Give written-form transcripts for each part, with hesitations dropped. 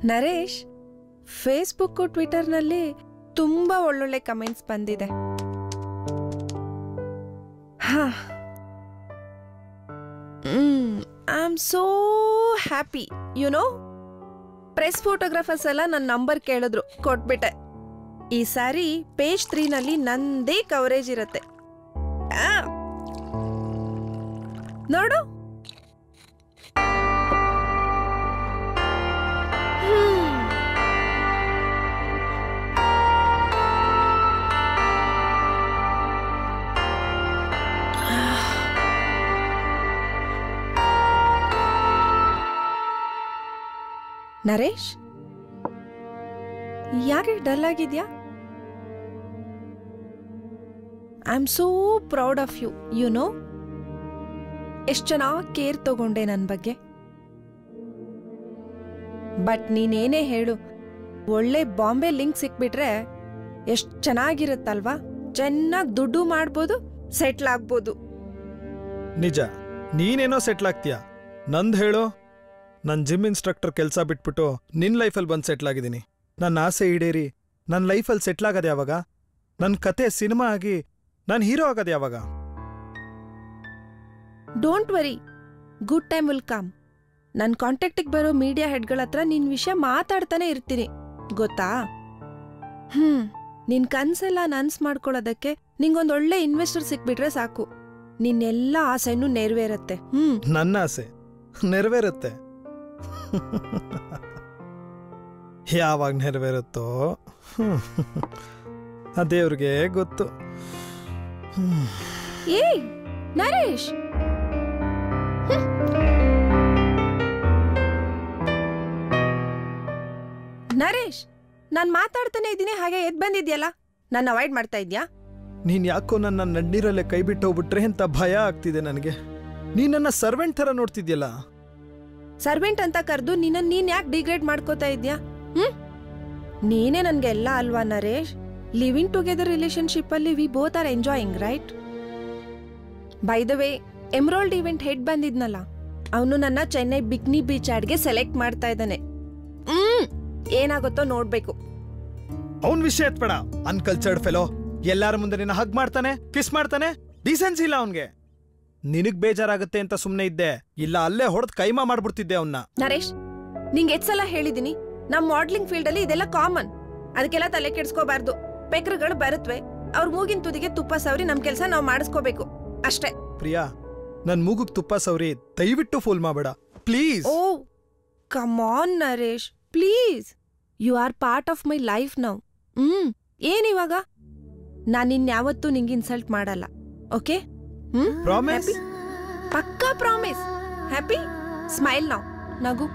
Naresh, Facebook ಟ್ವಿಟರ್ನಲ್ಲಿ ತುಂಬಾ ಒಳ್ಳೊಳ್ಳೆ ಕಮೆಂಟ್ಸ್ ಬಂದಿದೆ. I am so happy. Press photographers ಎಲ್ಲ ನನ್ನ ನಂಬರ್ ಕೇಳಿದ್ರು, ಕೊಟ್ಬಿಟ್ಟೆ. ಈ ಸಾರಿ ಪೇಜ್ 3 ನಲ್ಲಿ ನಂದೇ ಕವರೇಜ್ ಇರತ್ತೆ. ನೋಡು. ನರೇಶ್, ಯಾಕೆ ಡಲ್ ಆಗಿದ್ಯಾ? I am so proud of you. ಎಷ್ಟು ಚೆನ್ನಾಗಿ ಕೇರ್ ತಗೊಂಡೆ ನನ್ನ ಬಗ್ಗೆ. ಬಟ್ ನೀನೇನೇ ಹೇಳು, ಒಳ್ಳೆ ಬಾಂಬೆ ಲಿಂಕ್ ಸಿಕ್ಬಿಟ್ರೆ ಎಷ್ಟು ಚೆನ್ನಾಗಿರುತ್ತಲ್ವಾ? ಚೆನ್ನಾಗಿ ದುಡ್ಡು ಮಾಡ್ಬೋದು, ಸೆಟ್ಲ್ ಆಗ್ಬೋದು. ನಿಜ, ನೀನೇನೋ ಸೆಟ್ಲ್ ಆಗ್ತೀಯ. ನಂದು ಹೇಳು, ನನ್ನ ಜಿಮ್ ಇನ್ಸ್ಟ್ರಕ್ಟರ್ ಕೆಲಸ ಬಿಟ್ಬಿಟ್ಟು ನಿನ್ನ ಲೈಫಲ್ಲಿ ಬಂದು ಸೆಟ್ಲ್ ಆಗಿದ್ದೀನಿ. ನನ್ನ ಆಸೆ ಈಡೇರಿ ನನ್ನ ಲೈಫಲ್ಲಿ ಸೆಟ್ಲ್ ಆಗೋದು ಯಾವಾಗ? ನನ್ನ ಕತೆ ಸಿನಿಮಾ ಆಗಿ ನಾನು ಹೀರೋ ಆಗೋದು ಯಾವಾಗ? Don't worry, good time will come. ನನ್ನ ಕಾಂಟ್ಯಾಕ್ಟಿಗೆ ಬರೋ ಮೀಡಿಯಾ ಹೆಡ್ಗಳ ಹತ್ರ ನಿನ್ ವಿಷಯ ಮಾತಾಡ್ತಾನೆ ಇರ್ತೀನಿ, ಗೊತ್ತಾ? ನಿನ್ ಕನ್ಸೆಲ್ಲ ನನ್ಸ್ ಮಾಡ್ಕೊಳ್ಳೋದಕ್ಕೆ ನಿಂಗೊಂದೊಳ್ಳೆ ಇನ್ವೆಸ್ಟರ್ ಸಿಕ್ಬಿಟ್ರೆ ಸಾಕು. ನಿನ್ನೆಲ್ಲ ಆಸೆನೂ ನೆರವೇರತ್ತೆ. ನನ್ನ ಆಸೆ ನೆರವೇರುತ್ತೆ. ಯಾವಾಗ ನೆರವೇರುತ್ತೋ ಆ ದೇವ್ರಿಗೆ ಗೊತ್ತು. ಏಯ್ ನರೇಶ್, ನರೇಶ್, ನಾನ್ ಮಾತಾಡ್ತಾನೆ ಇದ್ದೀನಿ, ಹಾಗೆ ಎದ್ ಬಂದಿದ್ಯಲ್ಲ, ನನ್ನ ಅವಾಯ್ಡ್ ಮಾಡ್ತಾ ಇದ್ಯಾ? ನೀನ್ ಯಾಕೋ ನನ್ನ ನಡ್ನೀರಲ್ಲೇ ಕೈ ಬಿಟ್ಟು ಹೋಗ್ಬಿಟ್ರೆ ಅಂತ ಭಯ ಆಗ್ತಿದೆ ನನಗೆ. ನೀನ್ ನನ್ನ ಸರ್ವೆಂಟ್ ತರ ನೋಡ್ತಿದ್ಯಲ್ಲ. ಸರ್ವೆಂಟ್ ಅಂತ ಕರೆದು ನೀನ್ ಯಾಕೆ ಡಿಗ್ರೇಡ್ ಮಾಡ್ಕೋತಾ ಇದ್ಯಾ? ನೀನೇ ನನ್ಗೆ ಎಲ್ಲ ಅಲ್ವಾ ನರೇಶ್? ಲಿವಿಂಗ್ ಟುಗೆದರ್ ರಿಲೇಶನ್ಶಿಪ್ ಅಲ್ಲಿ we both are enjoying, right? By the way, Emerald event head ಬಂದಿದ್ನಲ್ಲ, ಅವನು ನನ್ನ ಚೆನ್ನೈ ಬಿಕ್ನಿ ಬೀಚ್ ಆಡ್ಗೆ ಸೆಲೆಕ್ಟ್ ಮಾಡ್ತಾ ಇದ್ದಾನೆ. ಏನಾಗುತ್ತೋ ನೋಡ್ಬೇಕು. ಅವನ್ ವಿಷಯ ಎತ್ಬೇಡ. Uncultured fellow. ಎಲ್ಲಾರ ಮುಂದೆ ನಿನ್ನ ಹಗ್ ಮಾಡ್ತಾನೆ, ಕಿಸ್ ಮಾಡ್ತಾನೆ. ಡೀಸೆನ್ಸಿ ಇಲ್ಲ ಅವನ್ಗೆ. ನಿನಗ್ ಬೇಜಾರಾಗುತ್ತೆ ಅಂತ ಸುಮ್ನೆ ಇದ್ದೆ, ಇಲ್ಲ ಅಲ್ಲೇ ಹೊಡೆದ್ ಕೈಮಾ ಮಾಡ್ಬಿಡ್ತಿದ್ದೆ ಅವನ್ನ. ನರೇಶ್, ನಿಂಗೆ ಎಷ್ಟ್ ಸಲ ಹೇಳಿದೀನಿ, ನಮ್ ಮಾಡ್ಲಿಂಗ್ ಫೀಲ್ಡ್ ಅಲ್ಲಿ ಇದೆಲ್ಲ ಕಾಮನ್. ಅದಕ್ಕೆಲ್ಲ ತಲೆ ಕೆಡ್ಸ್ಕೋಬಾರ್ದು. ಪೆಕ್ರಗಳು ಬರುತ್ತವೆ, ಅವ್ರ ಮೂಗಿನ ತುದಿಗೆ ತುಪ್ಪ ಸವರಿ ನಮ್ ಕೆಲ್ಸ ನಾವ್ ಮಾಡಿಸ್ಕೋಬೇಕು ಅಷ್ಟೇ. ಪ್ರಿಯಾ, ನನ್ ಮೂಗುಗ್ ತುಪ್ಪ ಸವರಿ ದಯವಿಟ್ಟು ಫೂಲ್ ಮಾಡಬೇಡ please. Oh come on Naresh, please. You are part of my life now. ಏನಿವಾಗ? ನಾನ್ ಇನ್ಯಾವತ್ತೂ ನಿಂಗೆ ಇನ್ಸಲ್ಟ್ ಮಾಡಲ್ಲ, ಓಕೆ? ಪ್ರಾಮಿಸ್? ಪಕ್ಕಾ ಪ್ರಾಮಿಸ್. ಹ್ಯಾಪಿ? Smile now. ನಗು.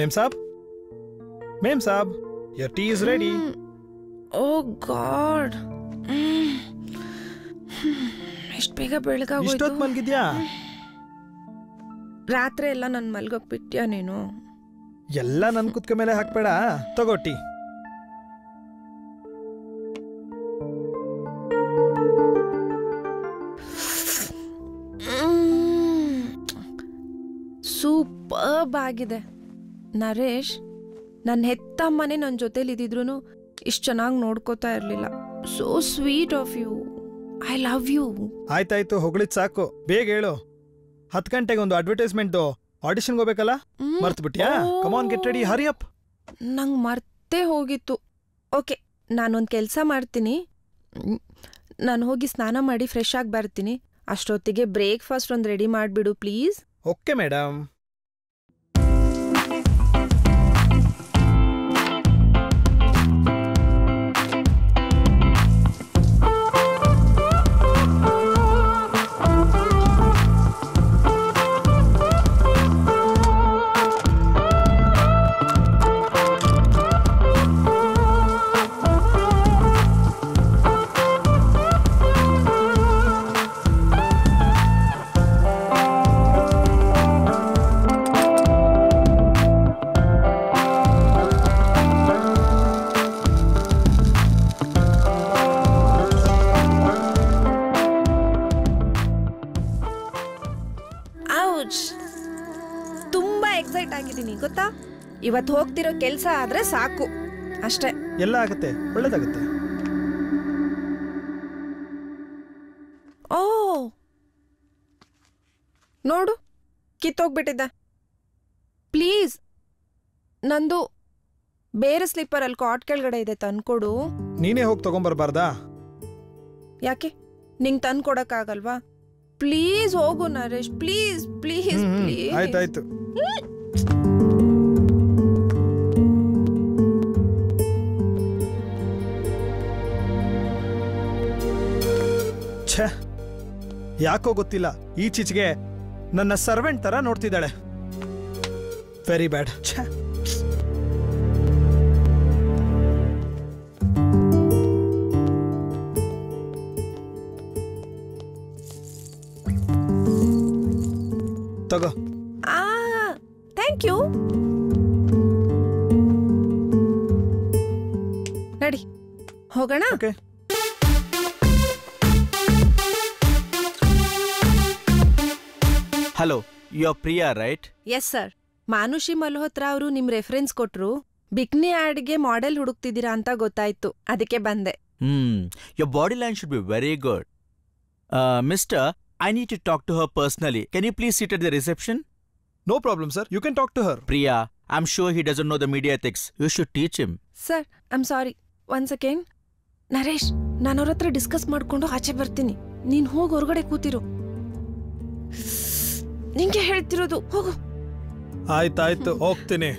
Mem Saab, your tea is ready. Oh God. ಎಷ್ಟು ಬೇಗ ಬೆಳಗಾಗೋಯ್ತು. ಇಷ್ಟೊತ್ತು ಮಲ್ಗಿದ್ಯಾ? ರಾತ್ರಿ ಎಲ್ಲ ನನ್ ಮಲ್ಗೋಕ್ ಬಿಟ್ಯಾ ನೀನು? ಎಲ್ಲ ನನ್ ಕುತ್ಕ ಮೇಲೆ ಹಾಕ್ಬೇಡ. ತಗೋ ಟೀ. ಸೂಪರ್ಬ್ ಆಗಿದೆ. ನರೇಶ್, ನನ್ನ ಹೆತ್ತಮ್ಮನೇ ನನ್ನ ಜೊತೆಲಿ ಇದ್ದಿದ್ರು ಇಷ್ಟು ಚೆನ್ನಾಗಿ ನೋಡ್ಕೋತಾ ಇರ್ಲಿಲ್ಲ. So sweet of you. I love you. ಆಯ್ತಾಯ್ತು, ಹೊಗಳಿದ್ ಸಾಕು. ಬೇಗ ಹೇಳು. 10 ಗಂಟೆಗೆ ಒಂದು ಅಡ್ವರ್ಟೈಸ್ಮೆಂಟ್ ಆಡಿಷನ್ಗೆ ಹೋಗ್ಬೇಕಲ್ಲ, ಮರ್ತು ಬಿಟ್ಯಾ? Come on, get ready, hurry up. ನಂಗೆ ಮರ್ತೇ ಹೋಗಿತ್ತು. ಓಕೆ, ನಾನೊಂದು ಕೆಲಸ ಮಾಡ್ತೀನಿ. ನಾನು ಹೋಗಿ ಸ್ನಾನ ಮಾಡಿ ಫ್ರೆಶ್ ಆಗಿ ಬರ್ತೀನಿ. ಅಷ್ಟೊತ್ತಿಗೆ ಬ್ರೇಕ್ಫಾಸ್ಟ್ ಒಂದು ರೆಡಿ ಮಾಡಿಬಿಡು ಪ್ಲೀಸ್. Okay madam. ಹ್ಯೂಜ್. ತುಂಬಾ ಎಕ್ಸೈಟ್ ಆಗಿದ್ದೀನಿ ಗೊತ್ತಾ. ಇವತ್ತು ಹೋಗ್ತಿರೋ ಕೆಲಸ ಆದ್ರೆ ಸಾಕು ಅಷ್ಟೇ. ಎಲ್ಲ ಆಗುತ್ತೆ, ಒಳ್ಳೇದಾಗುತ್ತೆ. ಓ ನೋಡು, ಕಿತ್ತೋಗ್ಬಿಟ್ಟಿದ್ದೆ. ಪ್ಲೀಸ್ ನಂದು ಬೇರೆ ಸ್ಲಿಪ್ಪರ್ ಅಲ್ಲಿ ಕಾಟ್ ಕೆಳಗಡೆ ಇದೆ, ತಂದ್ಕೊಡು. ನೀನೇ ಹೋಗಿ ತಗೊಂಬರ್ಬಾರ್ದಾ? ಯಾಕೆ ನಿಂಗೆ ತಂದ್ಕೊಡಕ್ಕಾಗಲ್ವಾ? ಪ್ಲೀಸ್ ಹೋಗು ನರೇಶ್, ಪ್ಲೀಸ್ ಪ್ಲೀಸ್ ಪ್ಲೀಸ್. ಆಯ್ತಾಯ್ತು. ಛೇ, ಯಾಕೋ ಗೊತ್ತಿಲ್ಲ, ಈಚೀಚೆಗೆ ನನ್ನ ಸರ್ವೆಂಟ್ ತರ ನೋಡ್ತಿದ್ದಾಳೆ. Very bad. ಛೇ, ತಗೋ. Thank you. ನಡಿ ಹೋಗೋಣ. Okay. Hello, you are Priya right? Yes sir. Manushi Malhotra ಅವರು ನಿಮ್ ರೆಫರೆನ್ಸ್ ಕೊಟ್ರು. ಬಿಕ್ನಿ ಆಡ್ಗೆ ಮಾಡೆಲ್ ಹುಡುಕ್ತಿದ್ದೀರಾ ಅಂತ ಗೊತ್ತಾಯ್ತು, ಅದಕ್ಕೆ ಬಂದೆ. Your body line should be very good. Mister, I need to talk to her personally. Can you please sit at the reception? No problem, sir. You can talk to her. Priya, I'm sure he doesn't know the media ethics. You should teach him. Sir, I'm sorry. One second. Naresh, ನಾನು ಅವ್ರ ಹತ್ರ discuss ಮಾಡ್ಕೊಂಡು ಆಚೆ ಬರ್ತೀನಿ. ನೀನ್ ಹೋಗಿ ಹೊರಗಡೆ ಕೂತಿರು. ನಿಂಗೆ ಹೇಳ್ತಿರೋದು, ಹೋಗು. ಆಯ್ತಾಯ್ತು, ಹೋಗ್ತೀನಿ.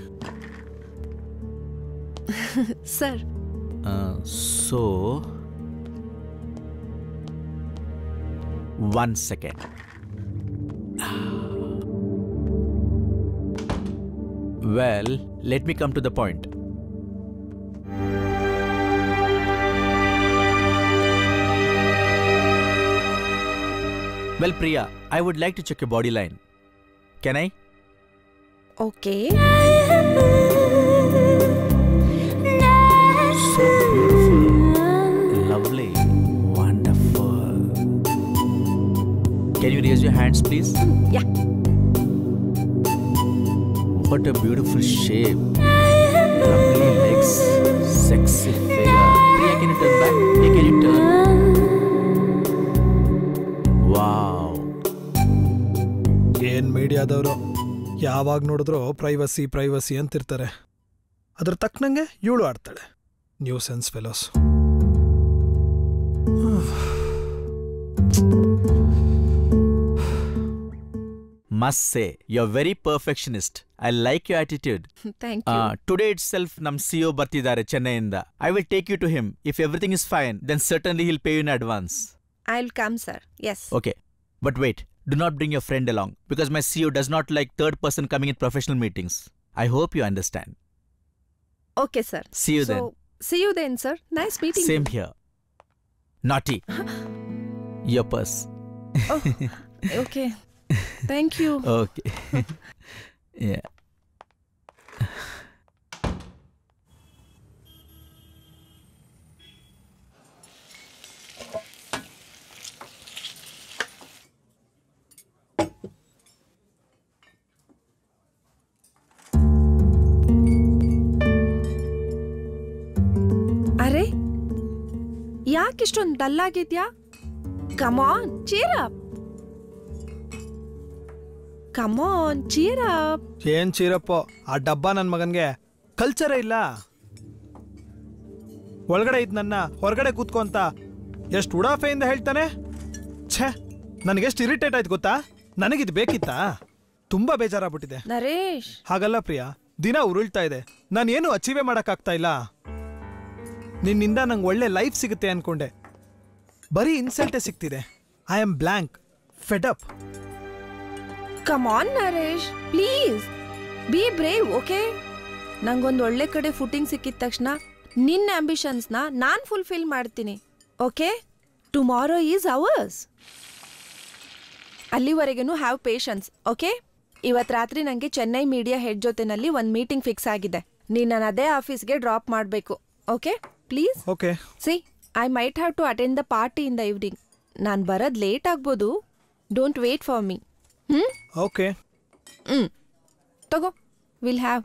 Sir. So, 1 second. Well, let me come to the point. Well, Priya, I would like to check your body line. Can I? Okay. So beautiful, lovely, wonderful. Can you raise your hands, please? Yeah. What a beautiful shape. Lovely legs, sexy figure. Priya, can you turn back? Priya, can you turn? Wow. ಏನ್ ಮೀಡಿಯಾದವರು ಯಾವಾಗ ನೋಡಿದ್ರು privacy privacy ಅಂತಿರ್ತಾರೆ. ಅದ್ರ ತಕ್ಕನಂಗೆ ಇವಳು ಆಡ್ತಾಳೆ. Nuisance fellows. Must say, you're very perfectionist. I like your attitude. Thank you. Today itself, nam CEO ಬರ್ತಿದ್ದಾರೆ ಚೆನ್ನೈಯಿಂದ. I will take you to him. If everything is fine, then certainly he'll pay you in advance. I'll come, sir. Yes. Okay. But wait, do not bring your friend along because my CEO does not like third person coming in professional meetings. I hope you understand. Okay, sir. See you then. See you then, sir. Nice meeting you. Same here. Naughty. Your purse. Oh, okay. Thank you. Okay. Yeah. ಅರೆ, ಯಾಕಿಷ್ಟೊಂದು dull ಆಗಿದ್ಯಾ? Come on, cheer up. Come on, cheer up. ಏನ್ ಚೀರಪ್ಪೋ, ಆ ಡಬ್ಬ ನನ್ನ ಮಗನ್ಗೆ ಕಲ್ಚರೇ ಇಲ್ಲ. ಒಳಗಡೆ ಇದ್ ನನ್ನ ಹೊರಗಡೆ ಕೂತ್ಕೊ ಅಂತ ಎಷ್ಟು ಉಡಾಫೆಯಿಂದ ಹೇಳ್ತಾನೆ. ಛೇ, ನನಗೆಷ್ಟು ಇರಿಟೇಟ್ ಆಯ್ತು ಗೊತ್ತಾ? ನನಗಿದು ಬೇಕಿತ್ತಾ? ತುಂಬಾ ಬೇಜಾರಾಗ್ಬಿಟ್ಟಿದೆ. ನರೇಶ್, ಹಾಗಲ್ಲ ಪ್ರಿಯಾ, ದಿನ ಉರುಳ್ತಾ ಇದೆ. ನಾನೇನು ಅಚೀವೇ ಮಾಡಕ್ಕಾಗ್ತಾ ಇಲ್ಲ. ನಿನ್ನಿಂದ ನಂಗೆ ಒಳ್ಳೆ ಲೈಫ್ ಸಿಗುತ್ತೆ ಅನ್ಕೊಂಡೆ, ಬರೀ ಇನ್ಸಲ್ಟೇ ಸಿಗ್ತಿದೆ. I am blank, fed up. Come on Naresh, please be brave. Okay, ನಂಗೊಂದು ಒಳ್ಳೆ ಕಡೆ ಫುಟಿಂಗ್ ಸಿಕ್ಕಿದ ತಕ್ಷಣ ನಿನ್ನ ಆಂಬಿಷನ್ಸ್ನ ನಾನು ಫುಲ್ಫಿಲ್ ಮಾಡ್ತೀನಿ. Okay, tomorrow is ours. ಅಲ್ಲಿವರೆಗೂ ಹ್ಯಾವ್ ಪೇಷನ್ಸ್. ಓಕೆ, ಇವತ್ತು ರಾತ್ರಿ ನನಗೆ ಚೆನ್ನೈ ಮೀಡಿಯಾ ಹೆಡ್ ಜೊತೆನಲ್ಲಿ ಒಂದು ಮೀಟಿಂಗ್ ಫಿಕ್ಸ್ ಆಗಿದೆ. ನೀನು ನನ್ನ ಅದೇ ಆಫೀಸ್ಗೆ ಡ್ರಾಪ್ ಮಾಡಬೇಕು. Okay please. Okay. See, I might have to attend the party in the evening. ನಾನು ಬರೋದು ಲೇಟ್ ಆಗ್ಬೋದು. Don't wait for me. Okay. ತಗೋ, ವಿಲ್ ಹ್ಯಾವ್.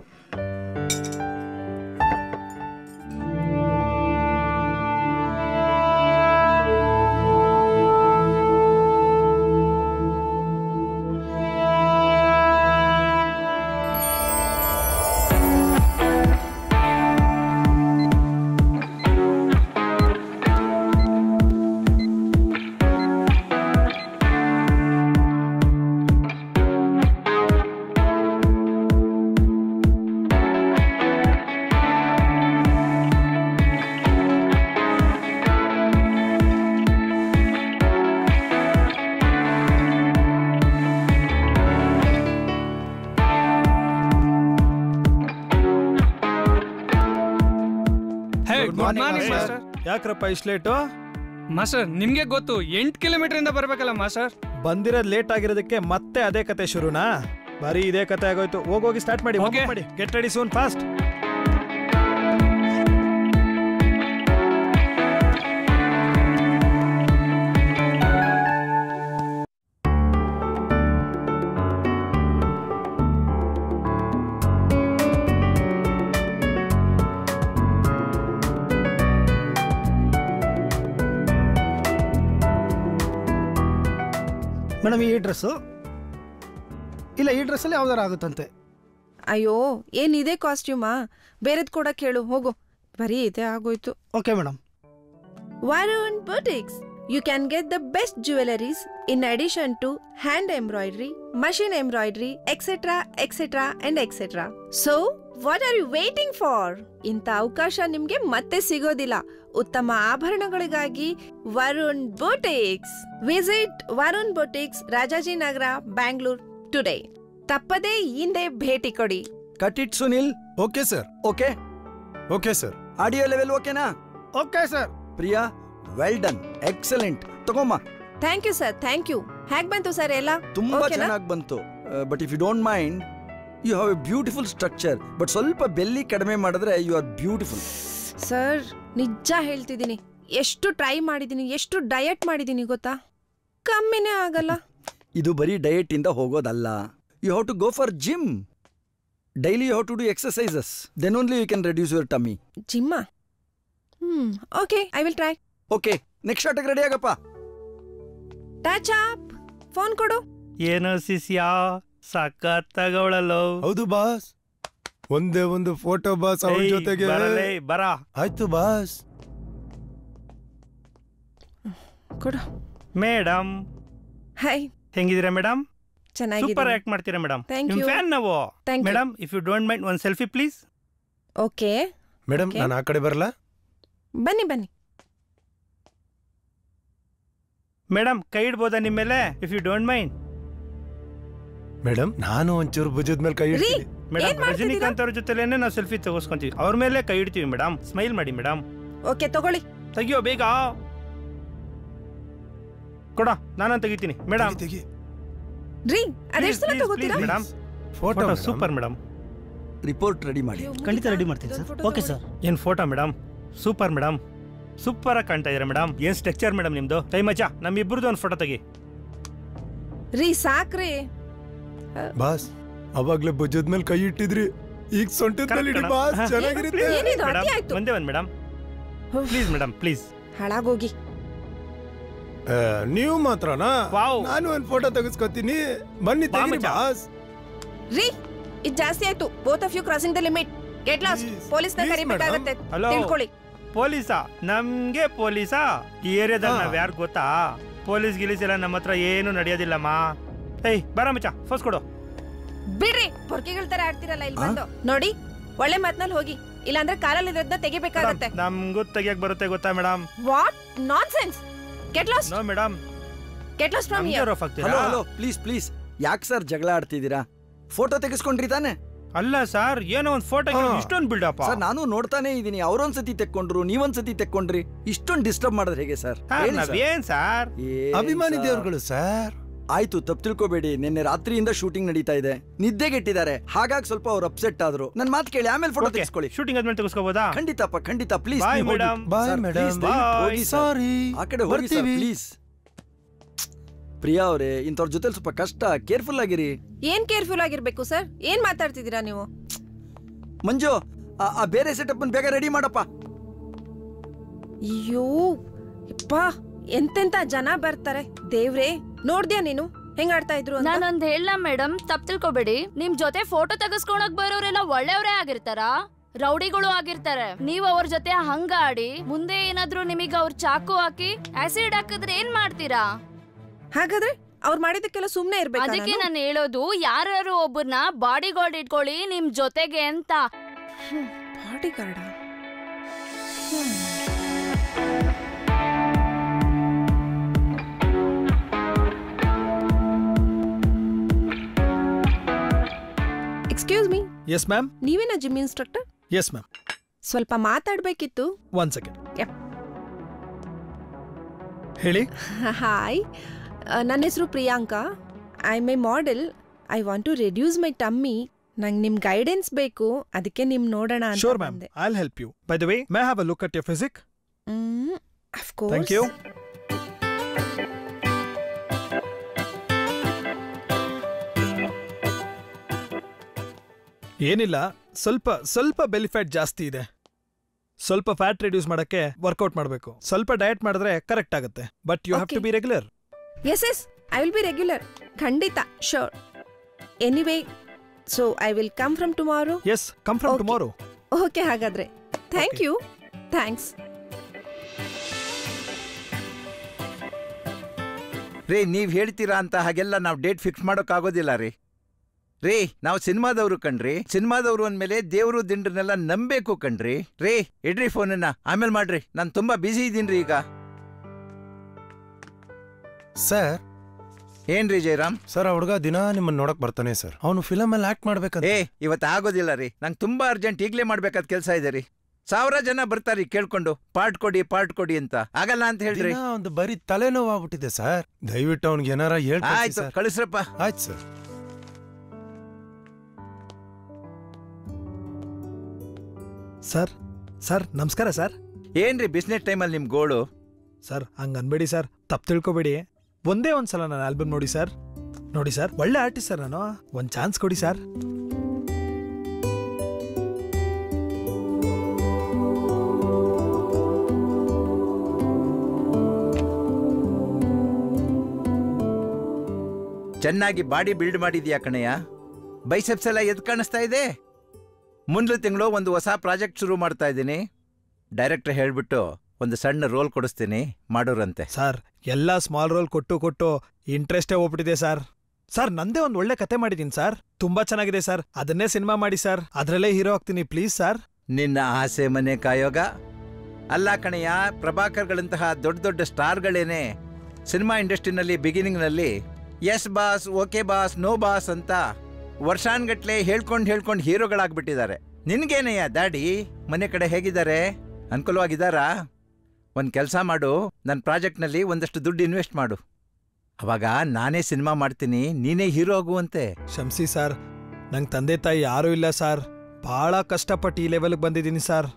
ಯಾಕ್ರಪ್ಪ ಇಷ್ಟು ಲೇಟು? ಮಾಸ್ಟರ್ ನಿಮ್ಗೆ ಗೊತ್ತು 8 ಕಿಲೋಮೀಟರ್ ಇಂದ ಬರ್ಬೇಕಲ್ಲ ಮಾಸ್ಟರ್. ಬಂದಿರೋದ್ ಲೇಟ್ ಆಗಿರೋದಕ್ಕೆ ಮತ್ತೆ ಅದೇ ಕತೆ ಶುರುನಾ? ಬರೀ ಇದೇ ಕತೆ ಆಗೋಯ್ತು. ಹೋಗೋಗಿ ಸ್ಟಾರ್ಟ್ ಮಾಡಿ. ಮಾಡಿ, get ready soon, fast. Madam ಈ ಡ್ರೆಸ್ಸು ಇಲ್ಲ, ಈ ಡ್ರೆಸ್ಸಲ್ಲಿ ಯಾವ್ದಾರು ಆಗುತ್ತಂತೆ. ಅಯ್ಯೋ, ಏನಿದೆ ಕಾಸ್ಟ್ಯೂಮಾ? ಬೇರೆದ್ ಕೂಡ ಕೇಳು, ಹೋಗು. ಬರೀ ಇದೇ ಆಗೋಯ್ತು. Okay madam. Varun Boutiques. You can get the best jewelries in addition to hand embroidery, machine embroidery, etc., etc., and etc. So, what are you waiting for? ಇಂಥ ಅವಕಾಶ ನಿಮ್ಗೆ ಮತ್ತೆ ಸಿಗೋದಿಲ್ಲ. ಉತ್ತಮ ಆಭರಣಗಳಿಗಾಗಿ Varun boutiques. Visit Varun boutiques, Rajajinagar, Bangalore today. ತಪ್ಪದೇ ಹಿಂದೆ ಭೇಟಿ ಕೊಡಿ. Cut it Sunil. Okay sir. Okay okay sir. Audio level ಓಕೆನಾ? Okay sir. Priya, well done, excellent. ತಗೊಮ್ಮ. Thank you sir, thank you. ಹೇಗ್ ಬಂತು ಸರ್ ಎಲ್ಲ? ತುಂಬಾ ಚೆನ್ನಾಗಿ ಬಂತು. But if you don't mind, you have a beautiful structure. But ಸ್ವಲ್ಪ belly ಕಡಿಮೆ ಮಾಡಿದ್ರೆ ಯು ಆರ್ ಬ್ಯೂಟಿಫುಲ್. ಸರ್, ನಿಜ ಹೇಳ್ತಿದ್ದೀನಿ, ಎಷ್ಟು ಟ್ರೈ ಮಾಡಿದ್ದೀನಿ, ಎಷ್ಟು ಡಯಟ್ ಮಾಡಿದ್ದೀನಿ ಗೊತ್ತಾ? ಕಮ್ಮಿನೇ ಆಗಲ್ಲ. ಇದು ಬರೀ ಡಯಟ್ ಇಂದ ಹೋಗೋದಲ್ಲ. You have to go for gym. Daily you have to do exercises. Then only you can reduce your tummy. ಜಿಮ್ಮಾ? Okay, I will try. Okay, next shot ready ಆಗಪ್ಪ. Touch up. ಫೋನ್ ಕೊಡು. ಏನೋ ಶಿಷ್ಯ, ಸಖತ್ತಾಗವಳಲ್ಲೋ. ಹೌದು boss, ಒಂದೇ ಒಂದು photo boss ಅವಳ ಜೊತೆಗೆ. ಬರ. ಆಯ್ತು ಬಾಸ್. ಕೊಡು. ಮೇಡಮ್, ಹಾಯ್, ಹೆಂಗಿದ್ದೀರಾ ಮೇಡಮ್? ಚೆನ್ನಾಗಿದೆ. ಸೂಪರ್ ಆಕ್ಟ್ ಮಾಡ್ತೀರಾ ಮೇಡಮ್. Thank ನಿಮ್ you. ಫ್ಯಾನ್ ನಾವು. Thank you. Madam, if you don't mind one selfie please. Okay, madam, ನಾನು ಆ ಕಡೆ ಬರಲ್ಲ? ಬನ್ನಿ ಬನ್ನಿ. ಮೇಡಮ್, ಕೈ ಇಡ್ಬೋದಾ ನಿಮ್ಮ ಮೇಲೆ, if you don't mind? Madam, ನಾನು ಒಂಚೂರು ಭುಜದ ಮೇಲೆ ಕೈ ರೀ, ಇಡ್ತೀನಿ. ಮೇಡಮ್, ಏನ್ ಮಾಡ್ತಿದ್ದೀರಾ? ರಜನಿಕಾಂತ್ ಅವ್ರ ಜೊತೆಲೇನೆ ನಾವು ಸೆಲ್ಫಿ ತಗೋಸ್ಕೊಂತೀವಿ. ಅವ್ರ ಮೇಲೆ ಕೈ ಇಡ್ತೀವಿ ಮೇಡಮ್. ಸ್ಮೈಲ್ ಮಾಡಿ ಮೇಡಮ್. ಓಕೆ, ತಗೊಳ್ಳಿ. ತೆಗಿಯೋ ಬೇಗ. ಕೊಡ, ನಾನು ತೆಗಿತೀನಿ ಮೇಡಮ್. ತೆಗಿ. ರೀ, ಅದೆಷ್ಟು ಸಲ ತಗೋತೀರಾ? Madam, photo super madam. Report ready ಮಾಡಿ. ಖಂಡಿತ ರೆಡಿ ಮಾಡ್ತೀನಿ ಸರ್. Okay sir. ಏನ್ photo madam, super madam. Super ಆಗಿ ಕಾಣ್ತಾ ಇದ್ದೀರಾ ಮೇಡಮ್. ಏನ್ ಸ್ಟ್ರಕ್ಚರ್ ಮೇಡಮ್ ನಿಮ್ದು. ಟೈಮ್ ಮಚ್ಚ, ನಮ್ಮಿಬ್ರದ್ದು ಒಂದು ಫೋಟೋ ತೆಗಿ. ರೀ, ಸಾಕ್ರಿ. ಬಾಸ್, ಅವಾಗ್ಲೇ ಭುಜದ ಮೇಲೆ ಕೈ ಇಟ್ಟಿದ್ರಿ, ಈಗ ಸೊಂಟದ ಮೇಲೆ ಇಡಿ ಬಾಸ್, ಚೆನ್ನಾಗಿರುತ್ತೆ. ಏನಿದು, ಅತಿ ಆಯ್ತು. ಒಂದೇ ಒಂದು ಮೇಡಮ್, ಪ್ಲೀಸ್ ಮೇಡಮ್, ಪ್ಲೀಸ್. ಹಾಳಾಗೋಗಿ. ನೀವು ಮಾತ್ರನಾ? ವಾವ್. ನಾನು ಒಂದು ಫೋಟೋ ತೆಗೆಸ್ಕೊತೀನಿ, ಬನ್ನಿ ತೆಗೀರಿ ಬಾಸ್. ರೀ, ಇದು ಜಾಸ್ತಿ ಆಯ್ತು. Both of you crossing the limit. Get lost. ಪೊಲೀಸ್ನ ಕರಿಬೇಕಾಗತ್ತೆ, ಹಲೋ. ತಿಳ್ಕೊಳ್ಳಿ. ಪೊಲೀಸಾ? ನಮ್ಗೆ ಪೊಲೀಸಾ? ಈ ಏರಿಯಾದಲ್ಲಿ ನಾವ್ ಯಾರು ಗೊತ್ತಾ? ಪೊಲೀಸ್ ಗಿಲೀಸ್ ಎಲ್ಲ ನಮ್ಮ ಹತ್ರ ಏನು ನಡೆಯೋದಿಲ್ಲಮ್ಮ. ಏಯ್, ಬರ ಮಚ್ಚ, ಫಸ್ಟ್ ಕೊಡು. ಬಿಡ್ರಿ, ಪೊರ್ಕಿಗಳ ತರ ಆಡ್ತಿರಲ್ಲ ಇಲ್ಲಿ ಬಂದು. ನೋಡಿ, ಒಳ್ಳೆ ಮಾತ್ನಲ್ಲಿ ಹೋಗಿ, ಇಲ್ಲಾಂದ್ರೆ ಕಾರಲ್ಲಿ ಇರೋದನ್ನ ತೆಗಿಬೇಕಾಗತ್ತೆ. ನಮ್ಗೂ ತೆಗಿಯಕ್ ಬರುತ್ತೆ ಗೊತ್ತಾ madam? What nonsense. Get lost. No madam, get lost from here. Hello hello, please please, ಯಾಕೆ ಸರ್ ಜಗಳ ಆಡ್ತಿದ್ದೀರಾ? ಫೋಟೋ ತೆಗೆಸ್ಕೊಂಡ್ರಿ ತಾನೆ? ಅಲ್ಲ ಸರ್, ಏನೋ ಒಂದು ಫೋಟೋ ಇಷ್ಟೊಂದು ಬಿಲ್ಡಪ್. ಸರ್, ನಾನು ನೋಡ್ತಾನೆ ಇದೀನಿ. ಅವರೊಂದ್ಸತಿ ತೆಕ್ಕೊಂಡ್ರು, ನೀವೊಂದ್ಸತಿ ತೆಕ್ಕೊಂಡ್ರಿ. ಇಷ್ಟೊಂದು ಡಿಸ್ಟರ್ಬ್ ಮಾಡಿದ್ರೆ ಹೇಗೆ ಸರ್? ಏನ್ ಸರ್, ಅಭಿಮಾನಿ ದೇವರುಗಳು ಸರ್. ಆಯ್ತು, ತಪ್ಪು ತಿಳ್ಕೊಬೇಡಿ. ನಿನ್ನೆ ರಾತ್ರಿಯಿಂದ ಶೂಟಿಂಗ್ ನಡೀತಾ ಇದೆ, ನಿದ್ದೆಗೆಟ್ಟಿದ್ದಾರೆ. ಹಾಗಾಗಿ ಸ್ವಲ್ಪ ಅವ್ರು ಅಪ್ಸೆಟ್ ಆದ್ರು. ನನ್ ಮಾತು ಕೇಳಿ, ಆಮೇಲೆ ಫೋಟೋ ತೆಗೆಸ್ಕೊಳ್ಳಿ. ಶೂಟಿಂಗ್ ಆದ್ಮೇಲೆ ತೆಗೆಸ್ಕೋಬೋದಾ? ಖಂಡಿತಪ್ಪ, ಖಂಡಿತ. Please bye madam. Bye madam. ಹೋಗಿ, ಸಾರಿ, ಆ ಕಡೆ ಹೋಗಿ ಸರ್, ಪ್ಲೀಸ್. ಪ್ರಿಯಾ ಅವರೇ, ಇಂಥವ್ರ ಜೊತೆ ಸ್ವಲ್ಪ ಕಷ್ಟ, ಕೇರ್ಫುಲ್ ಆಗಿರಿ. ಏನ್ ಕೇರ್ಫುಲ್ ಆಗಿರ್ಬೇಕು ಸರ್? ಏನ್ ಮಾತಾಡ್ತಿದ್ದೀರಾ ನೀವು? ಮಂಜು, ಆ ಬೇರೆ ಸೆಟಪ್ ಬೇಗ ರೆಡಿ ಮಾಡಪ್ಪ. ಅಯ್ಯೋ ಯಪ್ಪ, ಎಂತೆಂತ ಜನ ಬರ್ತಾರೆ ದೇವ್ರೇ. ನೋಡ್ದ್ಯಾ ನೀನು ಹೆಂಗ್ ಆಡ್ತಾ ಇದ್ರು ಅಂತ? ನಾನೊಂದ್ ಹೇಳ ಮೇಡಮ್, ತಪ್ಪು ತಿಳ್ಕೊಬೇಡಿ. ನಿಮ್ ಜೊತೆ ಫೋಟೋ ತೆಗೆಸ್ಕೊಳಕ್ ಬರೋರೆಲ್ಲ ಒಳ್ಳೆಯವ್ರೇ ಆಗಿರ್ತಾರ, ರೌಡಿಗಳು ಆಗಿರ್ತಾರೆ. ನೀವ್ ಅವ್ರ ಜೊತೆ ಹಂಗ ಆಡಿ ಮುಂದೆ ಏನಾದ್ರು ನಿಮಗ್ ಅವ್ರ ಚಾಕು ಹಾಕಿ ಆಸಿಡ್ ಹಾಕಿದ್ರೆ ಏನ್ ಮಾಡ್ತೀರಾ? ಹಾಗಾದ್ರೆ ಅವ್ರು ಮಾಡಿದಕ್ಕೆಲ್ಲ ಸುಮ್ನೆ ಇರ್ಬೇಕು. ಅದಕ್ಕೆ ನಾನು ಹೇಳೋದು, ಯಾರು ಒಬ್ಬರನ್ನ ಬಾಡಿ ಗಾರ್ಡ್ ಇಟ್ಕೊಳ್ಳಿ ನಿಮ್ ಜೊತೆಗೆ ಅಂತ. ಬಾಡಿ ಗಾರ್ಡ? Excuse me. Yes ma'am. ನೀವೇನಾ ಜಿಮ್ ಇನ್ಸ್ಟ್ರಕ್ಟರ್? Yes ma'am. ಸ್ವಲ್ಪ ಮಾತಾಡ್ಬೇಕಿತ್ತು. 1 ಸೆಕೆಂಡ್. ಹೇಳಿ. ಹಾಯ್, ನನ್ನ ಹೆಸರು Priyanka. I am a model. I want to reduce my tummy. ನಂಗೆ ನಿಮ್ ಗೈಡೆನ್ಸ್ ಬೇಕು, ಅದಕ್ಕೆ ನಿಮ್ ನೋಡೋಣ ಅಂತ. Sure ma'am, I will help you. By the way, may I have a look at your physique? Of course. Thank you. ಏನಿಲ್ಲ, ಸ್ವಲ್ಪ ಬೆಲಿ ಫ್ಯಾಟ್ ಜಾಸ್ತಿ ಇದೆ. ಸ್ವಲ್ಪ ಫ್ಯಾಟ್ ರಿಡ್ಯೂಸ್ ಮಾಡಕ್ಕೆ ವರ್ಕೌಟ್ ಮಾಡಬೇಕು. ಸ್ವಲ್ಪ ಡಯಟ್ ಮಾಡಿದ್ರೆ ಕರೆಕ್ಟ್ ಆಗುತ್ತೆ. But you have to be regular. Yes yes, I will be regular. ಖಂಡಿತ, sure. Anyway, so I will come from tomorrow. Yes, come from tomorrow. Okay, ಹಾಗಾದ್ರೆ ಥ್ಯಾಂಕ್ ಯು. ಥ್ಯಾಂಕ್ಸ್. ರೀ, ನೀವ್ ಹೇಳ್ತೀರಾ ಅಂತ ಹಾಗೆಲ್ಲ ನಾವು ಡೇಟ್ ಫಿಕ್ಸ್ ಮಾಡೋಕ್ಕಾಗೋದಿಲ್ಲ ರೀ. ರೀ, ನಾವು ಸಿನಿಮಾದವರು ಕಣ್ರಿ. ಸಿನಿಮಾದವರು ಅಂದ್ಮೇಲೆ ದೇವ್ರು ದಿಂಡ್ರನ್ನೆಲ್ಲ ನಂಬೇಕು ಕಣ್ರಿ. ರೀ, ಇಡ್ರಿ ಫೋನನ್ನ, ಆಮೇಲೆ ಮಾಡ್ರಿ. ನಾನು ತುಂಬಾ ಬ್ಯುಸಿ ಇದ್ದೀನ್ರಿ ಈಗ. ಸರ್. ಏನ್ರಿ ಜಯರಾಮ್? ಸರ್, ಆ ಹುಡುಗ ದಿನ ನಿಮ್ಮನ್ನ ನೋಡಕ್ ಬರ್ತಾನೆ ಸರ್. ಅವನು ಫಿಲಮ್ ಅಲ್ಲಿ ಆಕ್ಟ್ ಮಾಡ್ಬೇಕಂತ. ಇವತ್ತು ಆಗೋದಿಲ್ಲ ರೀ. ನಂಗೆ ತುಂಬಾ ಅರ್ಜೆಂಟ್, ಈಗ್ಲೇ ಮಾಡ್ಬೇಕಾದ ಕೆಲಸ ಇದೆ ರೀ. 1000 ಜನ ಬರ್ತಾರಿ ಕೇಳ್ಕೊಂಡು ಪಾರ್ಟ್ ಕೊಡಿ ಅಂತ. ಆಗಲ್ಲ ಅಂತ ಹೇಳ್ರಿ. ಒಂದು ಬರೀ ತಲೆನೋವು ಆಗ್ಬಿಟ್ಟಿದೆ ಸರ್. ದಯವಿಟ್ಟು ಅವ್ನಿಗೆ ಏನಾರ ಹೇಳ್ತೀನಿ. ಆಯ್ತು, ಕಳಿಸ್ರಪ್ಪ. ಆಯ್ತು ಸರ್. ಸರ್ ನಮಸ್ಕಾರ ಸರ್. ಏನ್ರಿ ಬಿಸ್ನೆಸ್ ಟೈಮಲ್ಲಿ ನಿಮ್ ಗೋಳು? ಸರ್ ಹಂಗ ಅನ್ಬೇಡಿ ಸರ್, ತಪ್ಪು ತಿಳ್ಕೊಬೇಡಿ. ಒಂದೇ ಒಂದ್ಸಲ ನನ್ನ ಆಲ್ಬಮ್ ನೋಡಿ ಸರ್. ನೋಡಿ ಸರ್, ಒಳ್ಳೆ ಆರ್ಟಿಸ್ಟ್ ಸರ್ ನಾನು. ಒಂದ್ ಚಾನ್ಸ್ ಕೊಡಿ ಸರ್. ಚೆನ್ನಾಗಿ ಬಾಡಿ ಬಿಲ್ಡ್ ಮಾಡಿದ್ಯಾ ಕಣಯ್ಯ. ಬೈಸೆಪ್ಸ್ ಎಲ್ಲ ಎದ್ ಕಾಣಿಸ್ತಾ ಇದೆ. ಮುಂದಿನ ತಿಂಗಳು ಒಂದು ಹೊಸ ಪ್ರಾಜೆಕ್ಟ್ ಶುರು ಮಾಡ್ತಾ ಇದ್ದೀನಿ. ಡೈರೆಕ್ಟರ್ ಹೇಳ್ಬಿಟ್ಟು ಒಂದು ಸಣ್ಣ ರೋಲ್ ಕೊಡಿಸ್ತೀನಿ, ಮಾಡೋರಂತೆ. ಸರ್, ಎಲ್ಲ ಸ್ಮಾಲ್ ರೋಲ್ ಕೊಟ್ಟು ಇಂಟ್ರೆಸ್ಟೇ ಹೋಗ್ಬಿಟ್ಟಿದೆ ಸರ್. ಸರ್, ನಂದೇ ಒಂದು ಒಳ್ಳೆ ಕತೆ ಮಾಡಿದ್ದೀನಿ ಸರ್. ತುಂಬಾ ಚೆನ್ನಾಗಿದೆ ಸರ್. ಅದನ್ನೇ ಸಿನಿಮಾ ಮಾಡಿ ಸರ್. ಅದರಲ್ಲೇ ಹೀರೋ ಆಗ್ತೀನಿ ಪ್ಲೀಸ್ ಸರ್. ನಿನ್ನ ಆಸೆ ಮನೆ ಕಾಯೋಗ ಅಲ್ಲ ಕಣಯ್ಯ. ಪ್ರಭಾಕರ್ಗಳಂತಹ ದೊಡ್ಡ ದೊಡ್ಡ ಸ್ಟಾರ್ಗಳೇನೆ ಸಿನಿಮಾ ಇಂಡಸ್ಟ್ರಿನಲ್ಲಿ ಬಿಗಿನಿಂಗ್ನಲ್ಲಿ yes boss, okay boss, no boss ಅಂತ ವರ್ಷಾನ್ಗಟ್ಲೆ ಹೇಳ್ಕೊಂಡು ಹೀರೋಗಳಾಗ್ಬಿಟ್ಟಿದ್ದಾರೆ. ನಿನ್ಗೇನಯ್ಯ ದಾಡಿ? ಮನೆ ಕಡೆ ಹೇಗಿದ್ದಾರೆ? ಅನುಕೂಲವಾಗಿದ್ದಾರಾ? ಒಂದು ಕೆಲಸ ಮಾಡು, ನನ್ನ ಪ್ರಾಜೆಕ್ಟ್ನಲ್ಲಿ ಒಂದಷ್ಟು ದುಡ್ಡು ಇನ್ವೆಸ್ಟ್ ಮಾಡು. ಅವಾಗ ನಾನೇ ಸಿನಿಮಾ ಮಾಡ್ತೀನಿ, ನೀನೇ ಹೀರೋ ಆಗುವಂತೆ. ಕ್ಷಮಿಸಿ ಸರ್, ನಂಗೆ ತಂದೆ ತಾಯಿ ಯಾರೂ ಇಲ್ಲ ಸರ್. ಭಾಳ ಕಷ್ಟಪಟ್ಟು ಈ ಲೆವೆಲ್ಗೆ ಬಂದಿದ್ದೀನಿ ಸರ್.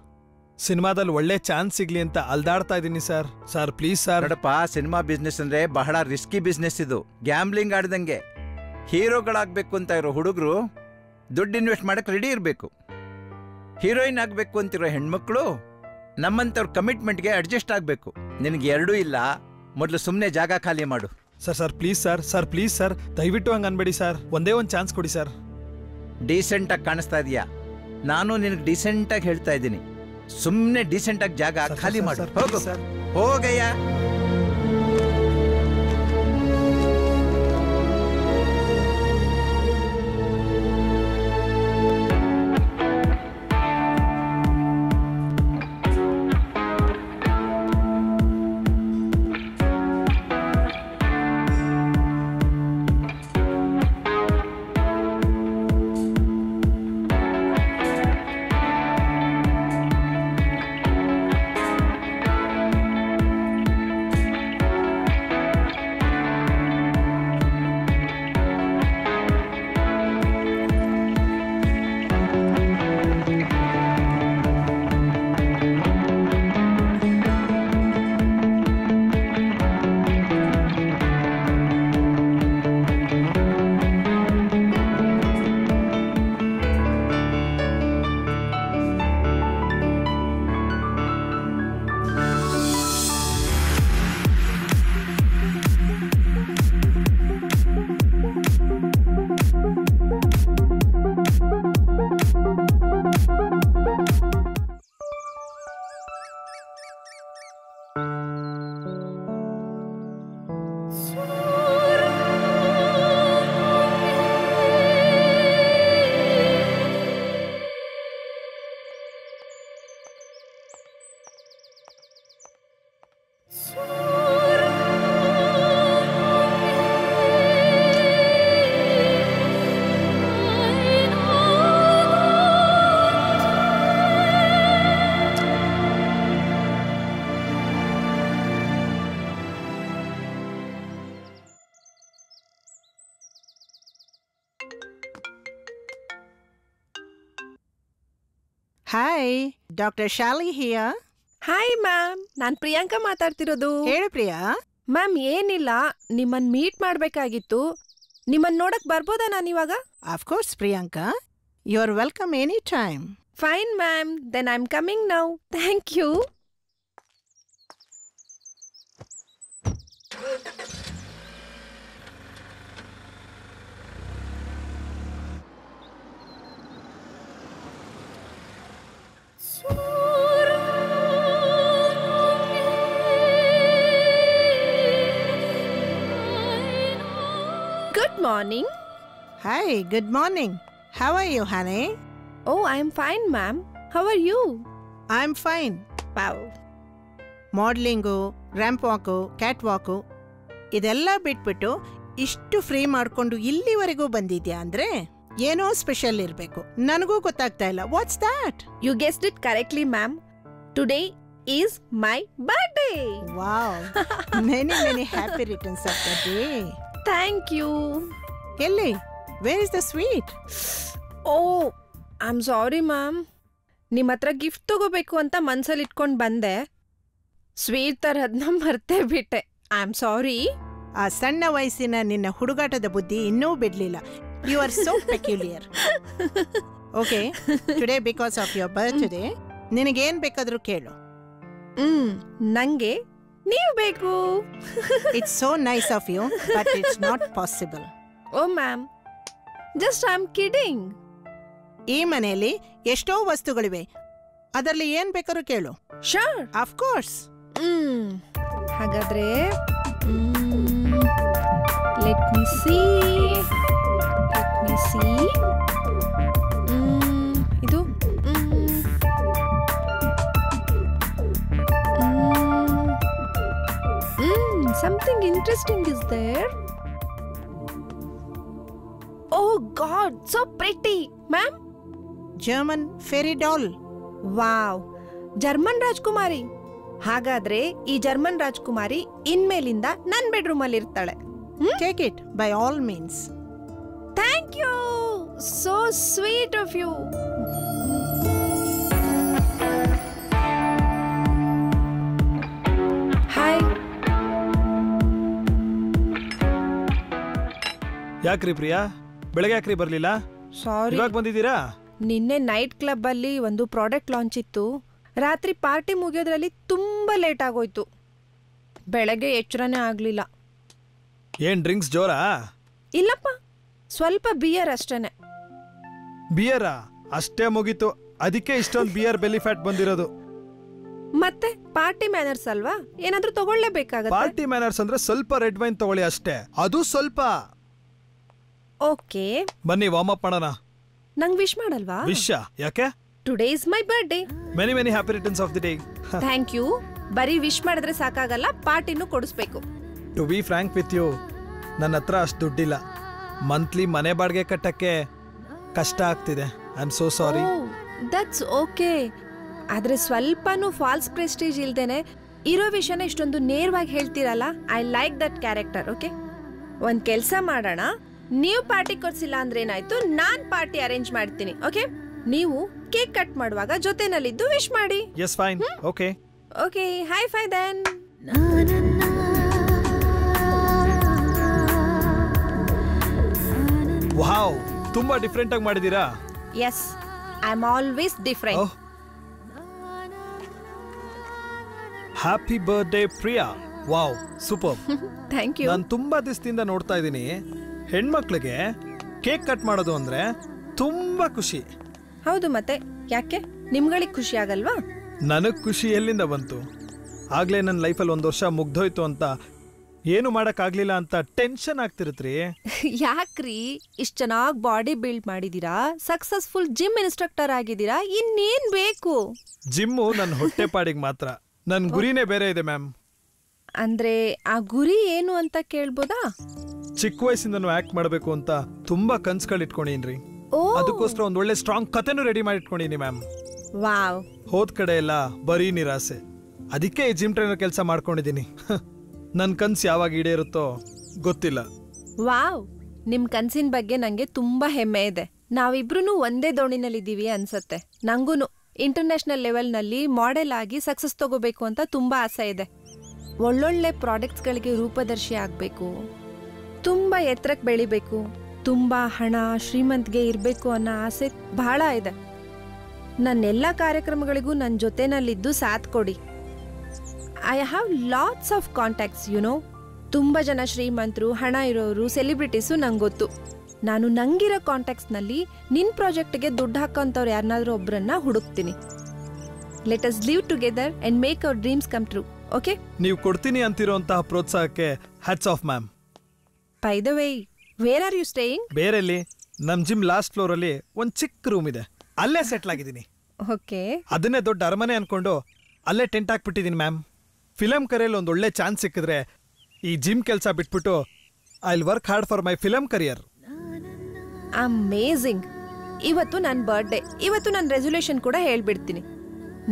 ಸಿನಿಮಾದಲ್ಲಿ ಒಳ್ಳೆ ಚಾನ್ಸ್ ಸಿಗ್ಲಿ ಅಂತ ಅಲ್ದಾಡ್ತಾ ಇದ್ದೀನಿ ಸರ್. Sir please sir. ನೋಡಪ್ಪ, ಸಿನಿಮಾ ಬಿಸ್ನೆಸ್ ಅಂದ್ರೆ ಬಹಳ ರಿಸ್ಕಿ ಬಿಸ್ನೆಸ್ ಇದು. ಗ್ಯಾಮ್ಲಿಂಗ್ ಆಡ್ದಂಗೆ. ಹೀರೋಗಳಾಗಬೇಕು ಅಂತ ಇರೋ ಹುಡುಗರು ದುಡ್ಡು ಇನ್ವೆಸ್ಟ್ ಮಾಡಕ್ಕೆ ರೆಡಿ ಇರಬೇಕು. ಹೀರೋಯಿನ್ ಆಗಬೇಕು ಅಂತಿರೋ ಹೆಣ್ಮಕ್ಳು ನಮ್ಮಂಥವ್ರ ಕಮಿಟ್ಮೆಂಟ್ಗೆ ಅಡ್ಜಸ್ಟ್ ಆಗಬೇಕು. ನಿನಗೆ ಎರಡೂ ಇಲ್ಲ. ಮೊದಲು ಸುಮ್ಮನೆ ಜಾಗ ಖಾಲಿ ಮಾಡು. Sir please sir please sir, ದಯವಿಟ್ಟು ಹಂಗೆ ಅನ್ಬೇಡಿ ಸರ್. ಒಂದೇ ಒಂದು ಚಾನ್ಸ್ ಕೊಡಿ ಸರ್. ಡೀಸೆಂಟಾಗಿ ಕಾಣಿಸ್ತಾ ಇದೆಯಾ? ನಾನು ನಿನಗೆ ಡೀಸೆಂಟಾಗಿ ಹೇಳ್ತಾ ಇದ್ದೀನಿ, ಸುಮ್ಮನೆ ಡೀಸೆಂಟಾಗಿ ಜಾಗ ಖಾಲಿ ಮಾಡು. ಹೋಗು ಸರ್, ಹೋಗಯ್ಯ. ಹಾಯ್ ಡಾಕ್ಟರ್ ಶಾಲಿ ಹಿಯರ್. ಹಾಯ್ ಮ್ಯಾಮ್, ನಾನ್ ಪ್ರಿಯಾಂಕಾ ಮಾತಾಡ್ತಿರೋದು. ಹೇಳು ಪ್ರಿಯಾ. ಮ್ಯಾಮ್ ಏನಿಲ್ಲ, ನಿಮ್ಮನ್ ಮೀಟ್ ಮಾಡ್ಬೇಕಾಗಿತ್ತು. ನಿಮ್ಮನ್ ನೋಡಕ್ ಬರ್ಬೋದಾ ನಾನಿವಾಗ? Of course Priyanka, you are welcome any time. Fine ma'am, then I am coming now. Thank you. Good morning. Hi, good morning. How are you, honey? Oh, I am fine, ma'am. How are you? I'm fine. Wow. Modelling, ramp walk, cat walk ಇದೆಲ್ಲ ಬಿಟ್ಬಿಟ್ಟು ಇಷ್ಟು free ಮಾಡ್ಕೊಂಡು ಇಲ್ಲಿವರೆಗೂ ಬಂದಿದ್ಯಾ ಅಂದ್ರೆ ಏನೋ special ಇರಬೇಕು. ನನಗೂ ಗೊತ್ತಾಗ್ತಾ ಇಲ್ಲ. What's that? You guessed it correctly, ma'am. Today is my birthday. Wow. Many happy returns of the day. Thank you. ಎಲ್ಲಿ? Where is the sweet? Oh, I'm sorry, ma'am. ನಿಮ್ಮ ಹತ್ರ ಗಿಫ್ಟ್ ತಗೋಬೇಕು ಅಂತ ಮನ್ಸಲ್ಲಿ ಇಟ್ಕೊಂಡು ಬಂದೆ. ಸ್ವೀಟ್ ತರದ್ನ ಮರ್ತೇ ಬಿಟ್ಟೆ. I am sorry. ಆ ಸಣ್ಣ ವಯಸ್ಸಿನ ನಿನ್ನ ಹುಡುಗಾಟದ ಬುದ್ಧಿ ಇನ್ನೂ ಬಿಡ್ಲಿಲ್ಲ. You are so peculiar. Okay, today because of your birthday ನಿನಗೇನ್ ಬೇಕಾದ್ರೂ ಕೇಳು. ನಂಗೆ ನೀವು ಬೇಕು. It's so nice of you, but it's not possible. Oh ma'am, just I am kidding. ಈ ಮನೆಯಲ್ಲಿ ಎಷ್ಟೋ ವಸ್ತುಗಳಿವೆ, ಅದರಲ್ಲಿ ಏನ್ ಬೇಕಾದ್ರೂ ಕೇಳು. Sure, of course. ಹಾಗಾದ್ರೆ ಲೆಟ್ ಮಿ ಸಿ ಇದು something interesting is there. Oh God, so pretty, ma'am. German fairy doll. Wow, German ರಾಜ್ಕುಮಾರಿ. ಹಾಗಾದ್ರೆ ಈ ಜರ್ಮನ್ ರಾಜ್ಕುಮಾರಿ ಇನ್ಮೇಲಿಂದ ನನ್ನ ಬೆಡ್ರೂಮ್ ಅಲ್ಲಿ ಇರ್ತಾಳೆ. Take it by all means. Thank you. So sweet of you. Hi. ಯಾಕ್ರಿ ಪ್ರಿಯಾ, ಬೆಳಗ್ಗೆ ಯಾಕ್ರಿ ಬರ್ಲಿಲ್ಲ? ಸಾರಿ, ಇವಾಗ ಬಂದಿದ್ದೀರಾ? ನಿನ್ನೆ ನೈಟ್ ಕ್ಲಬ್ ಅಲ್ಲಿ ಒಂದು ಪ್ರಾಡಕ್ಟ್ ಲಾಂಚ್ ಇತ್ತು. ರಾತ್ರಿ ಪಾರ್ಟಿ ಮುಗಿಯೋದ್ರಲ್ಲಿ ತುಂಬಾ ಲೇಟ್ ಆಗೋಯ್ತು. ಬೆಳಗ್ಗೆ ಎಚ್ಚರನೇ ಆಗ್ಲಿಲ್ಲ. ಏನ್ ಡ್ರಿಂಕ್ಸ್ ಜೋರಾ? ಇಲ್ಲಪ್ಪ, ಸ್ವಲ್ಪ ಬಿಯರ್ ಅಷ್ಟೇನೆ. ಬಿಯರಾ? ಅಷ್ಟೇ ಮುಗೀತು. ಅದಕ್ಕೆ ಇಷ್ಟೊಂದು ಬಿಯರ್ ಬೆಲಿ ಫ್ಯಾಟ್ ಬಂದಿರೋದು. ಮತ್ತೆ ಪಾರ್ಟಿ ಮ್ಯಾನರ್ಸ್ ಅಲ್ವಾ, ಏನಾದ್ರೂ ತಗೊಳ್ಳೇಬೇಕಾಗತ್ತೆ. ಪಾರ್ಟಿ ಮ್ಯಾನರ್ಸ್ ಅಂದ್ರೆ ಸ್ವಲ್ಪ ರೆಡ್ ವೈನ್ ತಗೊಳ್ಳಿ ಅಷ್ಟೇ, ಅದು ಸ್ವಲ್ಪ. ಓಕೆ, ಬನ್ನಿ ವಾರ್ಮ್ ಅಪ್ ಮಾಡೋಣ. ನಂಗ್ ವಿಶ್ ಮಾಡಲ್ವಾ? ವಿಶ್ ಯಾಕೆ? Today is my birthday. Many happy returns of the day. Thank you. ಬರೀ ವಿಶ್ ಮಾಡಿದ್ರೆ ಸಾಕಾಗಲ್ಲ, ಪಾರ್ಟಿನೂ ಕೊಡಿಸ್ಬೇಕು. To be frank with you, ನನ್ನ ಹತ್ರ ಅಷ್ಟು ದುಡ್ಡಿಲ್ಲ. ಮಂತ್ಲಿ ಮನೆ ಬಾಡಿಗೆ ಕಟ್ಟಕ್ಕೆ ಕಷ್ಟ ಆಗ್ತಿದೆ. I am so sorry. That's okay. ಆದ್ರೆ ಸ್ವಲ್ಪನೂ ಫಾಲ್ಸ್ ಪ್ರೆಸ್ಟೀಜ್ ಇಲ್ದೇನೆ ಇರೋ ವಿಷಯನ ಇಷ್ಟೊಂದು ನೇರವಾಗಿ ಹೇಳ್ತೀರಲ್ಲ, I like that character. Okay, ಒಂದ್ ಕೆಲ್ಸ ಮಾಡೋಣ. ನೀವು ಪಾರ್ಟಿ ಕೊಡ್ಸಿಲ್ಲ ಅಂದ್ರೆ ಏನಾಯ್ತು, ನಾನ್ ಪಾರ್ಟಿ ಅರೇಂಜ್ ಮಾಡ್ತೀನಿ. ಓಕೆ, ನೀವು ಕೇಕ್ ಕಟ್ ಮಾಡುವಾಗ ಜೊತೆನಲ್ಲಿದ್ದು ವಿಶ್ ಮಾಡಿ. Yes fine. Okay okay, high five then. Wow, ತುಂಬಾ ಡಿಫರೆಂಟ್ ಆಗಿ ಮಾಡಿದೀರಾ. Yes, I am always different. Happy birthday Priya. Wow, super. Thank you. ನಾನು ತುಂಬಾ ದಿವಸದಿಂದ ನೋಡ್ತಾ ಇದ್ದೀನಿ, ಹೆಣ್ಮಕ್ಳಿಗೆ ಕೇಕ್ ಕಟ್ ಮಾಡೋದು ಅಂದ್ರೆ ತುಂಬಾ ಖುಷಿ. ಹೌದು, ಮತ್ತೆ ಯಾಕೆ ನಿಮ್ಗಳಿಗೆ ಖುಷಿ ಆಗಲ್ವಾ? ನನಗ್ ಖುಷಿ ಎಲ್ಲಿಂದ ಬಂತು? ಆಗ್ಲೇ ನನ್ನ ಲೈಫಲ್ಲಿ 1 ವರ್ಷ ಮುಗ್ದೋಯ್ತು ಅಂತ, ಏನು ಮಾಡಕ್ಕಾಗ್ಲಿಲ್ಲ ಅಂತ ಟೆನ್ಷನ್ ಆಗ್ತಿರತ್ರಿ. ಯಾಕ್ರಿ, ಇಷ್ಟು ಚೆನ್ನಾಗಿ ಬಾಡಿ ಬಿಲ್ಡ್ ಮಾಡಿದೀರಾ, ಸಕ್ಸಸ್ಫುಲ್ ಜಿಮ್ ಇನ್ಸ್ಟ್ರಕ್ಟರ್ ಆಗಿದ್ದೀರಾ, ಇನ್ನೇನ್ ಬೇಕು? ಜಿಮ್ಮು ನನ್ನ ಹೊಟ್ಟೆ ಪಾಡಿಗೆ ಮಾತ್ರ, ನನ್ನ ಗುರಿನೇ ಬೇರೆ ಇದೆ ಮ್ಯಾಮ್. ಅಂದ್ರೆ ಆ ಗುರಿ ಏನು ಅಂತ ಕೇಳ್ಬೋದಾ? ಚಿಕ್ಕ ವಯಸ್ಸಿಂದನೂ ಆಕ್ಟ್ ಮಾಡಬೇಕು ಅಂತ ತುಂಬಾ ಕನ್ಸುಗಳು ಇಟ್ಕೊಂಡಿನ್ರಿ. ಅದಕ್ಕೋಸ್ಕರ ಒಂದ್ ಒಳ್ಳೆ ಸ್ಟ್ರಾಂಗ್ ಕಥೆನೂ ರೆಡಿ ಮಾಡಿ ಇಟ್ಕೊಂಡಿನಿ ಮ್ಯಾಮ್. ವಾವ್. ಹೋದ್ ಕಡೆ ಎಲ್ಲ ಬರೀ ನಿರಾಸೆ, ಅದಕ್ಕೆ ಈ ಜಿಮ್ ಟ್ರೈನರ್ ಕೆಲಸ ಮಾಡ್ಕೊಂಡಿದ್ದೀನಿ. ನನ್ ಕನ್ಸು ಯಾವಾಗ ಈಡೇರುತ್ತೋ ಗೊತ್ತಿಲ್ಲ. ವಾವ್, ನಿಮ್ ಕನ್ಸಿನ ಬಗ್ಗೆ ನಂಗೆ ತುಂಬಾ ಹೆಮ್ಮೆ ಇದೆ. ನಾವಿಬ್ರು ಒಂದೇ ದೋಣಿನಲ್ಲಿದ್ದೀವಿ ಅನ್ಸತ್ತೆ. ನಂಗೂನು ಇಂಟರ್ನ್ಯಾಷನಲ್ ಲೆವೆಲ್ನಲ್ಲಿ ಮಾಡೆಲ್ ಆಗಿ ಸಕ್ಸಸ್ ತಗೋಬೇಕು ಅಂತ ತುಂಬ ಆಸೆ ಇದೆ. ಒಳ್ಳೊಳ್ಳೆ ಪ್ರಾಡಕ್ಟ್ಸ್ಗಳಿಗೆ ರೂಪದರ್ಶಿ ಆಗಬೇಕು, ತುಂಬ ಎತ್ತರಕ್ಕೆ ಬೆಳಿಬೇಕು, ತುಂಬ ಹಣ ಶ್ರೀಮಂತಿಗೆ ಇರಬೇಕು ಅನ್ನೋ ಆಸೆ ಬಹಳ ಇದೆ. ನನ್ನೆಲ್ಲ ಕಾರ್ಯಕ್ರಮಗಳಿಗೂ ನನ್ನ ಜೊತೆನಲ್ಲಿದ್ದು ಸಾಥ್ ಕೊಡಿ. I have lots of contacts ತುಂಬ ಜನ ಶ್ರೀಮಂತರು, ಹಣ ಇರೋರು, ಸೆಲಿಬ್ರಿಟೀಸು ನಂಗೆ ಗೊತ್ತು. ನಾನು ನಂಗಿರೋ ಕಾಂಟ್ಯಾಕ್ಟ್ಸ್ನಲ್ಲಿ ನಿನ್ನ ಪ್ರಾಜೆಕ್ಟ್ಗೆ ದುಡ್ಡು ಹಾಕೋಂಥವ್ರು ಯಾರನ್ನಾದ್ರೂ ಒಬ್ಬರನ್ನ ಹುಡುಕ್ತೀನಿ. Let us live together and make our dreams come true. Okay? ನೀವು ಕೊಡ್ತೀನಿ ಅಂತಿರೋಂತಹ ಪ್ರೋತ್ಸಾಹಕ್ಕೆ hats off ma'am. By the way, where are you staying? ಬೇರೆಲ್ಲಿ? ನಮ್ಮ ಜಿಮ್ ಲಾಸ್ಟ್ ಫ್ಲೋರಲ್ಲಿ ಒಂದು ಚಿಕ್ಕ ರೂಮ್ ಇದೆ, ಅಲ್ಲೇ ಸೆಟ್ಲ್ ಆಗಿದ್ದೀನಿ. ಓಕೆ. ಅದನ್ನೇ ದೊಡ್ಡ ಅರಮನೆ ಅನ್ಕೊಂಡು ಅಲ್ಲೇ ಟೆಂಟ್ ಹಾಕ್ಬಿಟ್ಟಿದ್ದೀನಿ ಮ್ಯಾಮ್. ಫಿಲಮ್ ಕರಿಯಲ್ಲಿ ಒಂದು ಒಳ್ಳೆ ಚಾನ್ಸ್ ಸಿಕ್ಕಿದ್ರೆ ಈ ಜಿಮ್ ಕೆಲಸ ಬಿಟ್ಬಿಟ್ಟು I will work hard for my film career. Amazing. ಇವತ್ತು ನನ್ನ ಬರ್ಡೇ. ಇವತ್ತು ನನ್ನ ರೆಸೊಲ್ಯೂಷನ್ ಕೂಡ ಹೇಳ್ಬಿಡ್ತೀನಿ.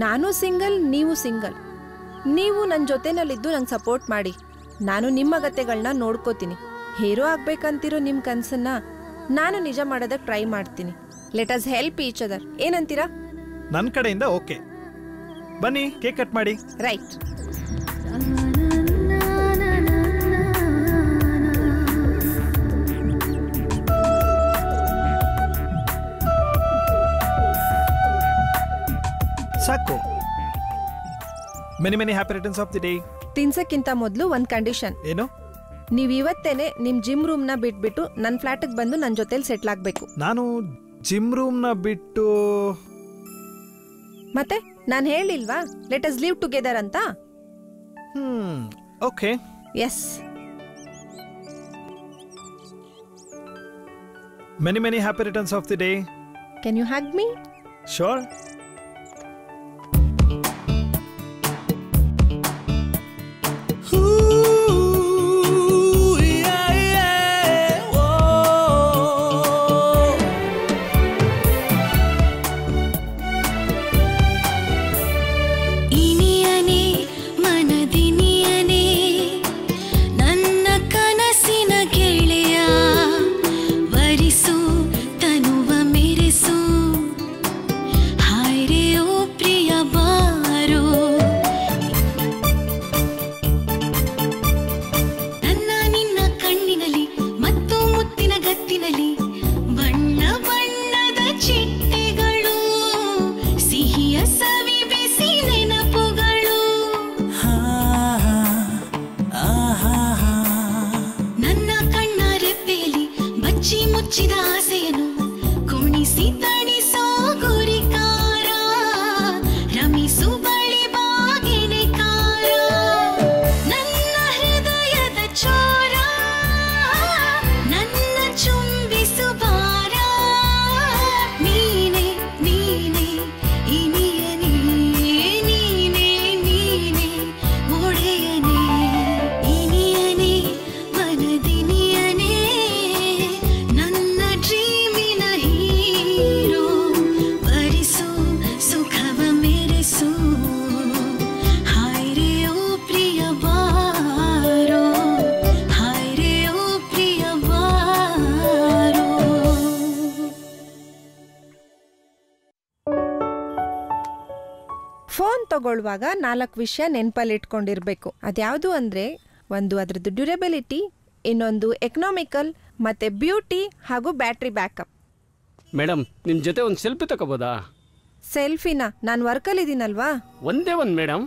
ನಾನು ಸಿಂಗಲ್, ನೀವು ಸಿಂಗಲ್. ನೀವು ನನ್ನ ಜೊತೆನಲ್ಲಿದ್ದು ನಂಗೆ ಸಪೋರ್ಟ್ ಮಾಡಿ. ನಾನು ನಿಮ್ಮ ಅಗತ್ಯಗಳನ್ನ ನೋಡ್ಕೋತೀನಿ. ಹೀರೋ ಆಗ್ಬೇಕಂತಿರೋ ನಿಮ್ಮ ಕನಸನ್ನ ನಾನು ನಿಜ ಮಾಡೋದಕ್ಕೆ ಟ್ರೈ ಮಾಡ್ತೀನಿ. Let us help each other. ಏನಂತೀರಾ? ನನ್ನ ಕಡೆಯಿಂದ ಓಕೆ. ಬನ್ನಿ ಕೇಕ್ ಕಟ್ ಮಾಡಿ. ರೈಟ್. ಸಾಕು. Many many happy returns of the day. ತಿನ್ಸಕ್ಕಿಂತ ಮೊದಲು ಒಂದು ಕಂಡೀಷನ್. ಏನು? ನೀವು ಇವತ್ತೇನೆ ನಿಮ್ಮ ಜಿಮ್ ರೂಮ್ನ ಬಿಟ್ಬಿಟ್ಟು ನನ್ನ ಫ್ಲಾಟಿಗೆ ಬಂದು ನನ್ನ ಜೊತೆಲಿ ಸೆಟ್ಲ್ ಆಗಬೇಕು. ನಾನು ಜಿಮ್ ರೂಮ್ನ ಬಿಟ್ಟು ಮತ್ತೆ ನಾನು ಹೇಳಿಲ್ವಾ ಲೆಟ್ ಅಸ್ ಲಿವ್ ಟುಗೆದರ್ ಅಂತ? Okay. Yes. Many many happy returns of the day. Can you hug me? Sure. Phone ತಗೊಳ್ಳುವಾಗ 4 ವಿಷಯ ನೆನಪಲ್ಲಿ ಇಟ್ಕೊಂಡಿರ್ಬೇಕು. ಅದ್ಯಾವುದು ಅಂದರೆ, ಒಂದು ಅದರದ್ದು ಡ್ಯೂರಬಿಲಿಟಿ, ಇನ್ನೊಂದು ಎಕನಾಮಿಕಲ್, ಮತ್ತೆ ಬ್ಯೂಟಿ ಹಾಗೂ ಬ್ಯಾಟ್ರಿ ಬ್ಯಾಕಪ್. ಮೇಡಮ್, ನಿಮ್ಮ ಜೊತೆ ಒಂದು ಸೆಲ್ಫಿ ತಗೋಬೋದಾ? ಸೆಲ್ಫಿನಾ? ನಾನು ವರ್ಕಲ್ಲಿದ್ದೀನಲ್ವಾ? ಒಂದೇ ಒಂದು ಮೇಡಮ್.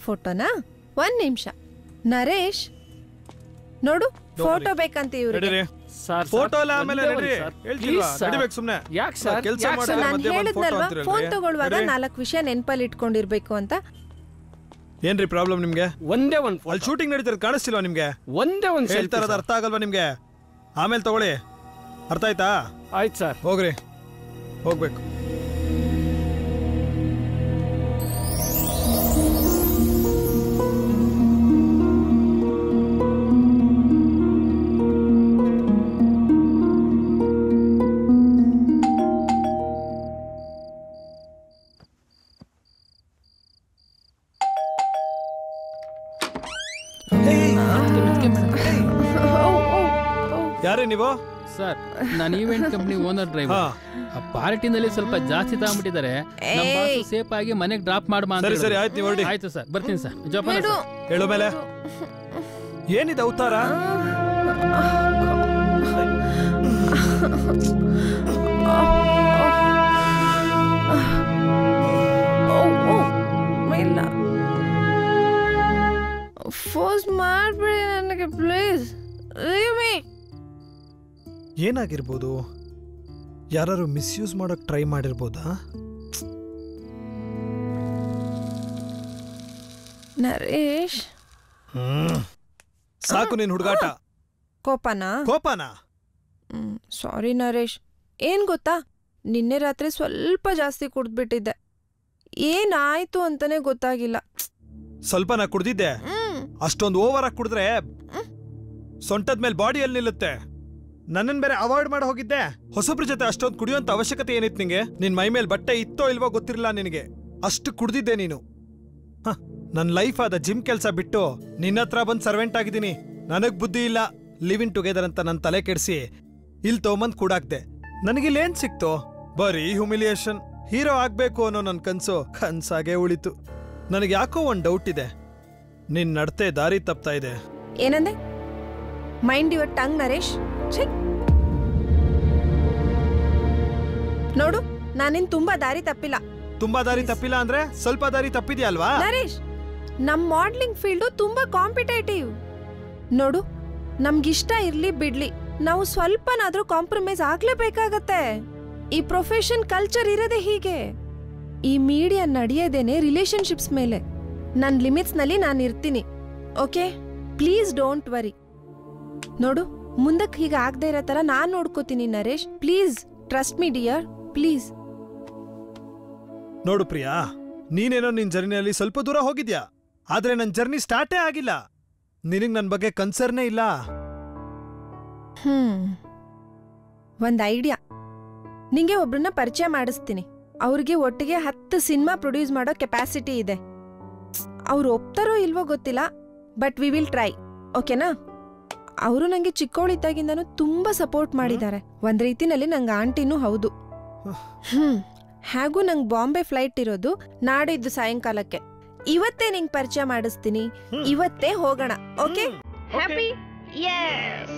ಫೋಟೋನಾ? 1 ನಿಮಿಷ. ನರೇಶ್ ನೋಡು, ಫೋಟೋ ಬೇಕಂತ ಇವ್ರಿಗೆ. ಫೋಟೋ ಎಲ್ಲ ಆಮೇಲೆ ನಡಿಬೇಕು ಸುಮ್ಮನೆ. ಯಾಕೆ ಸರ್? ಕೆಲಸ ನಾನು ಹೇಳಿದ್ನಲ್ವಾ, ಫೋನ್ ತಗೊಳ್ಳುವಾಗ 4 ವಿಷಯ ನೆನಪಲ್ಲಿ ಇಟ್ಕೊಂಡಿರ್ಬೇಕು ಅಂತ. ಏನ್ರಿ ಪ್ರಾಬ್ಲಮ್ ನಿಮ್ಗೆ? ಒಂದೇ ಒಂದು. ಅಲ್ಲಿ ಶೂಟಿಂಗ್ ನಡೀತಿರೋದು ಕಾಣಿಸ್ತಿಲ್ವಾ ನಿಮ್ಗೆ? ಒಂದೇ ಒಂದು ಹೇಳ್ತಾ ಇರೋದು ಅರ್ಥ ಆಗಲ್ವಾ ನಿಮ್ಗೆ? ಆಮೇಲೆ ತಗೊಳ್ಳಿ. ಅರ್ಥ ಆಯ್ತಾ? ಆಯ್ತು ಸರ್. ಹೋಗ್ರಿ, ಹೋಗ್ಬೇಕು. ಯಾರೇ ನೀವು? ಸರ್ ನಾನು ಈವೆಂಟ್ ಕಂಪ್ನಿ ಓನರ್ ಡ್ರೈವರ್. ಆ ಪಾರ್ಟಿನಲ್ಲಿ ಸ್ವಲ್ಪ ಜಾಸ್ತಿ ತಗೊಂಡ್ಬಿಟ್ಟಿದ್ದಾರೆ. ನಮ್ಮ ಬಾಸ್ ಸೇಫ್ ಆಗಿ ಮನೆಗೆ ಡ್ರಾಪ್ ಮಾಡಮ್ಮ ಅಂತ. ಸರಿ ಆಯ್ತು, ನೀವು ಹೊರಡಿ. ಆಯ್ತು ಸರ್, ಬರ್ತೀನಿ ಸರ್. ಜೋಪಾನ ಸರ್. ಹೇಳು ಮೇಲೆ ಏನಿದೆ ಅವತಾರ? ಫೋರ್ಸ್ ಮಾಡ್ಬೇಡಿ ನನಗೆ ಪ್ಲೀಸ್. ಏನಾಗಿರ್ಬೋದು? ಯಾರು ಮಿಸ್ಯೂಸ್ ಮಾಡೋಕ್ ಟ್ರೈ ಮಾಡಿರ್ಬೋದಾ? ನರೇಶ್ ಸಾಕು ನೀನ್ ಹುಡುಗಾಟ. ಕೋಪನಾ? ಸಾರಿ ನರೇಶ್. ಏನ್ ಗೊತ್ತಾ, ನಿನ್ನೆ ರಾತ್ರಿ ಸ್ವಲ್ಪ ಜಾಸ್ತಿ ಕುಡ್ದ್ಬಿಟ್ಟಿದ್ದೆ. ಏನಾಯ್ತು ಅಂತಾನೆ ಗೊತ್ತಾಗಿಲ್ಲ. ಸ್ವಲ್ಪ ನಾ ಕುಡ್ದಿದ್ದೆ. ಅಷ್ಟೊಂದು ಓವರ್ ಆಗಿ ಕುಡಿದ್ರೆ ಸೊಂಟದ ಮೇಲೆ ಬಾಡಿಯಲ್ಲಿ ನಿಲ್ಲುತ್ತೆ. ನನ್ನನ್ ಬೇರೆ ಅವಾಯ್ಡ್ ಮಾಡಿ ಹೋಗಿದ್ದೆ. ಹೊಸಬ್ರ ಜೊತೆ ಅಷ್ಟೊಂದು ಕುಡಿಯೋಂತ ಅವಶ್ಯಕತೆ ಏನಿತ್ತು ನಿಂಗೆ? ನಿನ್ ಮೈ ಮೇಲೆ ಬಟ್ಟೆ ಇತ್ತೋ ಇಲ್ವೋ ಗೊತ್ತಿರಲಿಲ್ಲ ನಿನಗೆ. ಅಷ್ಟು ಕುಡ್ದಿದ್ದೆ ನೀನು. ನನ್ನ ಲೈಫ್ ಆದ ಜಿಮ್ ಕೆಲಸ ಬಿಟ್ಟು ನಿನ್ನ ಹತ್ರ ಬಂದು ಸರ್ವೆಂಟ್ ಆಗಿದ್ದೀನಿ. ನನಗ್ ಬುದ್ಧಿ ಇಲ್ಲ. ಲಿವಿಂಗ್ ಟುಗೆದರ್ ಅಂತ ನನ್ನ ತಲೆ ಕೆಡಿಸಿ ಇಲ್ಲಿ ತೊಗೊಂಬಂದ್ ಕೂಡಾಕ್ದೆ. ನನಗಿಲ್ಲೇನ್ ಸಿಕ್ತೋ? ಬರೀ ಹ್ಯುಮಿಲಿಯೇಷನ್. ಹೀರೋ ಆಗ್ಬೇಕು ಅನ್ನೋ ನನ್ನ ಕನ್ಸಾಗೆ ಉಳಿತು. ನನಗೆ ಯಾಕೋ ಒಂದು ಡೌಟ್ ಇದೆ. ನಿನ್ ನಡತೆ ದಾರಿ ತಪ್ತಾ ಇದೆ. ಏನಂದೆ? Mind your tongue Naresh. ನೋಡು, ನಾನಿನ್ ತುಂಬಾ ದಾರಿ ತಪ್ಪಿಲ್ಲ. ತುಂಬಾ ದಾರಿ ತಪ್ಪಿಲ್ಲ ಅಂದ್ರೆ ಸ್ವಲ್ಪ ದಾರಿ ತಪ್ಪಿದ್ಯಲ್ವಾ? ನರೇಶ್, ನಮ್ ಮಾಡ್ಲಿಂಗ್ ಫೀಲ್ಡು ತುಂಬಾ ಕಾಂಪಿಟೇಟಿವ್. ನೋಡು, ನಮ್ಗಿಷ್ಟ ಇರ್ಲಿ ಬಿಡ್ಲಿ, ನಾವು ಸ್ವಲ್ಪನಾದ್ರೂ ಕಾಂಪ್ರಮೈಸ್ ಆಗ್ಲೇಬೇಕಾಗತ್ತೆ. ಈ ಪ್ರೊಫೆಷನ್ ಕಲ್ಚರ್ ಇರೋದೇ ಹೀಗೆ. ಈ ಮೀಡಿಯಾ ನಡೆಯೋದೇನೆ ರಿಲೇಶನ್ಶಿಪ್ಸ್ ಮೇಲೆ. ನನ್ನ ಲಿಮಿಟ್ಸ್ ನಲ್ಲಿ ನಾನು ಇರ್ತೀನಿ. Okay, please don't worry. ನೋಡು, ಮುಂದಕ್ಕೆ ಹೀಗೆ ಆಗದೆ ಇರೋ ತರ ನಾನ್ ನೋಡ್ಕೋತೀನಿ Naresh. Please trust me dear, please. ನೋಡು ಪ್ರಿಯಾ, ನೀನೇನೋ ನಿನ್ ಜರ್ನಿಯಲ್ಲಿ ಸ್ವಲ್ಪ ದೂರ ಹೋಗಿದ್ಯಾ. ಆದ್ರೆ ನನ್ ಜರ್ನಿ ಸ್ಟಾರ್ಟೇ ಆಗಿಲ್ಲ. ನಿನಗ್ ನನ್ ಬಗ್ಗೆ ಕನ್ಸರ್ನೇ ಇಲ್ಲ. ಒಂದ್ ಐಡಿಯಾ. ನಿಂಗೆ ಒಬ್ರನ್ನ ಪರಿಚಯ ಮಾಡಿಸ್ತೀನಿ. ಅವ್ರಿಗೆ ಒಟ್ಟಿಗೆ 10 ಸಿನಿಮಾ ಪ್ರೊಡ್ಯೂಸ್ ಮಾಡೋ ಕೆಪಾಸಿಟಿ ಇದೆ. ಅವ್ರು ಒಪ್ತಾರೋ ಇಲ್ವೋ ಗೊತ್ತಿಲ್ಲ, ಬಟ್ ವಿ ವಿಲ್ ಟ್ರೈ. ಓಕೆನಾ? ಅವರು ನಂಗೆ ಚಿಕ್ಕವಳಿದ್ದಾಗಿಂದನೂ ತುಂಬಾ ಸಪೋರ್ಟ್ ಮಾಡಿದ್ದಾರೆ. ಒಂದ್ ರೀತಿನಲ್ಲಿ ನಂಗೆ ಆಂಟಿನೂ ಹೌದು. ಹಾಗೂ ನಂಗೆ ಬಾಂಬೆ ಫ್ಲೈಟ್ ಇರೋದು ನಾಡಿದ್ದು ಸಾಯಂಕಾಲಕ್ಕೆ. ಇವತ್ತೇ ನಿಂಗೆ ಪರಿಚಯ ಮಾಡಿಸ್ತೀನಿ. ಇವತ್ತೇ ಹೋಗೋಣ. Okay? Happy? Yes.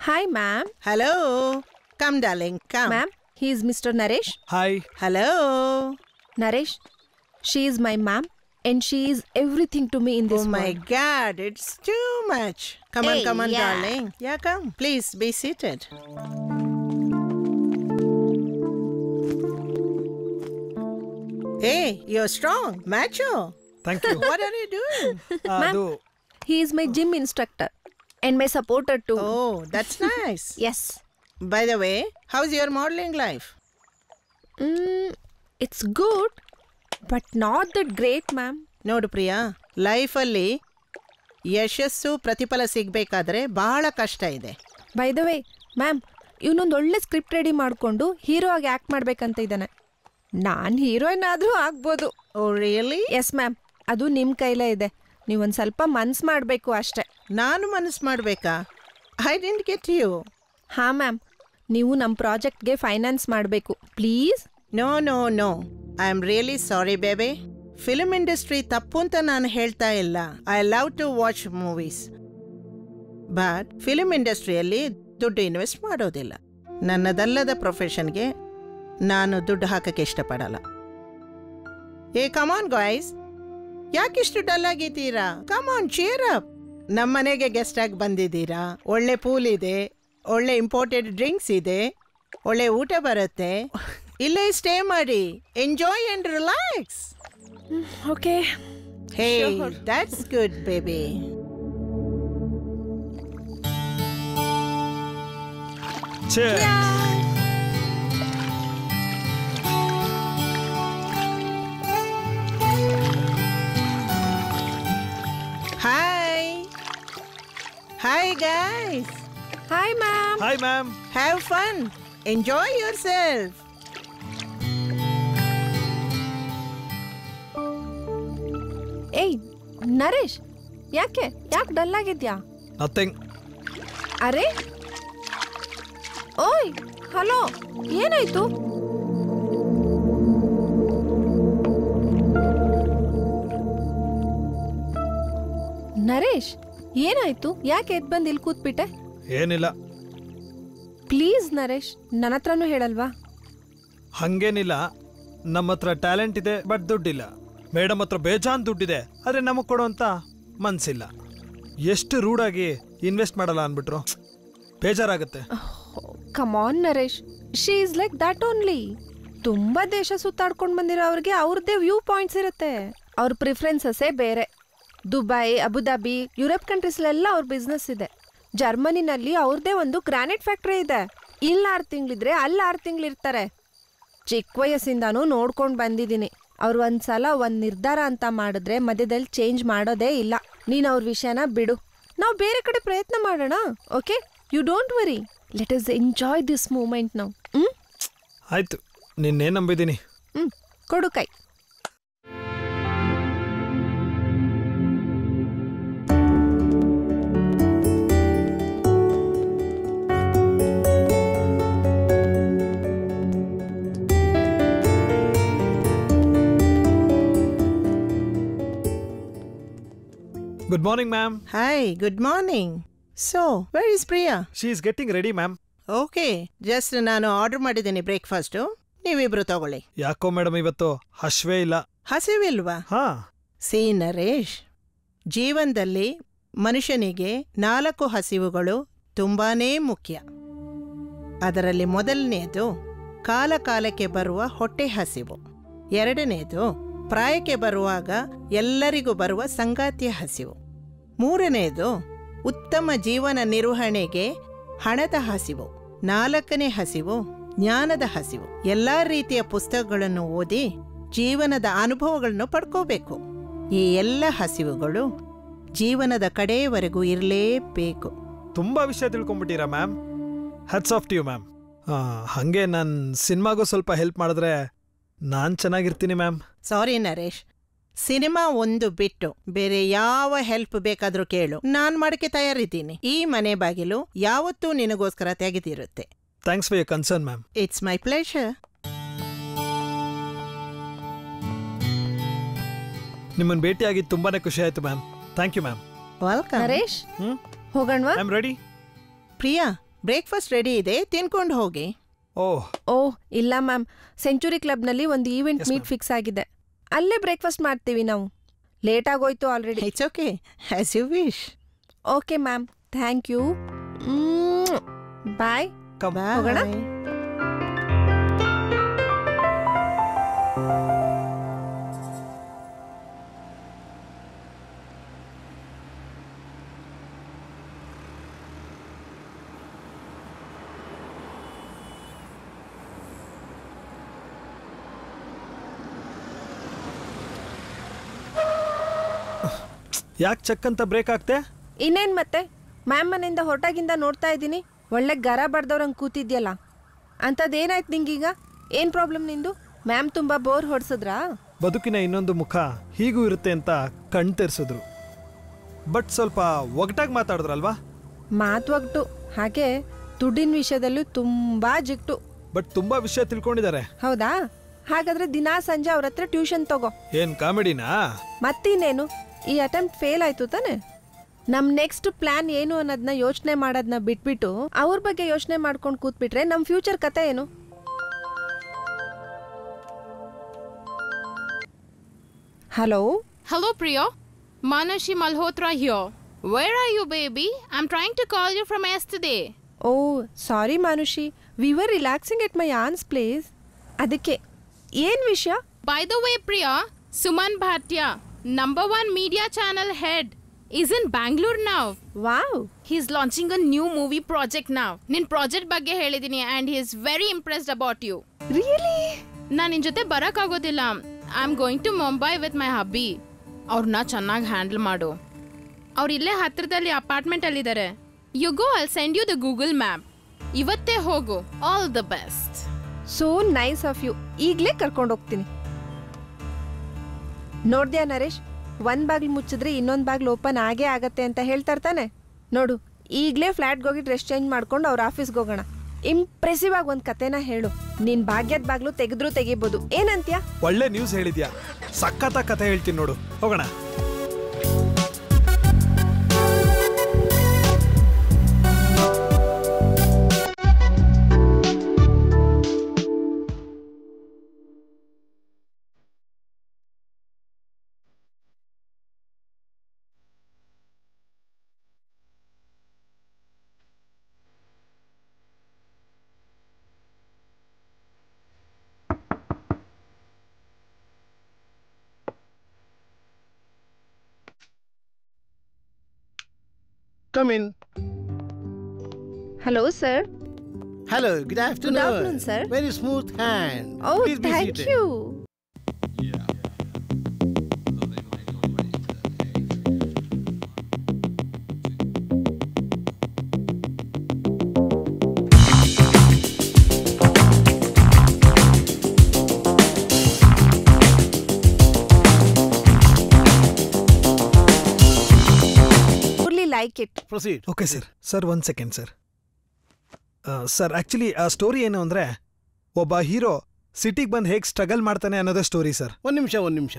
Hi, ma'am. Hello. Come, darling. Come. Ma'am, he is Mr. Naresh. Hi. Hello. Naresh, she is my ma'am and she is everything to me in this world. Oh my God, it's too much. Come on, darling. Yeah, come. Please be seated. Hey, you're strong. Macho. Thank you. What are you doing? Ma'am, he is my gym instructor. And my supporter too. Oh, that's nice. Yes. By the way, how's your modeling life? It's good, but not that great, ma'am. ನೋಡು ಪ್ರಿಯಾ, ಲೈಫಲ್ಲಿ ಯಶಸ್ಸು ಪ್ರತಿಫಲ ಸಿಗಬೇಕಾದ್ರೆ ಬಹಳ ಕಷ್ಟ ಇದೆ. By the way ma'am, ಇವನೊಂದು ಒಳ್ಳೆ script ready ಮಾಡಿಕೊಂಡು hero ಆಗಿ ಆ್ಯಕ್ಟ್ ಮಾಡ್ಬೇಕಂತ ಇದ್ದಾನೆ. ನಾನು ಹೀರೋಯಿನ್ ಆದರೂ ಆಗ್ಬೋದು. Oh really? ಎಸ್ ಮ್ಯಾಮ್, ಅದು ನಿಮ್ಮ ಕೈಲೇ ಇದೆ. ನೀವೊಂದು ಸ್ವಲ್ಪ ಮನ್ಸು ಮಾಡಬೇಕು ಅಷ್ಟೆ. ನಾನು ಮನಸ್ಸು ಮಾಡಬೇಕಾ? I didn't get you. ಹಾಂ ಮ್ಯಾಮ್, ನೀವು ನಮ್ಮ ಪ್ರಾಜೆಕ್ಟ್ಗೆ ಫೈನಾನ್ಸ್ ಮಾಡಬೇಕು please. No no no, I am really sorry baby. Film industry ತಪ್ಪು ಅಂತ ನಾನು ಹೇಳ್ತಾ ಇಲ್ಲ. I love to watch movies, but film ಇಂಡಸ್ಟ್ರಿಯಲ್ಲಿ ದುಡ್ಡು ಇನ್ವೆಸ್ಟ್ ಮಾಡೋದಿಲ್ಲ. ನನ್ನದಲ್ಲದ ಪ್ರೊಫೆಷನ್ಗೆ ನಾನು ದುಡ್ಡು ಹಾಕಕ್ಕೆ ಇಷ್ಟಪಡಲ್ಲ. ಏ ಕಮಾನ್ ಗಾಯ್ಸ್, ಯಾಕಿಷ್ಟು ಡಲ್ ಆಗಿದ್ದೀರಾ? ಕಮಾನ್ ಚೀರ್ ಅಪ್. ನಮ್ಮನೆಗೆ ಗೆಸ್ಟ್ ಆಗಿ ಬಂದಿದ್ದೀರಾ. ಒಳ್ಳೆ ಪೂಲ್ ಇದೆ, ಒಳ್ಳೆ ಇಂಪೋರ್ಟೆಡ್ ಡ್ರಿಂಕ್ಸ್ ಇದೆ, ಒಳ್ಳೆ ಊಟ ಬರುತ್ತೆ. ಇಲ್ಲೇ ಸ್ಟೇ ಮಾಡಿ enjoy and relax. Okay. Hey, that's good baby. Hi. Hi guys. Hi ma'am. Hi ma'am. Have fun. Enjoy yourself. ಏಯ್ ನರೇಶ್, ಯಾಕೆ ಡಲ್ ಆಗಿದ್ಯಾ? ನಥಿಂಗ್. ಅರೆ ಓಯ್, ಹಲೋ, ಏನಾಯ್ತು? ನರೇಶ್, ಏನಾಯ್ತು? ಯಾಕೆ ಎದ್ದು ಬಂದು ಇಲ್ಲಿ ಕೂತ್ಬಿಟ್ಟೆ? ಏನಿಲ್ಲ. ಪ್ಲೀಸ್ ನರೇಶ್, ನನ್ನ ಹತ್ರನೂ ಹೇಳಲ್ವಾ? ಹಂಗೇನಿಲ್ಲ, ನಮ್ಮ ಹತ್ರ ಟ್ಯಾಲೆಂಟ್ ಇದೆ ಬಟ್ ದುಡ್ಡಿಲ್ಲ. ಮೇಡಮ್ ಹತ್ರ ಬೇಜಾನ್ ದುಡ್ಡಿದೆ, ಆದರೆ ನಮಗೆ ಕೊಡುವಂತ ಮನ್ಸಿಲ್ಲ. ಎಷ್ಟು ರೂಢಾಗಿ ಇನ್ವೆಸ್ಟ್ ಮಾಡಲ್ಲ ಅಂದ್ಬಿಟ್ರು, ಬೇಜಾರಾಗುತ್ತೆ. Come on Naresh, she is like that only. ತುಂಬಾ ದೇಶ ಸುತ್ತಾಡ್ಕೊಂಡು ಬಂದಿರೋ ಅವ್ರಿಗೆ ಅವ್ರದ್ದೇ ವ್ಯೂ ಪಾಯಿಂಟ್ಸ್ ಇರುತ್ತೆ. ಅವ್ರ ಪ್ರಿಫರೆನ್ಸಸ್ಸೇ ಬೇರೆ. ದುಬೈ, ಅಬುದಾಬಿ, ಯುರೋಪ್ ಕಂಟ್ರೀಸ್ಲೆಲ್ಲ ಅವ್ರ ಬಿಸ್ನೆಸ್ ಇದೆ. ಜರ್ಮನಿನಲ್ಲಿ ಅವ್ರದ್ದೇ ಒಂದು ಗ್ರಾನೈಟ್ ಫ್ಯಾಕ್ಟ್ರಿ ಇದೆ. ಇಲ್ಲಿ 6 ತಿಂಗಳಿದ್ರೆ ಅಲ್ಲಿ 6 ತಿಂಗಳಿರ್ತಾರೆ. ಚಿಕ್ಕ ವಯಸ್ಸಿಂದಾನು ನೋಡ್ಕೊಂಡು ಬಂದಿದ್ದೀನಿ. ಅವ್ರು ಒಂದ್ಸಲ ಒಂದು ನಿರ್ಧಾರ ಅಂತ ಮಾಡಿದ್ರೆ ಮಧ್ಯದಲ್ಲಿ ಚೇಂಜ್ ಮಾಡೋದೇ ಇಲ್ಲ. ನೀನು ಅವ್ರ ವಿಷಯನ ಬಿಡು, ನಾವು ಬೇರೆ ಕಡೆ ಪ್ರಯತ್ನ ಮಾಡೋಣ. Okay, you don't worry, let us enjoy this moment ನಾವು. ಆಯ್ತು, ನಿನ್ನೇ ನಂಬಿದ್ದೀನಿ. ಕೊಡು ಕೈ. Good morning, ma'am. Hi, good morning. So, where is Priya? She is getting ready, ma'am. Okay, just ನಾನು ಆರ್ಡರ್ ಮಾಡಿದ್ದೀನಿ ಬ್ರೇಕ್ಫಾಸ್ಟು, ನೀವಿಬ್ರು ತಗೊಳ್ಳಿ. ಯಾಕೋ ಮೇಡಮ್ ಇವತ್ತು ಹಶ್ವೇ ಇಲ್ಲ. ಹಸಿವಿಲ್ವಾ? ಹಾ. ಸಿ ನರೇಶ್, ಜೀವನದಲ್ಲಿ ಮನುಷ್ಯನಿಗೆ 4 ಹಸಿವುಗಳು ತುಂಬಾನೇ ಮುಖ್ಯ. ಅದರಲ್ಲಿ ಮೊದಲನೆಯದು ಕಾಲಕ್ಕೆ ಬರುವ ಹೊಟ್ಟೆ ಹಸಿವು. ಎರಡನೆಯದು ಪ್ರಾಯಕ್ಕೆ ಬರುವಾಗ ಎಲ್ಲರಿಗೂ ಬರುವ ಸಂಗಾತಿಯ ಹಸಿವು. ಮೂರನೆಯದು ಉತ್ತಮ ಜೀವನ ನಿರ್ವಹಣೆಗೆ ಹಣದ ಹಸಿವು. 4ನೇ ಹಸಿವು ಜ್ಞಾನದ ಹಸಿವು. ಎಲ್ಲಾ ರೀತಿಯ ಪುಸ್ತಕಗಳನ್ನು ಓದಿ ಜೀವನದ ಅನುಭವಗಳನ್ನು ಪಡ್ಕೋಬೇಕು. ಈ ಎಲ್ಲ ಹಸಿವುಗಳು ಜೀವನದ ಕಡೆಯವರೆಗೂ ಇರಲೇಬೇಕು. ತುಂಬಾ ವಿಷಯ ತಿಳ್ಕೊಂಡ್ಬಿಟ್ಟಿರಾ ma'am. Hats off to you ma'am. ಹಾಗೆ ನಾನು ಸಿನಿಮಾಗೂ ಸ್ವಲ್ಪ ಹೆಲ್ಪ್ ಮಾಡಿದ್ರೆ ನಾನು ಚೆನ್ನಾಗಿರ್ತೀನಿ ಮ್ಯಾಮ್. ಸಾರಿ ನರೇಶ್, ಸಿನಿಮಾ ಒಂದು ಬಿಟ್ಟು ಬೇರೆ ಯಾವ ಹೆಲ್ಪ್ ಬೇಕಾದ್ರೂ ಕೇಳು, ನಾನ್ ಮಾಡಕ್ಕೆ ತಯಾರಿದ್ದೀನಿ. ಈ ಮನೆ ಬಾಗಿಲು ಯಾವತ್ತೂ ನಿನಗೋಸ್ಕರ ತೆಗೆದಿರುತ್ತೆ. Thanks for your concern ma'am. It's my pleasure. ನಿಮ್ಮನ್ನ ಭೇಟಿಯಾಗಿ ತುಂಬಾನೇ ಖುಷಿ ಆಯ್ತು ma'am. Thank you ma'am. Welcome. Naresh, ಹೋಗೋಣವಾ? I am ready. Priya, breakfast ready ಇದೆ, ತಿನ್ಕೊಂಡು ಹೋಗಿ. ಓಹ್ ಇಲ್ಲ ಮ್ಯಾಮ್, ಸೆಂಚುರಿ ಕ್ಲಬ್ನಲ್ಲಿ ಒಂದು ಈವೆಂಟ್ ಮೀಟ್ ಫಿಕ್ಸ್ ಆಗಿದೆ. ಅಲ್ಲೇ ಬ್ರೇಕ್ಫಾಸ್ಟ್ ಮಾಡ್ತೀವಿ ನಾವು. ಲೇಟ್ ಆಗೋಯ್ತು already. It's okay, as you wish. Okay ma'am, thank you. Bye. ಹೋಗೋಣ. ಯಾಕೆ ಚೆಕ್ ಅಂತ ಬ್ರೇಕ್ ಆಗ್ತೆ? ಇನ್ನೇನ್ ಮತ್ತೆ, ಮ್ಯಾಮ್ ಮನೆಯಿಂದ ಹೊರಟಾಗಿಂದ ನೋಡ್ತಾ ಇದ್ದೀನಿ, ಒಳ್ಳೆ ಗರ ಬಡ್ದವ್ರಂಗೆ ಕೂತಿದ್ಯಲ್ಲ. ಅಂಥದ್ದೇನಾಯ್ತು ನಿಂಗೀಗ? ಏನು ಪ್ರಾಬ್ಲಮ್ ನಿಂದು? ಮ್ಯಾಮ್ ತುಂಬ ಬೋರ್ ಹೊಡ್ಸಿದ್ರಾ? ಬದುಕಿನ ಇನ್ನೊಂದು ಮುಖ ಹೀಗೂ ಇರುತ್ತೆ ಅಂತ ಕಣ್ ತೆರೆಸಿದ್ರು. ಬಟ್ ಸ್ವಲ್ಪ ಒಗಟಾಗಿ ಮಾತಾಡಿದ್ರಲ್ವಾ? ಮಾತೊಗ್ಟು, ಹಾಗೆ ದುಡ್ಡಿನ ವಿಷಯದಲ್ಲೂ ತುಂಬಾ ಜಿಗ್ಟು. ಬಟ್ ತುಂಬಾ ವಿಷಯ ತಿಳ್ಕೊಂಡಿದ್ದಾರೆ. ಹೌದಾ? ಹಾಗಾದ್ರೆ ದಿನಾ ಸಂಜೆ ಅವ್ರ ಹತ್ರ ಟ್ಯೂಷನ್ ತಗೋ. ಏನ್ ಕಾಮಿಡಿನಾ? ಮತ್ತಿನ್ನೇನು, ಈ ಅಟೆಂಪ್ಟ್ ಫೇಲ್ ಆಯ್ತು ತಾನೆ? ನಮ್ ನೆಕ್ಸ್ಟ್ ಪ್ಲಾನ್ ಏನು ಅನ್ನೋದನ್ನ ಯೋಚನೆ ಮಾಡೋದನ್ನ ಬಿಟ್ಬಿಟ್ಟು ಅವ್ರ ಬಗ್ಗೆ ಯೋಚನೆ ಮಾಡ್ಕೊಂಡು ಕೂತ್ಬಿಟ್ರೆ ನಮ್ ಫ್ಯೂಚರ್ ಕತೆ ಏನು? Hello. Hello, Priya. Manashi Malhotra here. Where are you, baby? I'm trying to call you from yesterday. Oh, sorry, Manushi. We were relaxing at my aunt's place. ಅದಕ್ಕೆ ಏನ್ ವಿಷಯ? By the way, Priya, Suman Bhatia, #1 media channel head, is in Bangalore now. Wow. He's launching a new movie project now. Nin project ಬಗ್ಗೆ ಹೇಳಿದೀನಿ and he is very impressed about you. Really? ನಾನು ನಿನ್ ಜೊತೆ ಬರಕ್ ಆಗೋದಿಲ್ಲ. I am going to Mumbai with my hubby. ಅವ್ರನ್ನ ಚೆನ್ನಾಗಿ handle ಮಾಡು. ಅವ್ರು ಇಲ್ಲೇ ಹತ್ರದಲ್ಲಿ ಅಪಾರ್ಟ್ಮೆಂಟ್ ಅಲ್ಲಿ ಇದ್ದಾರೆ. You go, I'll send you the Google map. ಇವತ್ತೇ ಹೋಗು. All the best. So nice of you. ಈಗಲೇ ಕರ್ಕೊಂಡು ಹೋಗ್ತೀನಿ. ನೋಡ್ದ್ಯಾ ನರೇಶ್, ಒಂದ್ ಬಾಗ್ಲು ಮುಚ್ಚಿದ್ರೆ ಇನ್ನೊಂದ್ ಬಾಗ್ಲು ಓಪನ್ ಆಗೇ ಆಗತ್ತೆ ಅಂತ ಹೇಳ್ತಾ ಇರ್ತಾನೆ. ನೋಡು, ಈಗಲೇ ಫ್ಲಾಟ್ಗೆ ಹೋಗಿ ಡ್ರೆಸ್ ಚೇಂಜ್ ಮಾಡ್ಕೊಂಡು ಅವ್ರ ಆಫೀಸ್ಗೆ ಹೋಗೋಣ. ಇಂಪ್ರೆಸಿವ್ ಆಗಿ ಒಂದ್ ಕತೆನ ಹೇಳು. ನಿನ್ ಭಾಗ್ಯದ ಬಾಗ್ಲು ತೆಗೆದ್ರು ತೆಗಿಬಹುದು. ಏನಂತ್ಯಾ? ಒಳ್ಳೆ ನ್ಯೂಸ್ ಹೇಳಿದ್ಯಾ. ಸಖತ್ತ ಕತೆ ಹೇಳ್ತೀನಿ ನೋಡು. ಹೋಗೋಣ. Come in. Hello, sir. Hello, good afternoon. Good afternoon, sir. Very smooth hand. Oh, Please be thank seated. you. Like it. Proceed. Okay sir. Sir 1 second sir. Sir actually ಆ ಸ್ಟೋರಿ ಏನು ಅಂದ್ರೆ, ಒಬ್ಬ hero ಸಿಟಿಗೆ ಬಂದು ಹೇಗೆ struggle ಮಾಡ್ತಾನೆ ಅನ್ನೋದೇ story sir. ಒಂದು ನಿಮಿಷ.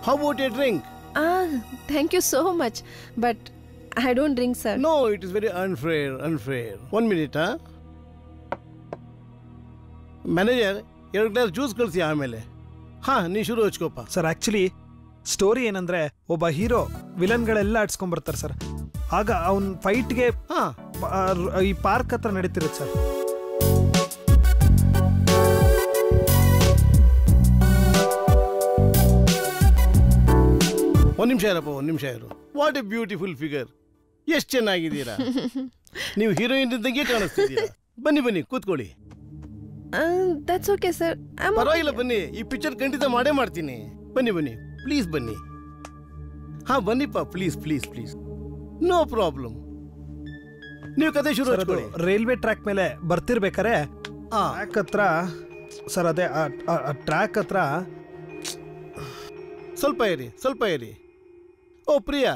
How about a drink? Thank you so much, but I don't drink, sir. No, it is very unfair. 1 minute, huh? Manager 2 glass juice ಕಳಿಸಿ ಆಮೇಲೆ. ನೀ ಶುರು ಹಚ್ಕೋಪ. ಸರ್ ಆಕ್ಚುಲಿ ಸ್ಟೋರಿ ಏನಂದ್ರೆ, ಒಬ್ಬ ಹೀರೋ ವಿಲನ್ಗಳೆಲ್ಲ ಆಡ್ಸ್ಕೊಂಡ್ಬರ್ತಾರೆ ಸರ್. ಆಗ ಅವನ್ ಫೈಟ್ಗೆ ಈ ಪಾರ್ಕ್ ಹತ್ರ ನಡೀತಿರುತ್ತೆ ಸರ್. ಒಂದು ನಿಮಿಷ ಇರು. What A beautiful figure. ಎಷ್ಟು ಚೆನ್ನಾಗಿದ್ದೀರಾ. ನೀವು ಹೀರೋಯಿನ್ ಇದ್ದಂಗೆ ಕಾಣಿಸ್ತಿದ್ದೀರಾ. ಬನ್ನಿ ಕೂತ್ಕೊಳ್ಳಿ. That's okay, sir. ಪರವಾಗಿಲ್ಲ, ಬನ್ನಿ. ಈ ಪಿಕ್ಚರ್ ಖಂಡಿತ ಮಾಡೇ ಮಾಡ್ತೀನಿ. ಬನ್ನಿ ಪ್ಲೀಸ್ ಬನ್ನಿ. ಬನ್ನಿಪ್ಪ, ಪ್ಲೀಸ್. No problem. ನೀವು ಕತೆ ಶುರು ಹಚ್ಕೊಳ್ಳಿ. ರೈಲ್ವೆ ಟ್ರ್ಯಾಕ್ ಮೇಲೆ ಬರ್ತಿರ್ಬೇಕಾರೆ ಟ್ರ್ಯಾಕ್ ಹತ್ರ ಸರ್, ಅದೇ ಟ್ರ್ಯಾಕ್ ಹತ್ರ ಸ್ವಲ್ಪ ಇರಿ. Oh Priya,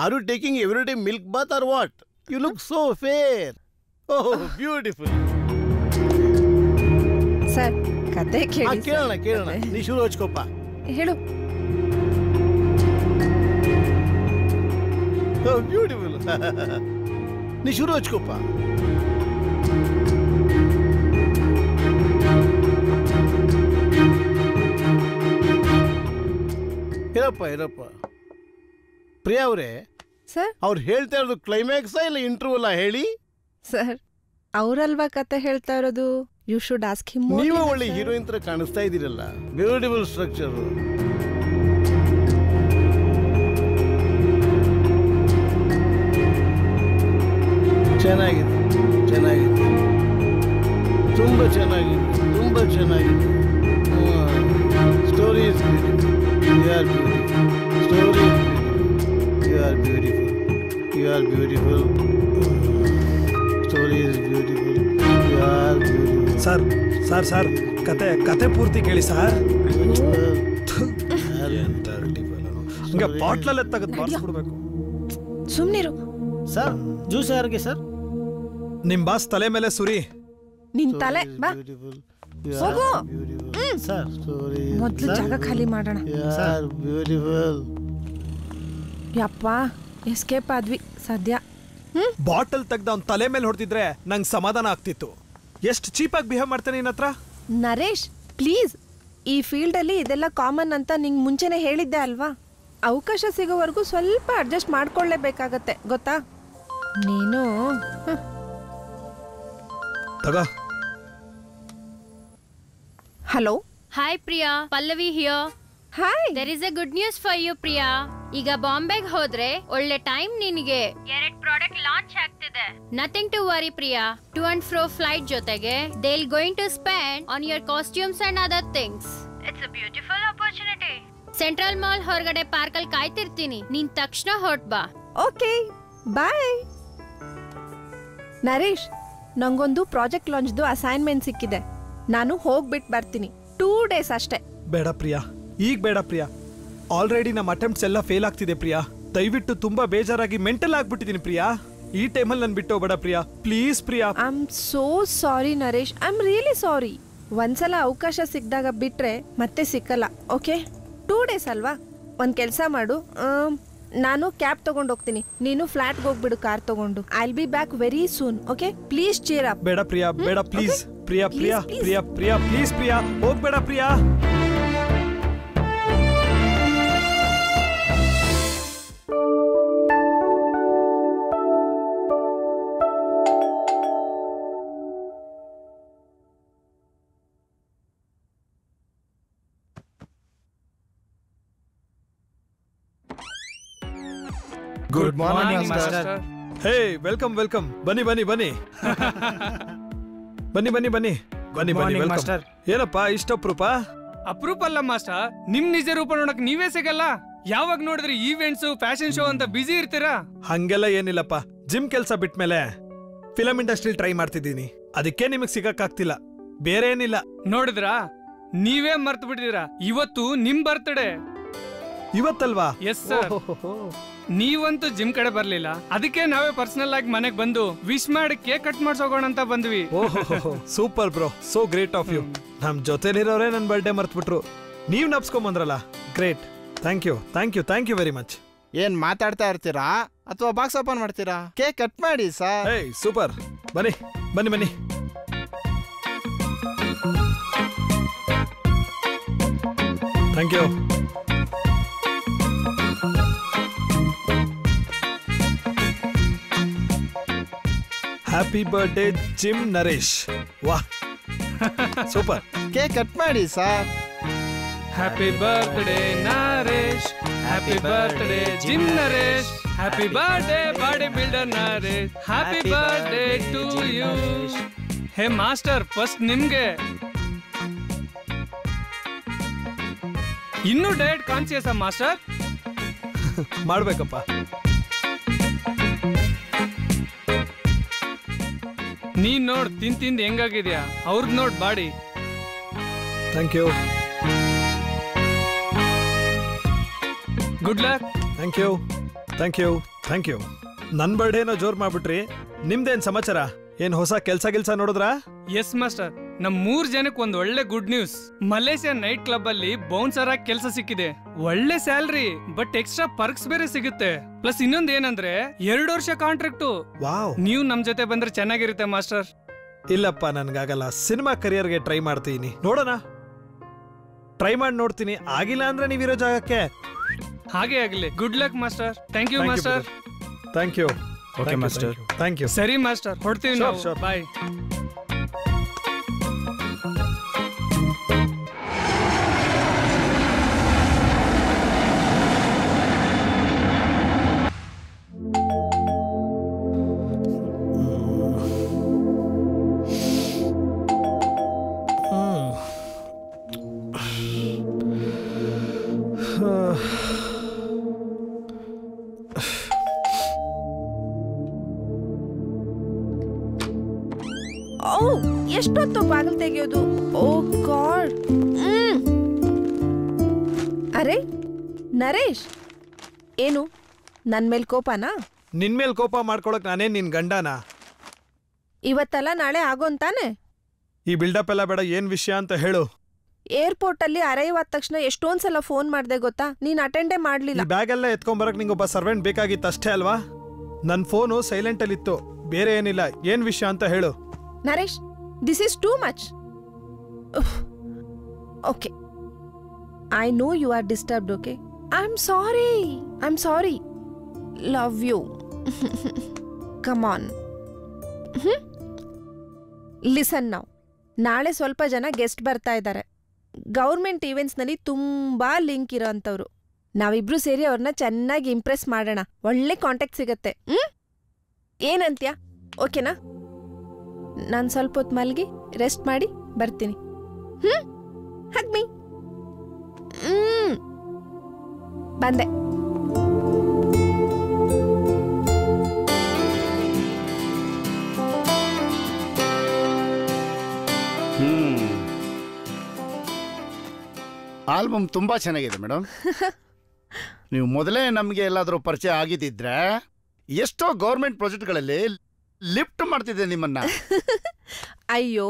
are you taking every day milk bath or what? You look so fair. Oh, beautiful. Sir, ಕತೆ ಕೇಳೋಣ. ನೀ ಶುರು ಹಚ್ಕೋಪ. ಹೇಳು. ಬ್ಯೂಟಿಫುಲ್. ನೀ ಶುರು ಹಚ್ಕೋಪ. ಇರಪ್ಪ. ಪ್ರಿಯಾ ಅವರೇ, ಸರ್, ಅವ್ರು ಹೇಳ್ತಾ ಇರೋದು ಕ್ಲೈಮ್ಯಾಕ್ಸಾ ಇಲ್ಲ ಇಂಟರ್ವಲ್ ಹೇಳಿ? ಸರ್, ಅವರಲ್ವಾ ಕತೆ ಹೇಳ್ತಾ ಇರೋದು. You should ask him. ನೀವೇ ಒಳ್ಳೆ ಹೀರೋಯಿನ್ ತರ ಕಾಣಿಸ್ತಾ ಇದ್ದೀರಲ್ಲ. Beautiful structure. ಚೆನ್ನಾಗಿದೆ. ತುಂಬ ಚೆನ್ನಾಗಿದೆ. Story is beautiful. You are beautiful. Story is beautiful. You are beautiful. Sir ಕತೆ ಪೂರ್ತಿ ಕೇಳಿ ಸರ್. ಹಂಗೆ ಬಾಟ್ಲಲ್ಲೇ ತೆಗೆದು ಬಾರಿಸ್ಬಿಡ್ಬೇಕು. ಸುಮ್ಮನಿರು. ಸರ್, ಜ್ಯೂಸ್ ಯಾರಿಗೆ ಸರ್? ನಿಮ್ ಬಾಸ್ ತಲೆ ಮೇಲೆ ಸುರಿ. ನಿನ್ ತಲೆ ಬಾ ಹೋಗು. ಸರ್, ಮೊದ್ಲು ಜಾಗ ಖಾಲಿ ಮಾಡೋಣ. ಬ್ಯೂಟಿಫುಲ್. ಯಪ್ಪ, ಎಸ್ಕೇಪ್ ಆದ್ವಿ ಸದ್ಯ. ಬಾಟಲ್ ತೆಗ್ದ ಅವ್ನ ತಲೆ ಮೇಲೆ ಹೊಡೆದಿದ್ರೆ ನಂಗೆ ಸಮಾಧಾನ ಆಗ್ತಿತ್ತು. ಎಷ್ಟು ಚೀಪಾಗಿ ಬಿಹೇವ್ ಮಾಡ್ತಾನೆ ನಿನ್ನ ಹತ್ರ. ನರೇಶ್, ಪ್ಲೀಸ್, ಈ ಫೀಲ್ಡ್ ಅಲ್ಲಿ ಇದೆಲ್ಲ ಕಾಮನ್ ಅಂತ ನಿಂಗೆ ಮುಂಚೆನೆ ಹೇಳಿದ್ದೆ ಅಲ್ವಾ. ಅವಕಾಶ ಸಿಗೋವರೆಗೂ ಸ್ವಲ್ಪ ಅಡ್ಜಸ್ಟ್ ಮಾಡ್ಕೊಳ್ಳೇಬೇಕಾಗತ್ತೆ, ಗೊತ್ತಾ? ನೀನು ತಗೋ hello. Hi Priya, Pallavi here. Hi. There is a good news for you Priya. ಈಗ ಬಾಂಬೆಗೆ ಹೋದ್ರೆ ಒಳ್ಳೆ ಟೈಮ್ ನಿನಗೆ. 2 ಪ್ರಾಡಕ್ಟ್ ಲಾಂಚ್ ಆಗ್ತಿದೆ. Nothing to worry Priya. To and fro flight ಜೊತೆಗೆ they will going to spend on your costumes and other things. It's a beautiful opportunity. Central mall ಹೊರಗಡೆ park ಅಲ್ಲಿ ಕಾಯ್ತಿರ್ತೀನಿ, ನೀನ್ ತಕ್ಷಣ ಹೊರಟ್ ಬಾ. ಓಕೆ, ಬಾಯ್. ನರೇಶ್, ನಂಗೊಂದು ಪ್ರಾಜೆಕ್ಟ್ ಲಾಂಚ್ದು ಅಸೈನ್ಮೆಂಟ್ ಸಿಕ್ಕಿದೆ. ನಾನು ಹೋಗ್ಬಿಟ್ಟು ಬರ್ತೀನಿ. 2 days ಅಷ್ಟೇ. ಬೇಡ ಪ್ರಿಯಾ, ಈಗ ಬೇಡ ಪ್ರಿಯಾ. ಆಲ್ರೆಡಿ ನಮ್ಮ ಅಟೆಂಪ್ಟ್ಸ್ ಎಲ್ಲ ಫೇಲ್ ಆಗ್ತಿದೆ ಪ್ರಿಯಾ. ದಯವಿಟ್ಟು ತುಂಬಾ ಬೇಜಾರಾಗಿ ಮೆಂಟಲ್ ಆಗ್ಬಿಟ್ಟಿದ್ದೀನಿ ಪ್ರಿಯಾ. ಈ ಟೈಮಲ್ಲಿ ನಾನು ಬಿಟ್ಟು ಹೋಗ್ಬೇಡ Priya, please Priya. I am so sorry Naresh, I am really ಸಾರಿ. ಒಂದ್ಸಲ ಅವಕಾಶ ಸಿಕ್ಕಿದಾಗ ಬಿಟ್ರೆ ಮತ್ತೆ ಸಿಕ್ಕಲ್ಲ. ಓಕೆ, 2 days ಅಲ್ವಾ? ಒಂದು ಕೆಲಸ ಮಾಡು, ನಾನು ಕ್ಯಾಬ್ ತಗೊಂಡು ಹೋಗ್ತೀನಿ, ನೀನು ಫ್ಲಾಟ್ಗೆ ಹೋಗ್ಬಿಡು ಕಾರ್ ತಗೊಂಡು. I will be back very soon. Okay, please cheer up. ಬೇಡ ಪ್ರಿಯಾ, ಬೇಡ ಪ್ಲೀಸ್. ಪ್ರಿಯಾ ಪ್ರಿಯಾ ಪ್ರಿಯಾ ಪ್ರಿಯಾ ಪ್ಲೀಸ್ ಪ್ರಿಯಾ, ಹೋಗ್ಬೇಡ Priya. Good morning master. Hey, welcome welcome. ಬನ್ನಿ ಬನ್ನಿ ಬನ್ನಿ ಬನ್ನಿ ಬನ್ನಿ ಬನ್ನಿ ಬನ್ನಿ ಬನ್ನಿ ಮಾಸ್ಟರ್. ಏನಪ್ಪಾ ಇಷ್ಟಪ್ರೂಪ? ಅಪ್ರೂಪ್ ಅಲ್ಲ ಮಾಸ್ಟರ್, ನಿಮ್ ನಿಜ ರೂಪ ನೋಡಕ್ ನೀವೇ ಸಿಗಲ್ಲ. ಯಾವಾಗ ನೋಡಿದ್ರೆ ಈವೆಂಟ್ಸ್, ಫ್ಯಾಷನ್ ಶೋ ಅಂತ ಬಿಸಿ ಇರ್ತೀರಾ. ಹಂಗೆಲ್ಲ ಏನಿಲ್ಲಪ್ಪ, ಜಿಮ್ ಕೆಲಸ ಬಿಟ್ಮೇಲೆ ಫಿಲಂ ಇಂಡಸ್ಟ್ರಿ ಟ್ರೈ ಮಾಡ್ತಿದ್ದೀನಿ, ಅದಕ್ಕೆ ನಿಮಗ್ ಸಿಗಕ್ಕಾಗ್ತಿಲ್ಲ, ಬೇರೆ ಏನಿಲ್ಲ. ನೋಡಿದ್ರಾ, ನೀವೇ ಮರ್ತು ಬಿಟ್ಟಿದ್ದೀರಾ. ಇವತ್ತು ನಿಮ್ ಬರ್ತ್ಡೇ. ಇವತ್ತಲ್ವಾ? Yes sir. ನೀವಂತೂ ಜಿಮ್ ಕಡೆ ಬರ್ಲಿಲ್ಲ, ಅದಕ್ಕೆ ನಾವೇ ಪರ್ಸನಲ್ ಆಗಿ ಮನೆಗ್ ಬಂದು ವಿಶ್ ಮಾಡಿ ಕೇಕ್ ಕಟ್ ಮಾಡ್ಸೋಗೋಣ ಅಂತ ಬಂದ್ವಿ. Super bro, so great of you. ನಮ್ ಜೊತೆಲಿರೋರೇ ನನ್ ಬರ್ಡೇ ಮರ್ತ್ಬಿಟ್ರು, ನೀವ್ ನಪ್ಸ್ಕೊಂಬಂದ್ರಲ್ಲ, great. Thank you thank you thank you very much. ಏನ್ ಮಾತಾಡ್ತಾ ಇರ್ತೀರಾ ಅಥವಾ ಬಾಕ್ಸ್ ಓಪನ್ ಮಾಡ್ತೀರಾ? ಕೇಕ್ ಕಟ್ ಮಾಡಿ ಸರ್. ಹೇ ಸೂಪರ್, ಬನ್ನಿ ಬನ್ನಿ ಬನ್ನಿ. Thank you. Happy birthday gym Naresh. ವಾಹ್, ಸೂಪರ್. ಕೇಕ್ ಕಟ್ ಮಾಡಿ sir. Happy birthday Naresh, happy birthday gym Naresh, happy birthday body builder Naresh, happy birthday to you. Hey master, first ನಿಮ್ಗೆ. ಇನ್ನೂ diet conscious master? ಮಾಡ್ಬೇಕಪ್ಪ. ನೀನ್ ನೋಡ್ ತಿಂದ್ ಹೆಂಗಾಗಿದ್ಯಾ, ಅವ್ರದ್ ನೋಡ್ body. Thank you. Good luck. Thank you thank you thank you. ನನ್ ಬರ್ಡೇನೋ ಜೋರ್ ಮಾಡ್ಬಿಟ್ರಿ. ನಿಮ್ದೇನ್ ಸಮಾಚಾರ? ಏನ್ ಹೊಸ ಕೆಲ್ಸ ನೋಡಿದ್ರಾ? ಎಸ್ ಮಾಸ್ಟರ್, ನಮ್ 3 ಜನಕ್ಕೆ ಒಂದ್ ಒಳ್ಳೆ good news. Malaysia night club ಅಲ್ಲಿ ಬೌನ್ಸರ್ ಆಗಿ ಕೆಲಸ ಸಿಕ್ಕಿದೆ. ಒಳ್ಳೆ ಸ್ಯಾಲರಿ, ಬಟ್ ಎಕ್ಸ್ಟ್ರಾ ಪರ್ಕ್ಸ್ ಬೇರೆ ಸಿಗುತ್ತೆ. ಪ್ಲಸ್ ಇನ್ನೊಂದ್ ಏನಂದ್ರೆ 2 ವರ್ಷ ಕಾಂಟ್ರಾಕ್ಟು. ವಾವ್. ನೀವು ನಮ್ ಜೊತೆ ಬಂದ್ರೆ ಚೆನ್ನಾಗಿರುತ್ತೆ ಮಾಸ್ಟರ್. ಇಲ್ಲಪ್ಪ, ನನ್ಗಾಗಲ್ಲ. ಸಿನಿಮಾ ಕರಿಯರ್ಗೆ ಟ್ರೈ ಮಾಡ್ತೀನಿ, ನೋಡೋಣ. ಟ್ರೈ ಮಾಡಿ ನೋಡ್ತೀನಿ, ಆಗಿಲ್ಲ ಅಂದ್ರೆ ನೀವಿರೋ ಜಾಗಕ್ಕೆ. ಹಾಗೆ ಆಗ್ಲಿ. Good luck master. Thank you master. Thank you. Okay master. Thank you. ಸರಿ ಮಾಸ್ಟರ್, ಹೊಡ್ತೀವಿ ನಾವು. ಬಾಯ್. ಎಷ್ಟೊತ್ತು ಬಾಗಿಲು ತೆಗೆಯೋದು? Oh god. ಅರೆ ನರೇಶ್, ಏನು ನನ್ ಮೇಲ್ ಕೋಪನಾ? ನಿನ್ ಮೇಲ್ ಕೋಪ ಮಾಡ್ಕೊಳಕ್ ನಾನೇ ನಿನ್ ಗಂಡನಾ? ಇವತ್ತಲ್ಲ ನಾಳೆ ಆಗೋಂತಾನೆ. ಈ ಬಿಲ್ಡಪ್ ಎಲ್ಲ ಬೇಡ, ಏನ್ ವಿಷಯ ಅಂತ ಹೇಳು. ಏರ್ಪೋರ್ಟ್ ಅಲ್ಲಿ ಅರೈವ್ ಆದ ತಕ್ಷಣ ಎಷ್ಟೊಂದ್ಸಲ ಫೋನ್ ಮಾಡ್ದೆ ಗೊತ್ತಾ, ನೀನ್ ಅಟೆಂಡೇ ಮಾಡ್ಲಿಲ್ಲ. ಈ ಬ್ಯಾಗ್ ಎಲ್ಲ ಎತ್ಕೊಂಬರಕ್ ನಿಂಗೊಬ್ಬ ಸರ್ವೆಂಟ್ ಬೇಕಾಗಿತ್ತು ಅಷ್ಟೇ ಅಲ್ವಾ? ನನ್ ಫೋನು ಸೈಲೆಂಟ್ ಅಲ್ಲಿ ಇತ್ತು, ಬೇರೆ ಏನಿಲ್ಲ. ಏನ್ ವಿಷಯ ಅಂತ ಹೇಳು. Naresh, this is too much. Okay, I know you are disturbed, okay? I'm sorry. Love you. Come on. Listen now. ನಾಳೆ ಸ್ವಲ್ಪ ಜನ ಗೆಸ್ಟ್ ಬರ್ತಾ ಇದ್ದಾರೆ. ಗೌರ್ಮೆಂಟ್ ಈವೆಂಟ್ಸ್ನಲ್ಲಿ ತುಂಬಾ ಲಿಂಕ್ ಇರೋ ಅಂಥವ್ರು. ನಾವಿಬ್ರು ಸೇರಿ ಅವ್ರನ್ನ ಚೆನ್ನಾಗಿ ಇಂಪ್ರೆಸ್ ಮಾಡೋಣ. ಒಳ್ಳೆ ಕಾಂಟ್ಯಾಕ್ಟ್ ಸಿಗತ್ತೆ. ಏನಂತ್ಯಾ? ಓಕೆನಾ? ನಾನು ಸ್ವಲ್ಪ ಹೊತ್ತು ಮಲ್ಗಿ ರೆಸ್ಟ್ ಮಾಡಿ ಬರ್ತೀನಿ. ಹಗ್ಮಿ. ಬಂದೆ. ಆಲ್ಬಮ್ ತುಂಬಾ ಚೆನ್ನಾಗಿದೆ ಮೇಡಮ್. ನೀವು ಮೊದಲೇ ನಮಗೆ ಎಲ್ಲಾದರೂ ಪರಿಚಯ ಆಗಿದ್ದಿದ್ರೆ ಎಷ್ಟೋ ಗೌರ್ಮೆಂಟ್ ಪ್ರಾಜೆಕ್ಟ್ಗಳಲ್ಲಿ ಲಿಫ್ಟ್ ಮಾಡ್ತಿದ್ದೆ ನಿಮ್ಮನ್ನ. ಅಯ್ಯೋ,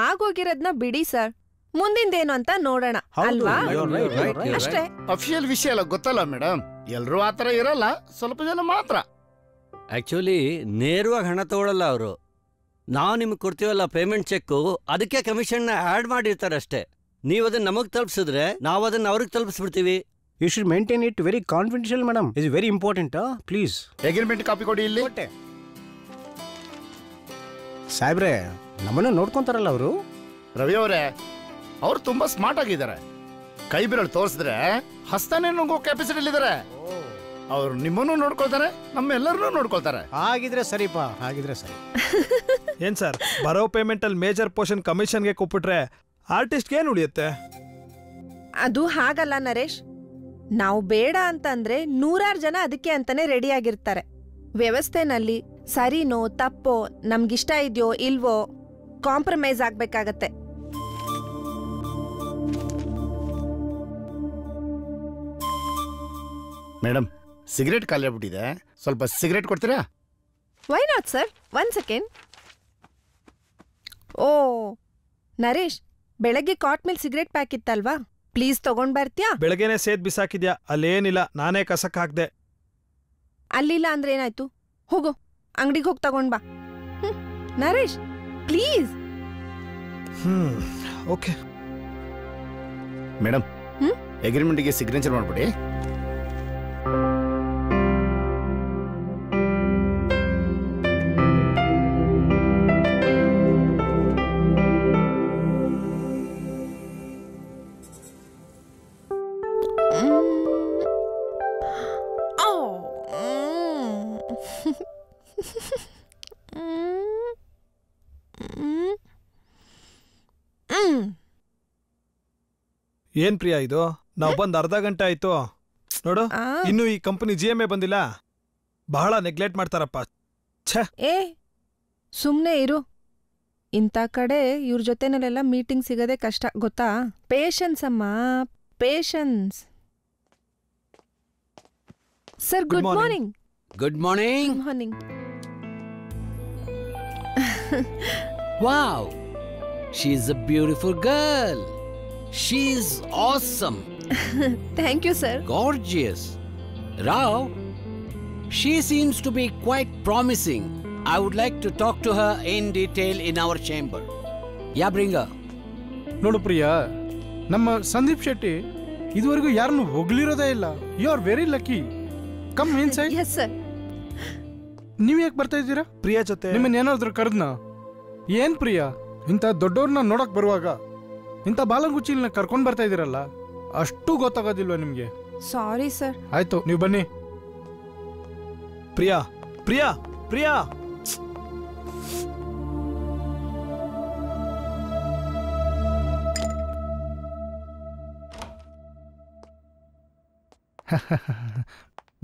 ಆಗೋಗಿರೋದ್ನ ಬಿಡಿ ಸರ್, ಮುಂದಿಂದೇನು ಅಂತ ನೋಡೋಣ ಅಲ್ವಾ? ಅಷ್ಟೇ. ಅಫಿಷಿಯಲ್ ವಿಷಯ ಎಲ್ಲ ಗೊತ್ತಲ್ಲ ಮೇಡಮ್, ಎಲ್ರೂ ಆತರ ಇರಲ್ಲ, ಸ್ವಲ್ಪ ಜನ ಮಾತ್ರ. ಆಕ್ಚುಲಿ ನೇರವಾಗಿ ಹಣ ತಗೊಳ್ಳಲ್ಲ ಅವರು. ನಾವು ನಿಮ್ಗೆ ಕೊಡ್ತೀವಲ್ಲ ಪೇಮೆಂಟ್ ಚೆಕ್ಕು, ಅದಕ್ಕೆ ಕಮಿಷನ್ನ ಆ್ಯಡ್ ಮಾಡಿರ್ತಾರೆ ಅಷ್ಟೇ. ನೀವು ಅದನ್ನ ನಮಗೆ ತಲುಪಿಸಿದ್ರೆ ನಾವು ಅದನ್ನ ಅವ್ರಿಗೆ ತಲುಪಿಸ್ಬಿಡ್ತೀವಿ. You should maintain it very confidential madam. Is very important. Please agreement copy ಕೊಡಿ ಇಲ್ಲಿ. ಸಾಹೇಬ್ರೆ, ನಮ್ಮನ್ನು ನೋಡ್ಕೊಂತಾರಲ್ಲ ಅವರು. ರವಿ ಅವರೇ, ಅವ್ರು ತುಂಬಾ ಸ್ಮಾರ್ಟ್ ಆಗಿದ್ದಾರೆ. ಕೈ ಬಿರಳು ತೋರಿಸಿದ್ರೆ ಹಸ್ತಾನೆ ನುಂಗೋ ಕೆಪಾಸಿಟಿಲಿದ್ದಾರೆ. ಅವ್ರು ನಿಮ್ಮನ್ನು ನೋಡ್ಕೊಳ್ತಾರೆ, ನಮ್ಮೆಲ್ಲರನ್ನೂ ನೋಡ್ಕೊಳ್ತಾರೆ. ಹಾಗಿದ್ರೆ ಸರಿಪಾ, ಹಾಗಿದ್ರೆ ಸರಿ. ಏನ್ ಸರ್, ಬರೋ ಪೇಮೆಂಟ್ ಅಲ್ಲಿ ಮೇಜರ್ ಪೋರ್ಷನ್ ಕಮಿಷನ್ಗೆ ಕೊಟ್ಬಿಟ್ರೆ ಆರ್ಟಿಸ್ಟ್ಗೆ ಏನು ಉಳಿಯುತ್ತೆ? ಅದು ಹಾಗಲ್ಲ ನರೇಶ್. ನಾವು ಬೇಡ ಅಂತಂದ್ರೆ 100 ಜನ ಅದಕ್ಕೆ ಅಂತಾನೆ ರೆಡಿ ಆಗಿರ್ತಾರೆ. ವ್ಯವಸ್ಥೆನಲ್ಲಿ ಸರಿನೋ ತಪ್ಪೋ, ನಮ್ಗಿಷ್ಟ ಇದೆಯೋ ಇಲ್ವೋ, ಕಾಂಪ್ರಮೈಸ್ ಆಗ್ಬೇಕಾಗತ್ತೆ. ಮೇಡಮ್, ಸಿಗರೇಟ್ ಖಾಲಿ ಆಗ್ಬಿಟ್ಟಿದೆ, ಸ್ವಲ್ಪ ಸಿಗರೇಟ್ ಕೊಡ್ತೀರಾ? Why not sir, 1 second. Oh Naresh, ಬೆಳಗ್ಗೆ ಕಾಟ್ ಮೇಲೆ ಸಿಗರೇಟ್ ಪ್ಯಾಕ್ ಇತ್ತಲ್ವಾ, ಪ್ಲೀಸ್ ತಗೊಂಡ್ ಬರ್ತೀಯಾ? ಬೆಳಗ್ಗೆನೆ ಸೇದ್ ಬಿಸಾಕಿದ್ಯಾ? ಅಲ್ಲೇನಿಲ್ಲ, ನಾನೇ ಕಸಕ್ ಹಾಕ್ದೆ. ಅಲ್ಲಿಲ್ಲ ಅಂದ್ರೆ ಏನಾಯ್ತು? ಹೋಗು, ಅಂಗಡಿಗೆ ಹೋಗಿ ತಗೊಂಡ್ ಬಾ. ನರೇಶ್ ಪ್ಲೀಸ್. ಓಕೆ ಮೇಡಮ್, ಅಗ್ರಿಮೆಂಟ್ಗೆ ಸಿಗ್ನೇಚರ್ ಮಾಡ್ಬಿಡಿ. ಏನ್ ಪ್ರಿಯಾ ಇದು? ನಾವು ಬಂದ್ ಅರ್ಧ ಗಂಟೆ ಆಯ್ತು ನೋಡು, ಇನ್ನು ಈ ಕಂಪನಿ GMA ಬಂದಿಲ್ಲ. ಬಹಳ ನೆಗ್ಲೆಕ್ಟ್ ಮಾಡ್ತಾರಪ್ಪ. ಏ ಸುಮ್ನೆ ಇರು. ಇಂಥ ಕಡೆ ಇವ್ರ ಜೊತೆನಲ್ಲೆಲ್ಲ ಮೀಟಿಂಗ್ ಸಿಗೋದೇ ಕಷ್ಟ, ಗೊತ್ತಾ? ಪೇಷನ್ಸ್ ಅಮ್ಮ, patience. Sir, good morning. Good morning. Morning. Wow, she is a beautiful girl. She is awesome. Thank you, sir. Gorgeous. Rao, she seems to be quite promising. I would like to talk to her in detail in our chamber. Yeah, bring her. ನೋಡು ಪ್ರಿಯಾ, ನಮ್ಮ ಸಂದೀಪ್ ಶೆಟ್ಟಿ ಇದುವರೆಗೂ ಯಾರನ್ನು ಹೊಗಳಿರೋದೇ ಇಲ್ಲ. You are very lucky. Come inside. Yes, sir. ನೀವು ಯಾಕೆ ಬರ್ತಾ ಇದ್ದೀರಾ? ಪ್ರಿಯಾ ಜೊತೆ ನಿಮ್ಮನ್ನ ಏನಾದ್ರು ಕರೆದ್ನಾ? ಏನ್ ಪ್ರಿಯಾ, ಇಂಥ ದೊಡ್ಡವ್ರನ್ನ ನೋಡಕ್ ಬರುವಾಗ ಇಂಥ ಬಾಲಂಗುಚ್ಚಿಲ್ನ ಕರ್ಕೊಂಡ್ ಬರ್ತಾ ಇದೀರಲ್ಲ, ಅಷ್ಟು ಗೊತ್ತಾಗೋದಿಲ್ವಾ ನಿಮ್ಗೆ? Sorry sir. ಆಯ್ತು, ನೀವು ಬನ್ನಿ. ಪ್ರಿಯಾ, ಪ್ರಿಯಾ, ಪ್ರಿಯಾ.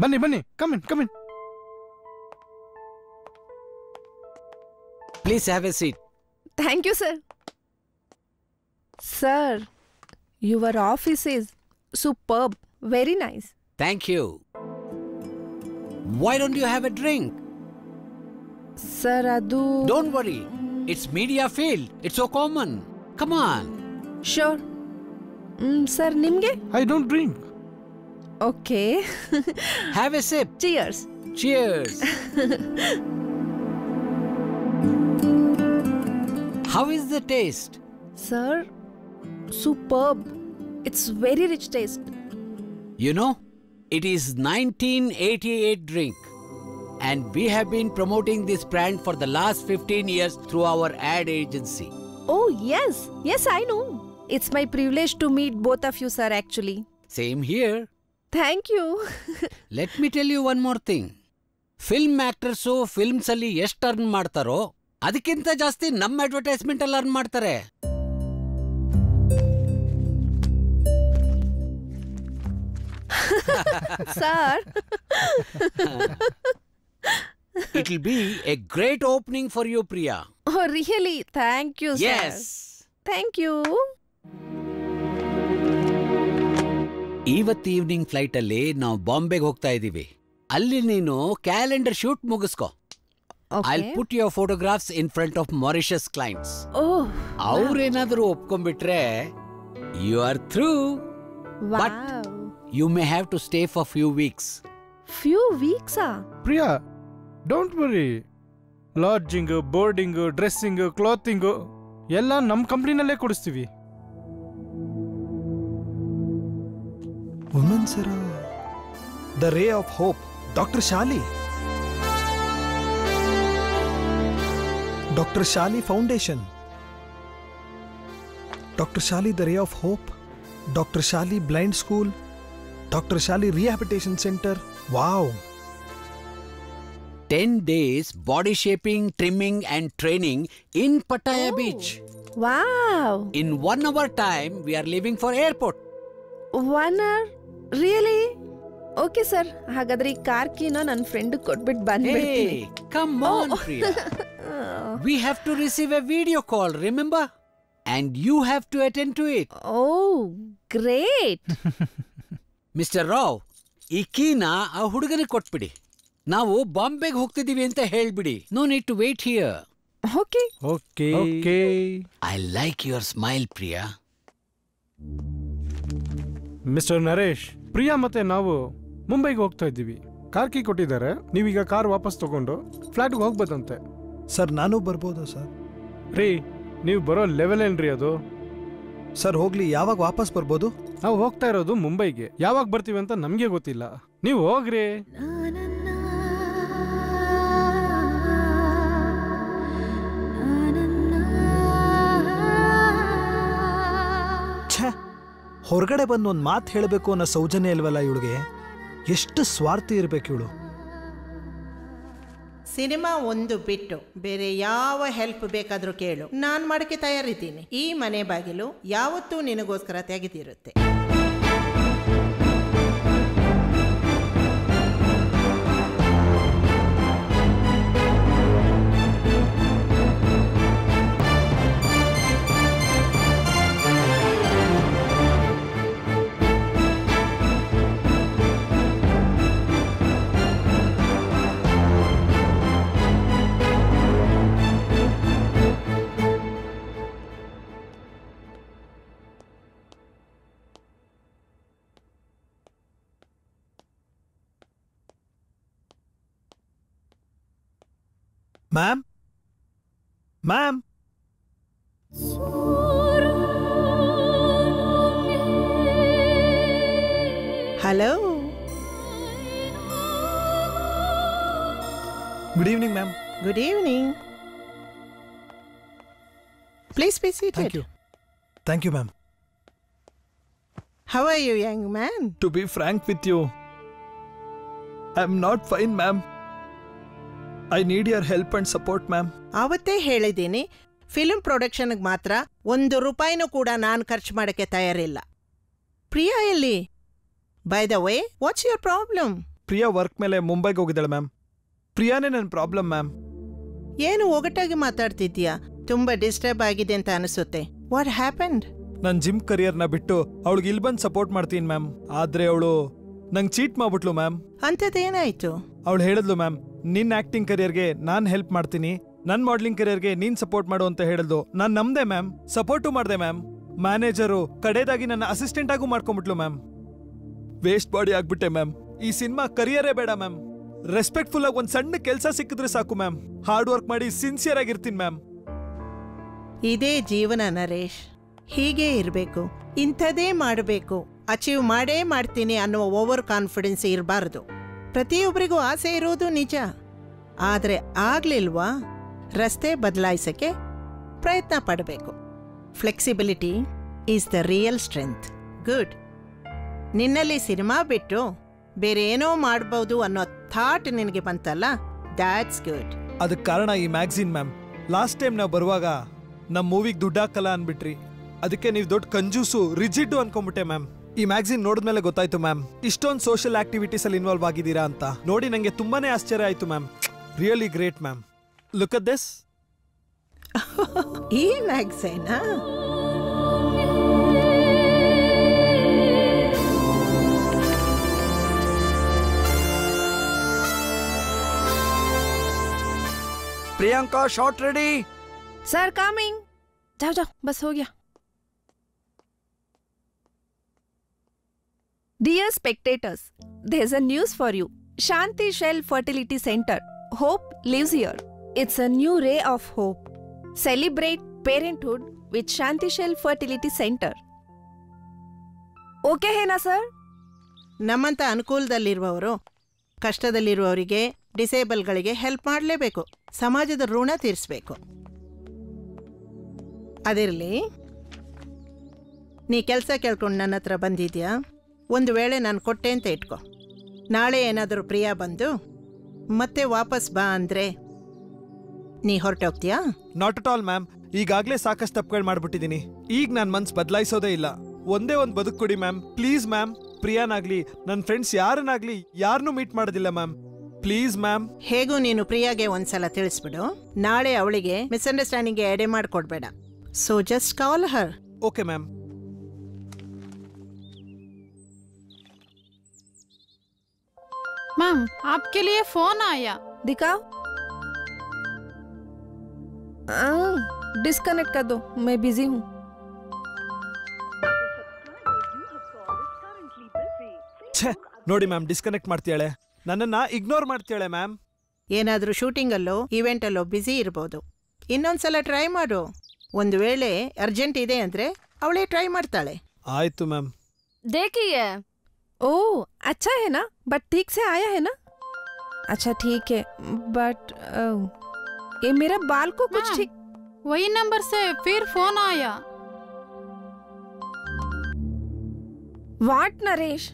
ಬನ್ನಿ ಬನ್ನಿ, come in come in. Please have a seat. Thank you, sir. Sir, your office is superb. Very nice. Thank you. Why don't you have a drink? Sir, adu... Don't worry. It's media field. It's so common. Come on. Sure. Sir, nimge? I don't drink. Okay. Have a sip. Cheers. Cheers. How is the taste? Sir, superb. It's very rich taste. You know, it is 1988 drink. And we have been promoting this brand for the last 15 years through our ad agency. Oh, yes. Yes, I know. It's my privilege to meet both of you, sir, actually. Same here. Thank you. Let me tell you one more thing. Film actors films ಅಲ್ಲಿ ಎಷ್ಟು earn ಮಾಡ್ತಾರೋ ಅದಕ್ಕಿಂತ ಜಾಸ್ತಿ ನಮ್ಮ advertisement ಅಲ್ಲಿ earn ಮಾಡ್ತಾರೆ. Sir. It will be a great opening for you, Priya. Oh, really? Thank you, sir. Yes. Thank you. ಇವತ್ತು evening flight ಅಲ್ಲಿ ನಾವು ಬಾಂಬೆಗೆ ಹೋಗ್ತಾ ಇದೀವಿ. ಅಲ್ಲಿ ನೀನು ಕ್ಯಾಲೆಂಡರ್ ಶೂಟ್ ಮುಗಿಸ್ಕೋ. I'll put your photographs in front of Mauritius clients. Oh. ಅವ್ರೇನಾದ್ರೂ ಒಪ್ಕೊಂಡ್ಬಿಟ್ರೆ you are through. Wow. But you may have to stay for few weeks. Few weeks? Priya, don't worry. Lodging, boarding, dressing, clothing ಎಲ್ಲ ನಮ್ಮ ಕಂಪ್ನಿನಲ್ಲೇ ಕೊಡಿಸ್ತೀವಿ. Women's era, the ray of hope, Dr. Shali. Dr. Shali Foundation. Dr. Shali, the ray of hope. Dr. Shali Blind School. Dr. Shali Rehabilitation Center. Wow. 10 days body shaping, trimming and training in Pattaya Beach. Wow. In 1 hour time, we are leaving for airport. 1 hour? Really? Okay, sir. ಹಾಗಾದ್ರೆ ಈ car ಕೀನ ನನ್ನ friend ಕೊಟ್ಬಿಟ್ಟು ಬಂದ್ಬಿಡ್ತೀನಿ. Hey, come on, Priya. We have to receive a video call, remember? And you have to attend to it. Oh, great. Mr. Rao, ಈ ಕೀನ ಆ ಹುಡುಗನಿಗೆ ಕೊಟ್ಬಿಡಿ. ನಾವು ಬಾಂಬೆಗೆ ಹೋಗ್ತಿದೀವಿ ಅಂತ ಹೇಳ್ಬಿಡಿ. No need to wait here. Okay. Okay. I like your smile, Priya. Mister Naresh, Priya ಮತ್ತೆ ನಾವು ಮುಂಬೈಗೆ ಹೋಗ್ತಾ ಇದ್ದೀವಿ. ಕಾರ್ ಕೀ ಕೊಟ್ಟಿದ್ದಾರೆ. ನೀವೀಗ ಕಾರ್ ವಾಪಸ್ ತಗೊಂಡು ಫ್ಲಾಟ್ಗೆ ಹೋಗ್ಬೋದಂತೆ. ಸರ್, ನಾನು ಬರ್ಬೋದಾ ಸರ್? ರೀ, ನೀವು ಬರೋ ಲೆವೆಲ್ ಏನ್ರಿ ಅದು? ಸರ್, ಹೋಗ್ಲಿ, ಯಾವಾಗ ವಾಪಸ್ ಬರ್ಬೋದು? ನಾವು ಹೋಗ್ತಾ ಇರೋದು ಮುಂಬೈಗೆ. ಯಾವಾಗ ಬರ್ತೀವಿ ಅಂತ ನಮಗೆ ಗೊತ್ತಿಲ್ಲ. ನೀವು ಹೋಗ್ರಿ. ಹೊರಗಡೆ ಬಂದು ಒಂದು ಮಾತು ಹೇಳಬೇಕು ಅನ್ನೋ ಸೌಜನ್ಯ ಇಲ್ವಲ್ಲ ಇವಳಿಗೆ. ಎಷ್ಟು ಸ್ವಾರ್ಥಿ ಇರಬೇಕು ಇವಳು. ಸಿನಿಮಾ ಒಂದು ಬಿಟ್ಟು ಬೇರೆ ಯಾವ ಹೆಲ್ಪ್ ಬೇಕಾದರೂ ಕೇಳು, ನಾನು ಮಾಡಕ್ಕೆ ತಯಾರಿದ್ದೀನಿ. ಈ ಮನೆ ಬಾಗಿಲು ಯಾವತ್ತೂ ನಿನಗೋಸ್ಕರ ತೆಗೆದಿರುತ್ತೆ. Ma'am, ma'am, hello. Good evening ma'am. Good evening. Please be seated. Thank you ma'am. How are you young man? To be frank with you, I am not fine ma'am. I need your help and support ma'am. ಆವತ್ತೇ ಹೇಳಿದ್ದೀನಿ, film ಪ್ರೊಡಕ್ಷನ್ಗೆ ಮಾತ್ರ 1 ರೂಪಾಯಿನೂ ಕೂಡ ನಾನು ಖರ್ಚು ಮಾಡೋಕ್ಕೆ ತಯಾರಿಲ್ಲ. ಪ್ರಿಯಾ ಎಲ್ಲಿ? By the way, what's your problem? Priya work ಮೇಲೆ ಮುಂಬೈಗೆ ಹೋಗಿದ್ದಾಳೆ ಮ್ಯಾಮ್. ಪ್ರಿಯಾನೇ ನನ್ನ ಪ್ರಾಬ್ಲಮ್ ಮ್ಯಾಮ್. ಏನು ಒಗಟಾಗಿ ಮಾತಾಡ್ತಿದ್ಯಾ? ತುಂಬಾ ಡಿಸ್ಟರ್ಬ್ ಆಗಿದೆ ಅಂತ ಅನಿಸುತ್ತೆ. What happened? ನನ್ನ ಜಿಮ್ ಕರಿಯರ್ನ ಬಿಟ್ಟು ಅವಳಿಗೆ ಇಲ್ಲಿ ಬಂದು ಸಪೋರ್ಟ್ ಮಾಡ್ತೀನಿ ಮ್ಯಾಮ್. ಆದ್ರೆ ಅವಳು ನಂಗೆ ಚೀಟ್ ಮಾಡ್ಬಿಟ್ಲು ಮ್ಯಾಮ್. ಅಂಥದ್ದೇನಾಯ್ತು? ಅವಳು ಹೇಳಿದ್ಲು ಮ್ಯಾಮ್, ನಿನ್ನ ಆಕ್ಟಿಂಗ್ ಕರಿಯರ್ಗೆ ನಾನು ಹೆಲ್ಪ್ ಮಾಡ್ತೀನಿ, ನನ್ನ ಮಾಡ್ಲಿಂಗ್ ಕರಿಯರ್ಗೆ ನೀನ್ ಸಪೋರ್ಟ್ ಮಾಡು ಅಂತ ಹೇಳಿದ್ಲು. ನಾನು ನಂಬ್ದೆ ಮ್ಯಾಮ್, ಸಪೋರ್ಟು ಮಾಡಿದೆ ಮ್ಯಾಮ್. ಮ್ಯಾನೇಜರು ಕಡೆದಾಗಿ ನನ್ನ ಅಸಿಸ್ಟೆಂಟ್ ಆಗೂ ಮಾಡ್ಕೊಂಡ್ಬಿಟ್ಲು ಮ್ಯಾಮ್. ವೇಸ್ಟ್ ಬಾಡಿ ಆಗ್ಬಿಟ್ಟೆ ಮ್ಯಾಮ್. ಈ ಸಿನಿಮಾ ಕರಿಯರೇ ಬೇಡ ಮ್ಯಾಮ್. ರೆಸ್ಪೆಕ್ಟ್ಫುಲ್ ಆಗಿ ಒಂದು ಸಣ್ಣ ಕೆಲಸ ಸಿಕ್ಕಿದ್ರೆ ಸಾಕು ಮ್ಯಾಮ್. ಹಾರ್ಡ್ ವರ್ಕ್ ಮಾಡಿ ಸಿನ್ಸಿಯರ್ ಆಗಿರ್ತೀನಿ ಮ್ಯಾಮ್. ಇದೇ ಜೀವನ ನರೇಶ್, ಹೀಗೆ ಇರಬೇಕು, ಇಂಥದೇ ಮಾಡಬೇಕು, ಅಚೀವ್ ಮಾಡೇ ಮಾಡ್ತೀನಿ ಅನ್ನೋ ಓವರ್ ಕಾನ್ಫಿಡೆನ್ಸ್ ಇರಬಾರ್ದು. ಪ್ರತಿಯೊಬ್ಬರಿಗೂ ಆಸೆ ಇರೋದು ನಿಜ, ಆದರೆ ಆಗ್ಲಿಲ್ವಾ ರಸ್ತೆ ಬದಲಾಯಿಸಕ್ಕೆ ಪ್ರಯತ್ನ ಪಡಬೇಕು. Flexibility, is the real strength. Good. ನಿನ್ನಲ್ಲಿ ಸಿನಿಮಾ ಬಿಟ್ಟು ಬೇರೆ ಏನೋ ಮಾಡ್ಬೋದು ಅನ್ನೋ ಥಾಟ್ ನಿನಗೆ ಬಂತಲ್ಲ, ದ್ಯಾಟ್ಸ್ ಗುಡ್. ಅದಕ್ಕೆ ಕಾರಣ ಈ ಮ್ಯಾಗ್ಝಿನ್ ಮ್ಯಾಮ್. ಲಾಸ್ಟ್ ಟೈಮ್ ನಾವು ಬರುವಾಗ ನಮ್ಮ ಮೂವಿಗೆ ದುಡ್ಡು ಹಾಕಲ್ಲ ಅನ್ಬಿಟ್ರಿ. ಅದಕ್ಕೆ ನೀವು ದೊಡ್ಡ ಕಂಜೂಸು ರಿಜಿಡ್ಡು ಅನ್ಕೊಂಬಿಟ್ಟೆ ಮ್ಯಾಮ್. ಈ ಮ್ಯಾಗ್ಝಿನ್ ನೋಡಿದ್ಮೇಲೆ ಗೊತ್ತಾಯ್ತು ಮ್ಯಾಮ್, ಇಷ್ಟೊಂದು ಸೋಷಿಯಲ್ ಆಕ್ಟಿವಿಟೀಸ್ ಅಲ್ಲಿ ಇನ್ವಾಲ್ವ್ ಆಗಿದ್ದೀರಾ ಅಂತ. ನೋಡಿ ನಂಗೆ ತುಂಬಾನೇ ಆಶ್ಚರ್ಯ ಆಯ್ತು ma'am. Really great ma'am. Look at this. ಈ ಮ್ಯಾಗ್ಝೈನಾ? Priyanka shot ready? Sir coming. जाओ जाओ, बस हो गया. Dear spectators, there's a news for you. Shanti Shell Fertility Center. Hope lives here. It's a new ray of hope. Celebrate parenthood with Shanti Shell Fertility Center. Okay है ना sir? ನಮ್ಮಂತ ಅನುಕೂಲದಲ್ಲಿರುವವರು ಕಷ್ಟದಲ್ಲಿರುವವರಿಗೆ, ಡಿಸೇಬಲ್ಗಳಿಗೆ help ಮಾಡಲೇಬೇಕು. ಸಮಾಜದ ಋಣ ತೀರಿಸಬೇಕು. ಅದಿರಲಿ, ನೀ ಕೆಲಸ ಕೇಳ್ಕೊಂಡು ನನ್ನ ಹತ್ರ ಬಂದಿದ್ಯಾ? ಒಂದು ವೇಳೆ ನಾನು ಕೊಟ್ಟೆ ಅಂತ ಇಟ್ಕೊ. ನಾಳೆ ಏನಾದರೂ ಪ್ರಿಯಾ ಬಂದು ಮತ್ತೆ ವಾಪಸ್ ಬಾ ಅಂದರೆ ನೀ ಹೊರಟೋಗ್ತೀಯಾ? Not at all ma'am. ಈಗಾಗಲೇ ಸಾಕಷ್ಟು ತಪ್ಪುಗಳು ಮಾಡ್ಬಿಟ್ಟಿದ್ದೀನಿ. ಈಗ ನಾನು ಮನ್ಸು ಬದಲಾಯಿಸೋದೇ ಇಲ್ಲ. ಒಂದೇ ಒಂದು ಬದುಕು ಕೊಡಿ ಮ್ಯಾಮ್, ಪ್ಲೀಸ್ ಮ್ಯಾಮ್. ಪ್ರಿಯಾನಾಗ್ಲಿ ನನ್ನ ಫ್ರೆಂಡ್ಸ್ ಯಾರನ್ನಾಗ್ಲಿ ಯಾರನ್ನೂ ಮೀಟ್ ಮಾಡೋದಿಲ್ಲ ಮ್ಯಾಮ್, ಪ್ಲೀಸ್ ಮ್ಯಾಮ್. ಹೇಗೂ ನೀನು ಪ್ರಿಯಾಗೆ ಒಂದ್ಸಲ ತಿಳಿಸ್ಬಿಡು. ನಾಳೆ ಅವಳಿಗೆ ಮಿಸ್ಅಂಡರ್ಸ್ಟ್ಯಾಂಡಿಂಗ್ಗೆ ಎಡೆ ಮಾಡಿಕೊಡ್ಬೇಡ. So just call her. Okay ma'am. Ma'am आपके लिए फोन आया. दिखाओ. डिस्कनेक्ट कर दो, मैं बिजी हूँ. ನೋಡಿ ಮ್ಯಾಮ್, ಡಿಸ್ಕನೆಕ್ಟ್ ಮಾಡ್ತೀಯಾಳೆ, ನನ್ನನ್ನ ಇಗ್ನೋರ್ ಮಾಡ್ತೀಯಾಳೆ ಮ್ಯಾಮ್. ಏನಾದರೂ ಶೂಟಿಂಗಲ್ಲೋ ಈವೆಂಟಲ್ಲೋ ಬ್ಯುಸಿ ಇರ್ಬೋದು. ಇನ್ನೊಂದ್ಸಲ ಟ್ರೈ ಮಾಡು. ಒಂದು ವೇಳೆ ಅರ್ಜೆಂಟ್ ಇದೆ ಅಂದರೆ ಅವಳೇ ಟ್ರೈ ಮಾಡ್ತಾಳೆ. ಆಯ್ತು ಮ್ಯಾಮ್. देखिए. ओह अच्छा है ना, बट ठीक से आया है ना? अच्छा ठीक है, बट ये मेरा बाल को कुछ ठीक. वही नंबर से फिर फोन आया. ವಾಟ್ ನರೇಶ್?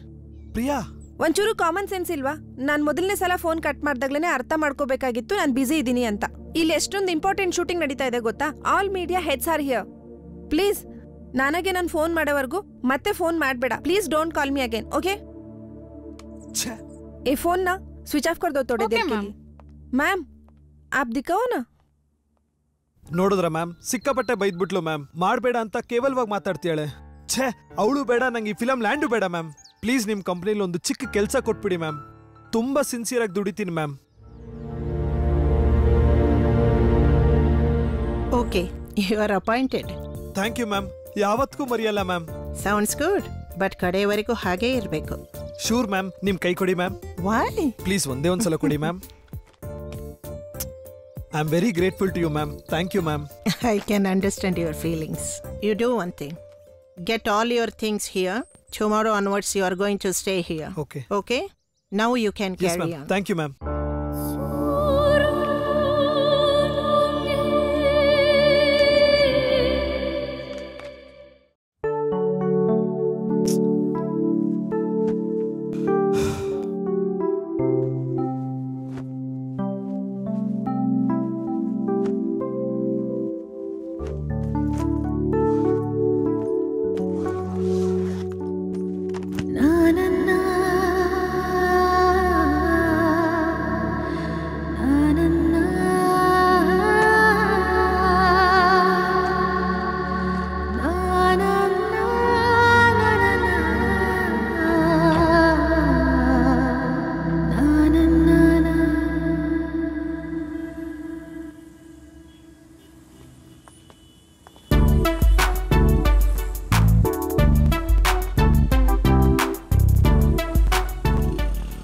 ಪ್ರಿಯಾ, ಒಂಚೂರು ಕಾಮನ್ ಸೆನ್ಸ್ ಇಲ್ವಾ? ನಾನು ಮೊದಲನೇ ಸಲ ಫೋನ್ ಕಟ್ ಮಾಡ್ದಾಗ್ಲೇ ಅರ್ಥ ಮಾಡ್ಕೋಬೇಕಾಗಿತ್ತು ನಾನು ಬಿಸಿ ಇದ್ದೀನಿ ಅಂತ. ಇಲ್ಲಿ ಎಷ್ಟೊಂದು ಇಂಪಾರ್ಟೆಂಟ್ ಶೂಟಿಂಗ್ ನಡೀತಾ ಇದೆ ಗೊತ್ತಾ? All media heads are here. Please ನನಗೆ ನಾನು ಫೋನ್ ಮಾಡೋವರೆಗೂ ಮತ್ತೆ ಫೋನ್ ಮಾಡಬೇಡ. Please don't call me again, okay? ये फोन ना स्विच ऑफ कर दो थोड़ी देर के लिए. मैम आप दिखाओ ना. ನೋಡಿದ್ರ ಮ್ಯಾಮ್, ಸಿಕ್ಕಾಪಟ್ಟೆ ಬೈದ್ಬಿಟ್ಲು ಮ್ಯಾಮ್. ಮಾಡಬೇಡ ಅಂತ ಕೇವಲವಾಗಿ ಮಾತಾಡ್ತೀಯಾಳೆ. ಛೇ, ಅವಳು ಬೇಡ, ನಂಗೆ ಈ ಫಿಲಮ್ ಲ್ಯಾಂಡು ಬೇಡ ಮ್ಯಾಮ್. ಪ್ಲೀಸ್ ನಿಮ್ಮ ಕಂಪ್ನಿಲಿ ಒಂದು ಚಿಕ್ಕ ಕೆಲಸ ಕೊಟ್ಬಿಡಿ ಮ್ಯಾಮ್. ತುಂಬಾ ಸಿನ್ಸಿಯರ್ ಆಗಿ ದುಡಿತೀನಿ ma'am. Okay, you are appointed. Thank you ma'am. ಯಾವತ್ತೂ ಮರೆಯಲ್ಲ ಮ್ಯಾಮ್. ಸೌಂಡ್ಸ್ ಗುಡ್, ಬಟ್ ಕಡೆಯವರೆಗೂ ಹಾಗೇ ಇರಬೇಕು. Sure ma'am. ನಿಮ್ ಕೈ ಕೊಡಿ ಮ್ಯಾಮ್. ವೈ? ಪ್ಲೀಸ್ ಒಂದೇ ಒಂದ್ಸಲ ಕೊಡಿ ma'am. I am very grateful to you ma'am. Thank you ma'am. I can understand your feelings. You do one thing, get all your things here. Tomorrow onwards you are going to stay here. Okay. Okay? Now you can carry on. Thank you, ma'am.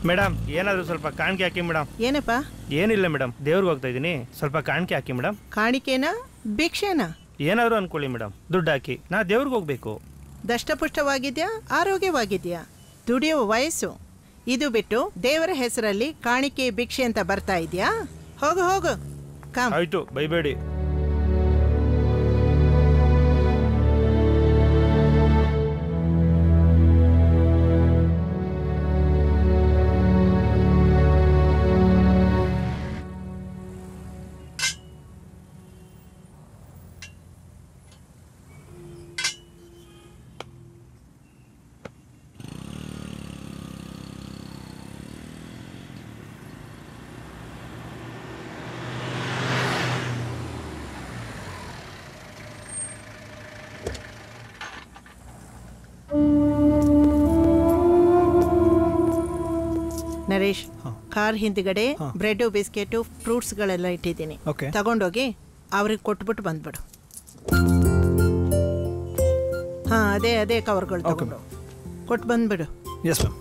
Madam ಏನಾದರೂ ಸ್ವಲ್ಪ ಕಾಣಿಕೆ ಹಾಕಿ madam. ಏನಪ್ಪ? ಏನಿಲ್ಲ madam, ದೇವ್ರಿಗೆ ಹೋಗ್ತಾ ಇದ್ದೀನಿ, ಸ್ವಲ್ಪ ಕಾಣಿಕೆ ಹಾಕಿ ಮೇಡಮ್. ಕಾಣಿಕೆನಾ ಭಿಕ್ಷೆನಾ? ಏನಾದರೂ ಅನ್ಕೊಳ್ಳಿ ಮೇಡಮ್, ದುಡ್ಡು ಹಾಕಿ, ನಾ ದೇವ್ರಿಗೆ ಹೋಗ್ಬೇಕು. ದಷ್ಟಪುಷ್ಟವಾಗಿದ್ಯಾ, ಆರೋಗ್ಯವಾಗಿದ್ಯಾ, ದುಡಿಯುವ ವಯಸ್ಸು. ಇದು ಬಿಟ್ಟು ದೇವರ ಹೆಸರಲ್ಲಿ ಕಾಣಿಕೆ ಭಿಕ್ಷೆ ಅಂತ ಬರ್ತಾ ಇದೆಯಾ? ಹೋಗು ಹೋಗು. ಆಯ್ತು, ಬೈಬೇಡಿ. ನರೇಶ್, ಕಾರ್ ಹಿಂದ್ಗಡೆ ಬ್ರೆಡ್ ಬಿಸ್ಕೆಟು ಫ್ರೂಟ್ಸ್ಗಳೆಲ್ಲ ಇಟ್ಟಿದ್ದೀನಿ. ತಗೊಂಡೋಗಿ ಅವ್ರಿಗೆ ಕೊಟ್ಬಿಟ್ಟು ಬಂದ್ಬಿಡು. ಹಾ, ಅದೇ ಕವರ್ಗಳು ತಗೊಂಡು ಕೊಟ್ಟು ಬಂದ್ಬಿಡು. Yes ma'am.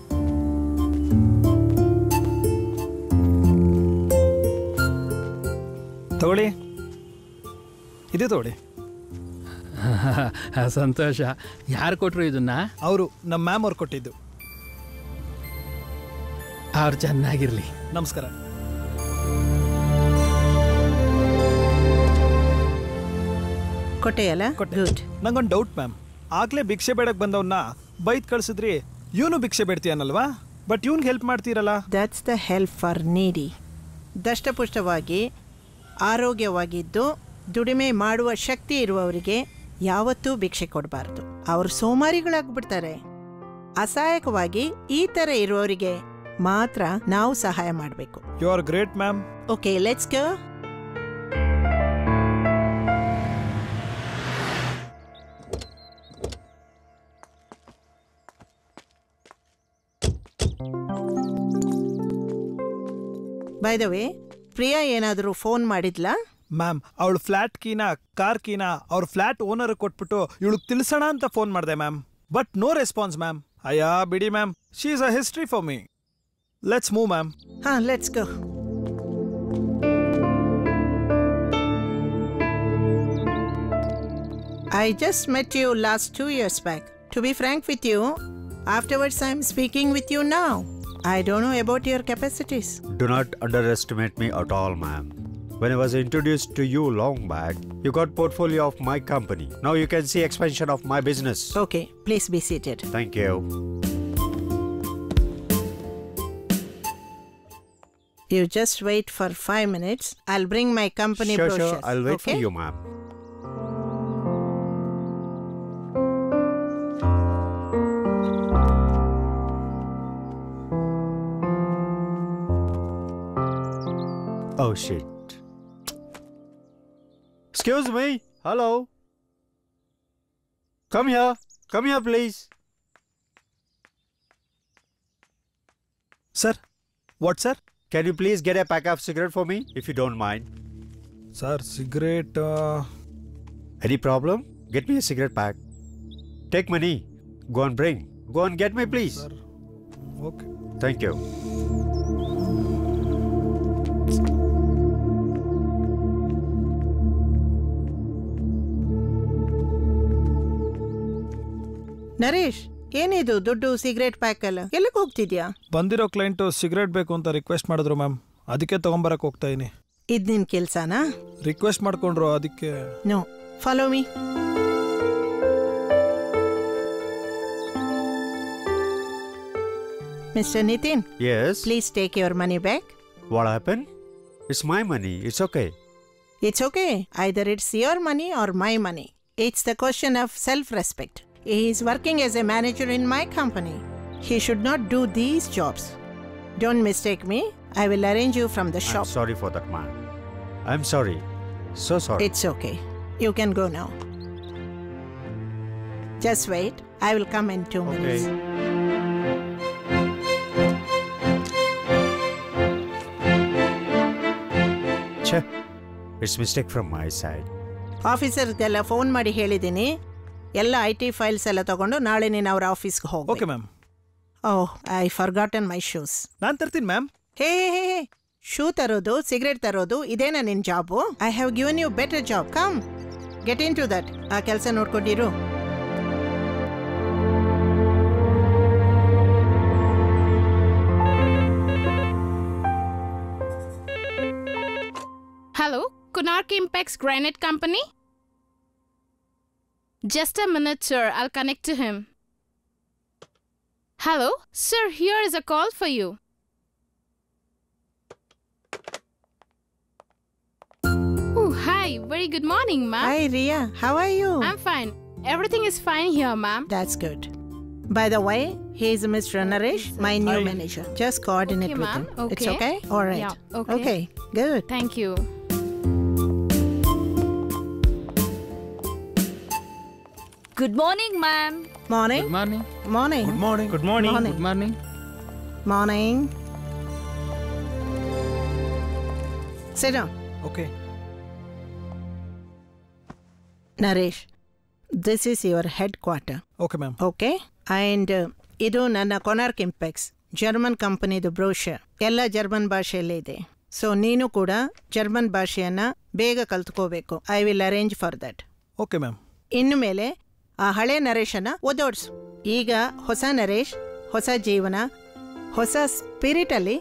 ತಗೊಳ್ಳಿ, ಇದು ತಗೊಳ್ಳಿ. ಸಂತೋಷ. ಯಾರು ಕೊಟ್ರು ಇದನ್ನ? ಅವರು ನಮ್ಮ ಮ್ಯಾಮ್ ಅವ್ರು ಕೊಟ್ಟಿದ್ದು. ಅವ್ರು ಚೆನ್ನಾಗಿರ್ಲಿ. ನಮಸ್ಕಾರ. ಕೊಟ್ಟೆಯಲ್ಲ? ಗುಡ್. ನಂಗೊಂದು ಡೌಟ್ ಮ್ಯಾಮ್. ಆಗ್ಲೇ ಭಿಕ್ಷೆ ಬೇಡಕ್ಕೆ ಬಂದವನ್ನ ಬೈತ್ ಕಳ್ಸಿದ್ರಿ, ಇವನು ಭಿಕ್ಷೆ ಬೇಡ್ತೀಯನಲ್ವಾ? ಬಟ್ ಇವನ್ಗೆ ಹೆಲ್ಪ್ ಮಾಡ್ತೀರಲ್ಲ? ದಟ್ಸ್ ದ ಹೆಲ್ಪ್ ಫಾರ್ ನೀಡಿ. ದಷ್ಟಪುಷ್ಟವಾಗಿ ಆರೋಗ್ಯವಾಗಿದ್ದು ದುಡಿಮೆ ಮಾಡುವ ಶಕ್ತಿ ಇರುವವರಿಗೆ ಯಾವತ್ತೂ ಭಿಕ್ಷೆ ಕೊಡಬಾರ್ದು. ಅವರು ಸೋಮಾರಿಗಳಾಗ್ಬಿಡ್ತಾರೆ. ಅಸಹಾಯಕವಾಗಿ ಈ ಥರ ಇರುವವರಿಗೆ ಮಾತ್ರ ನಾವು ಸಹಾಯ ಮಾಡಬೇಕು. You are great ma'am. Okay, let's go. By the way, Priya ಏನಾದರೂ ಫೋನ್ ಮಾಡಿದ್ಲಾ? ಮ್ಯಾಮ್, ಅವಳು ಫ್ಲಾಟ್ ಕೀನ, ಕಾರ್ ಕೀನ ಅವ್ರ ಫ್ಲಾಟ್ ಓನರ್ ಕೊಟ್ಬಿಟ್ಟು ಇವಳಿಗೆ ತಿಳಿಸೋಣ ಅಂತ ಫೋನ್ ಮಾಡಿದೆ ma'am. But no response ma'am. ಅಯ್ಯಾ ಬಿಡಿ ma'am, she is a history for me. Let's move ma'am. ಹಾ, let's go. I just met you last 2 years back. To be frank with you, afterwards I'm speaking with you now. I don't know about your capacities. Do not underestimate me at all, ma'am. When I was introduced to you long back, you got portfolio of my company. Now you can see expansion of my business. Okay, please be seated. Thank you. You just wait for 5 minutes. I'll bring my company brochure. Sure. I'll wait for you, ma'am. Oh shit. Excuse me. Hello. Come here. Come here, please. Sir. What, sir? Can you please get a pack of cigarette for me, if you don't mind? Sir, cigarette... Any problem? Get me a cigarette pack. Take money. Go and bring. Go and get me, please. Sir. Okay. Thank you. Naresh, ಏನಿದು ದುಡ್ಡು cigarette pack ಎಲ್ಲ? ಎಲ್ಲಿಗೆ ಹೋಗ್ತಿದ್ಯಾ? ಬಂದಿರೋ client cigarette ಬೇಕು ಅಂತ request ಮಾಡಿದ್ರು ma'am, ಅದಕ್ಕೆ ತಗೊಂಬರಕ್ಕೆ ಹೋಗ್ತಾ ಇದೀನಿ. ಇದು ನಿನ್ ಕೆಲ್ಸನಾ? ರಿಕ್ವೆಸ್ಟ್ ಮಾಡ್ಕೊಂಡ್ರು, ಅದಕ್ಕೆ. No, follow me. Mister Nitin. Yes. Please take your money back. What happened? It's my money. It's okay. It's okay. Either it's your money or my money. It's the question of self-respect. He is working as a manager in my company. He should not do these jobs. Don't mistake me. I will arrange you from the shop. I'm sorry for that, man. I'm sorry. So sorry. It's okay. You can go now. Just wait. I will come in 2 minutes. Che, it's mistake from my side. ಆಫೀಸರ್ಗೆಲ್ಲ phone ಮಾಡಿ ಹೇಳಿದ್ದೀನಿ, ಎಲ್ಲ IT files ಎಲ್ಲ ತಗೊಂಡು ನಾಳೆ ನೀನು ಅವ್ರ ಆಫೀಸ್ಗೆ ಹೋಗು. Okay ma'am. Oh, I forgotten my shoes. ನಾನು ತರ್ತೀನಿ ma'am. Hey hey hey, shoe ತರೋದು, ಸಿಗರೇಟ್ ತರೋದು, ಇದೇನಾ ನಿನ್ನ job? I have given you better job. Come, get in to that. ಆ ಕೆಲಸ ನೋಡ್ಕೊಂಡಿರು. Hello, Konark Impex Granite Company? Just a minute, sir. I'll connect to him. Hello? Sir, here is a call for you. Oh, hi. Very good morning, ma'am. Hi, Ria. How are you? I'm fine. Everything is fine here, ma'am. That's good. By the way, he is Mr. Naresh, my new manager. Just coordinate with him. Okay. It's okay? All right. Yeah, okay. Okay, good. Thank you. Good morning, ma'am. Morning. Good morning. Morning. Good morning. Good morning. Morning. Good morning. Morning. Sit down. Okay. Naresh, this is your headquarter. Okay, ma'am. Okay? And ಇದು ನನ್ನ Konark impex German ಕಂಪನಿದು brochure. ಎಲ್ಲ German ಭಾಷೆಯಲ್ಲೇ ಇದೆ. So ನೀನು ಕೂಡ German ಭಾಷೆಯನ್ನು ಬೇಗ ಕಲ್ತ್ಕೋಬೇಕು. I will arrange for that. Okay ma'am. ಇನ್ನು ಮೇಲೆ ಆ ಹಳೆ ನರೇಶನ್ನು ಓದೋಡ್ಸು. ಈಗ ಹೊಸ ನರೇಶ್, ಹೊಸ ಜೀವನ, ಹೊಸ ಸ್ಪಿರಿಟಲ್ಲಿ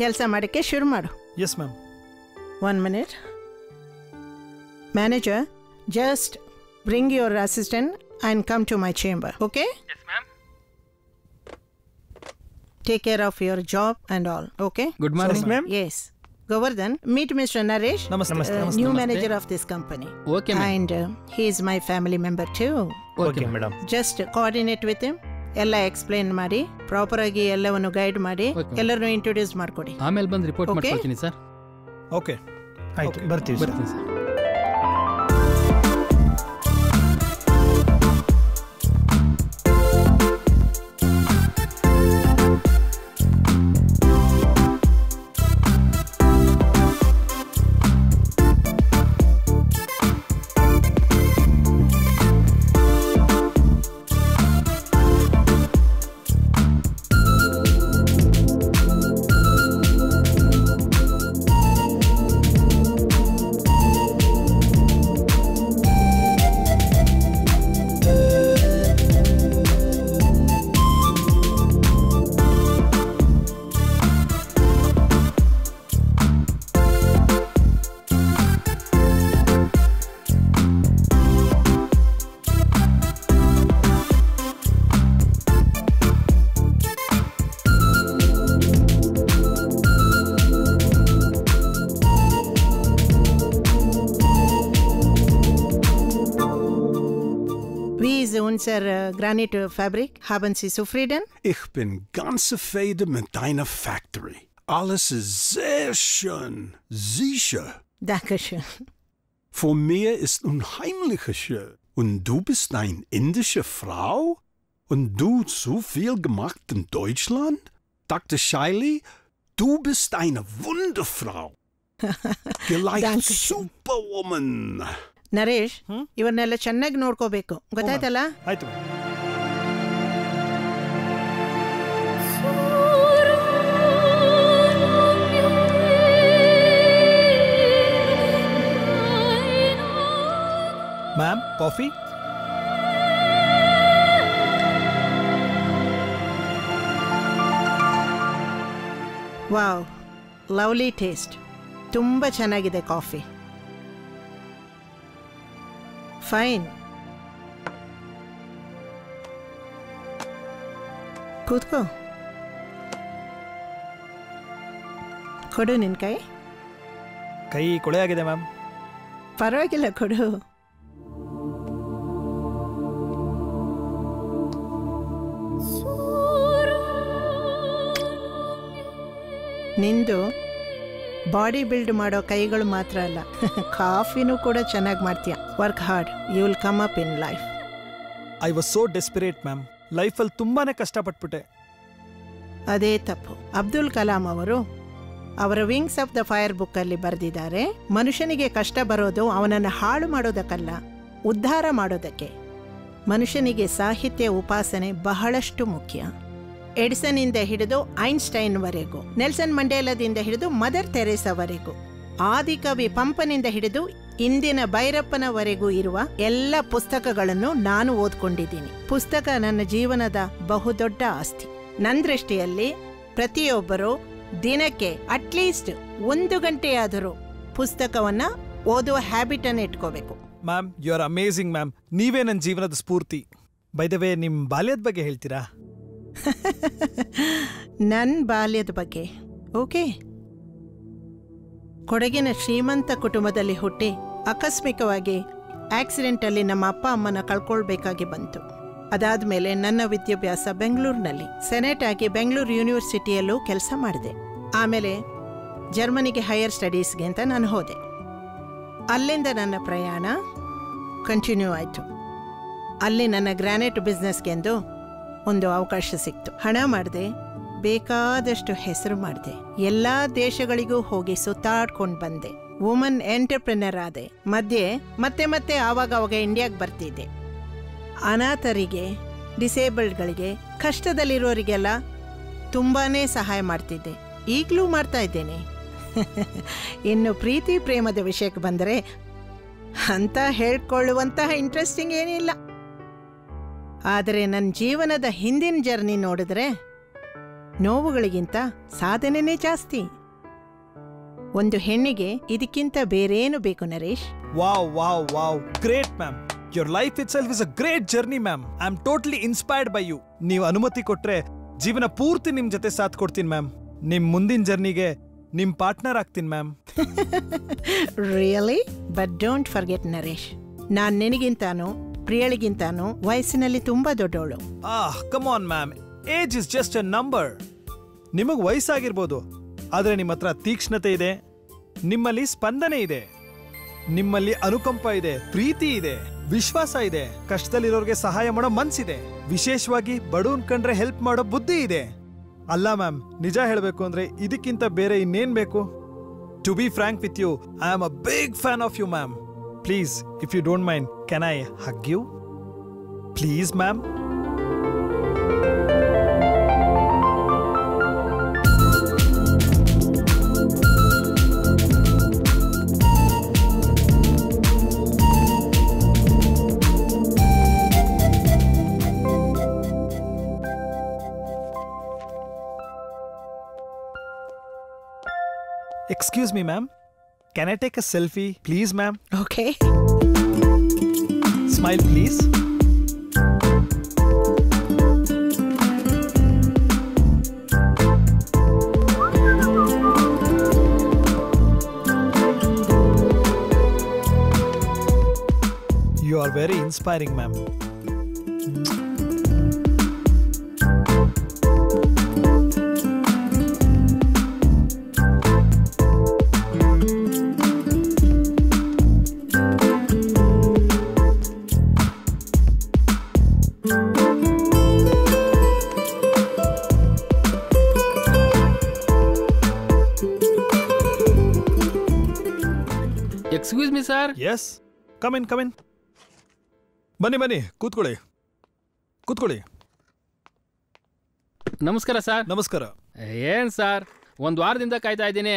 ಕೆಲಸ ಮಾಡೋಕ್ಕೆ ಶುರು ಮಾಡು. Yes ma'am. 1 minute. Manager, just bring your assistant and come to my chamber, okay? Yes, ma'am. Take care of your job and all, okay? Good morning, So, ma'am. Yes. Govardhan, meet Mr. Naresh, Namaste. new Namaste. manager of this company. Okay, ma'am. And he is my family member too. Okay, madam. Just coordinate with him. ಎಲ್ಲ explain ಮಾಡಿ proper ಆಗಿ ಎಲ್ಲವನ್ನು guide ಮಾಡಿ ಎಲ್ಲರನ್ನು introduce ಮಾಡ್ಕೊಡಿ. ಆಮೇಲೆ ಬಂದು report Okay? ಮಾಡ್ಕೊಳ್ತೀನಿ ಸರ್. ಓಕೆ ಆಯ್ತು, ಬರ್ತೀವಿ ಸರ್. ಬರ್ತೀನಿ sir. unser Granit-Fabrik. Haben Sie zufrieden? Ich bin ganz zufrieden mit deiner Factory. Alles ist sehr schön, sicher. Dankeschön. Vor mir ist unheimlich schön. Und du bist eine indische Frau? Und du so viel gemacht in Deutschland? Dr. Shiley, du bist eine Wunderfrau. Gleich Superwoman. Naresh ಇವನ್ನೆಲ್ಲ ಚೆನ್ನಾಗಿ ನೋಡ್ಕೋಬೇಕು ಗೊತ್ತಾಯ್ತಲ್ಲ? ಆಯ್ತು. Ma'am coffee? Wow, lovely taste. ತುಂಬ ಚೆನ್ನಾಗಿದೆ coffee. Fine. ಕೂತ್ಕೋ. ಕೊಡು ನಿನ್ ಕೈ. ಕೈ ಕೊಳೆ ಆಗಿದೆ ಮ್ಯಾಮ್. ಪರವಾಗಿಲ್ಲ, ಕೊಡು. ನಿಂದು ಬಾಡಿ ಬಿಲ್ಡ್ ಮಾಡೋ ಕೈಗಳು ಮಾತ್ರ ಅಲ್ಲ, ಕಾಫಿನೂ ಕೂಡ ಚೆನ್ನಾಗಿ ಮಾಡ್ತೀಯ. Work hard, you will come up in life. I was so desperate ma'am. ಲೈಫಲ್ಲಿ ತುಂಬಾನೇ ಕಷ್ಟಪಟ್ಬಿಟ್ಟೆ. ಅದೇ ತಪ್ಪು. ಅಬ್ದುಲ್ ಕಲಾಂ ಅವರು ಅವರ ವಿಂಗ್ಸ್ ಆಫ್ ದ ಫೈರ್ ಬುಕ್ಕಲ್ಲಿ ಬರೆದಿದ್ದಾರೆ, ಮನುಷ್ಯನಿಗೆ ಕಷ್ಟ ಬರೋದು ಅವನನ್ನು ಹಾಳು ಮಾಡೋದಕ್ಕಲ್ಲ, ಉದ್ಧಾರ ಮಾಡೋದಕ್ಕೆ. ಮನುಷ್ಯನಿಗೆ ಸಾಹಿತ್ಯ ಉಪಾಸನೆ ಬಹಳಷ್ಟು ಮುಖ್ಯ. ಎಡಿಸನ್ ಇಂದ ಹಿಡಿದು ಐನ್ಸ್ಟೈನ್ವರೆಗೂ, ನೆಲ್ಸನ್ ಮಂಡೇಲದಿಂದ ಹಿಡಿದು ಮದರ್ ತೆರೇಸಾವರೆಗೂ, ಆದಿಕವಿ ಪಂಪನಿಂದ ಹಿಡಿದು ಇಂದಿನ ಭೈರಪ್ಪನವರೆಗೂ ಇರುವ ಎಲ್ಲ ಪುಸ್ತಕಗಳನ್ನು ನಾನು ಓದ್ಕೊಂಡಿದ್ದೀನಿ. ಪುಸ್ತಕ ನನ್ನ ಜೀವನದ ಬಹುದೊಡ್ಡ ಆಸ್ತಿ. ನನ್ನ ದೃಷ್ಟಿಯಲ್ಲಿ ಪ್ರತಿಯೊಬ್ಬರು ದಿನಕ್ಕೆ ಅಟ್ಲೀಸ್ಟ್ 1 ಗಂಟೆಯಾದರೂ ಪುಸ್ತಕವನ್ನ ಓದುವ ಹ್ಯಾಬಿಟ್ ಅನ್ನು ಇಟ್ಕೋಬೇಕು. Ma'am, you are amazing ma'am. ನೀವೇ ನನ್ನ ಜೀವನದ ಸ್ಫೂರ್ತಿ. ಬೈ ದ ವೇ, ನಿಮ್ಮ ಬಾಲ್ಯದ ಬಗ್ಗೆ ಹೇಳ್ತೀರಾ? ನನ್ನ ಬಾಲ್ಯದ ಬಗ್ಗೆ ಓಕೆ. ಕೊಡಗಿನ ಶ್ರೀಮಂತ ಕುಟುಂಬದಲ್ಲಿ ಹುಟ್ಟಿ ಆಕಸ್ಮಿಕವಾಗಿ ಆಕ್ಸಿಡೆಂಟಲ್ಲಿ ನಮ್ಮ ಅಪ್ಪ ಅಮ್ಮನ ಕಳ್ಕೊಳ್ಬೇಕಾಗಿ ಬಂತು. ಅದಾದ್ಮೇಲೆ ನನ್ನ ವಿದ್ಯಾಭ್ಯಾಸ ಬೆಂಗಳೂರಿನಲ್ಲಿ, ಸೆನೆಟ್ ಆಗಿ ಬೆಂಗಳೂರು ಯೂನಿವರ್ಸಿಟಿಯಲ್ಲೂ ಕೆಲಸ ಮಾಡಿದೆ. ಆಮೇಲೆ ಜರ್ಮನಿಗೆ ಹೈಯರ್ ಸ್ಟಡೀಸ್ಗೆ ಅಂತ ನಾನು ಹೋದೆ. ಅಲ್ಲಿಂದ ನನ್ನ ಪ್ರಯಾಣ ಕಂಟಿನ್ಯೂ ಆಯಿತು. ಅಲ್ಲಿ ನನ್ನ ಗ್ರಾನೈಟ್ ಬಿಸ್ನೆಸ್ಗೆಂದು ಒಂದು ಅವಕಾಶ ಸಿಕ್ತು. ಹಣ ಮಾಡಿದೆ, ಬೇಕಾದಷ್ಟು ಹೆಸರು ಮಾಡಿದೆ. ಎಲ್ಲ ದೇಶಗಳಿಗೂ ಹೋಗಿ ಸುತ್ತಾಡ್ಕೊಂಡು ಬಂದೆ. ವುಮನ್ ಎಂಟರ್ಪ್ರಿನರ್ ಆದೆ. ಮಧ್ಯೆ ಮತ್ತೆ ಆವಾಗ ಇಂಡಿಯಾಗೆ ಬರ್ತಿದ್ದೆ. ಅನಾಥರಿಗೆ, ಡಿಸೇಬಲ್ಡ್ಗಳಿಗೆ, ಕಷ್ಟದಲ್ಲಿರೋರಿಗೆಲ್ಲ ತುಂಬಾನೇ ಸಹಾಯ ಮಾಡ್ತಿದ್ದೆ. ಈಗಲೂ ಮಾಡ್ತಾ ಇದ್ದೇನೆ. ಇನ್ನು ಪ್ರೀತಿ ಪ್ರೇಮದ ವಿಷಯಕ್ಕೆ ಬಂದರೆ ಅಂತ ಹೇಳ್ಕೊಳ್ಳುವಂತಹ ಇಂಟ್ರೆಸ್ಟಿಂಗ್ ಏನಿಲ್ಲ. ಆದರೆ ನನ್ನ ಜೀವನದ ಹಿಂದಿನ ಜರ್ನಿ ನೋಡಿದ್ರೆ ನೋವುಗಳಿಗಿಂತ ಸಾಧನೆನೇ ಜಾಸ್ತಿ. ಒಂದು ಹೆಣ್ಣಿಗೆ ಇದಕ್ಕಿಂತ ಬೇರೇನು ಬೇಕು Naresh? Wow wow wow, great ma'am. Your life itself is a great journey ma'am. I am totally inspired by you. ನೀವು ಅನುಮತಿ ಕೊಟ್ರೆ ಜೀವನ ಪೂರ್ತಿ ನಿಮ್ ಜೊತೆ ಸಾಥ್ ಕೊಡ್ತೀನಿ ಮ್ಯಾಮ್. ನಿಮ್ ಮುಂದಿನ ಜರ್ನಿಗೆ ನಿಮ್ ಪಾರ್ಟ್ನರ್ ಆಗ್ತೀನಿ ma'am. Really? But don't forget Naresh, ನಾನ್ ನಿನಗಿಂತಾನು ಪ್ರಿಯಳಿಗಿಂತಾನು ವಯಸ್ಸಿನಲ್ಲಿ ತುಂಬಾ ದೊಡ್ಡವಳು. Come on ma'am, age is just a number. ನಿಮಗ್ ವಯಸ್ಸಾಗಿರ್ಬೋದು, ಆದ್ರೆ ನಿಮ್ಮ ಹತ್ರ ತೀಕ್ಷ್ಣತೆ ಇದೆ, ನಿಮ್ಮಲ್ಲಿ ಸ್ಪಂದನೆ ಇದೆ, ನಿಮ್ಮಲ್ಲಿ ಅನುಕಂಪ ಇದೆ, ಪ್ರೀತಿ ಇದೆ, ವಿಶ್ವಾಸ ಇದೆ, ಕಷ್ಟದಲ್ಲಿರೋರ್ಗೆ ಸಹಾಯ ಮಾಡೋ ಮನ್ಸಿದೆ, ವಿಶೇಷವಾಗಿ ಬಡವನ್ ಕಂಡ್ರೆ ಹೆಲ್ಪ್ ಮಾಡೋ ಬುದ್ಧಿ ಇದೆ. ಅಲ್ಲ ಮ್ಯಾಮ್, ನಿಜ ಹೇಳಬೇಕು ಅಂದ್ರೆ ಇದಕ್ಕಿಂತ ಬೇರೆ ಇನ್ನೇನ್ ಬೇಕು? To be frank with you, I am a big fan of you ma'am. Please, if you don't mind, can I hug you? Please ma'am. Excuse me, ma'am. Can I take a selfie, please, ma'am? Okay. Smile, please. You are very inspiring, ma'am. Excuse me sir. Yes, come in, come in. ಬನ್ನಿ, ಕೂತ್ಕೊಳ್ಳಿ. ನಮಸ್ಕಾರ sir. ನಮಸ್ಕಾರ. ಏನ್ sir, ಒಂದ್ ವಾರದಿಂದ ಕಾಯ್ತಾ ಇದ್ದೀನಿ.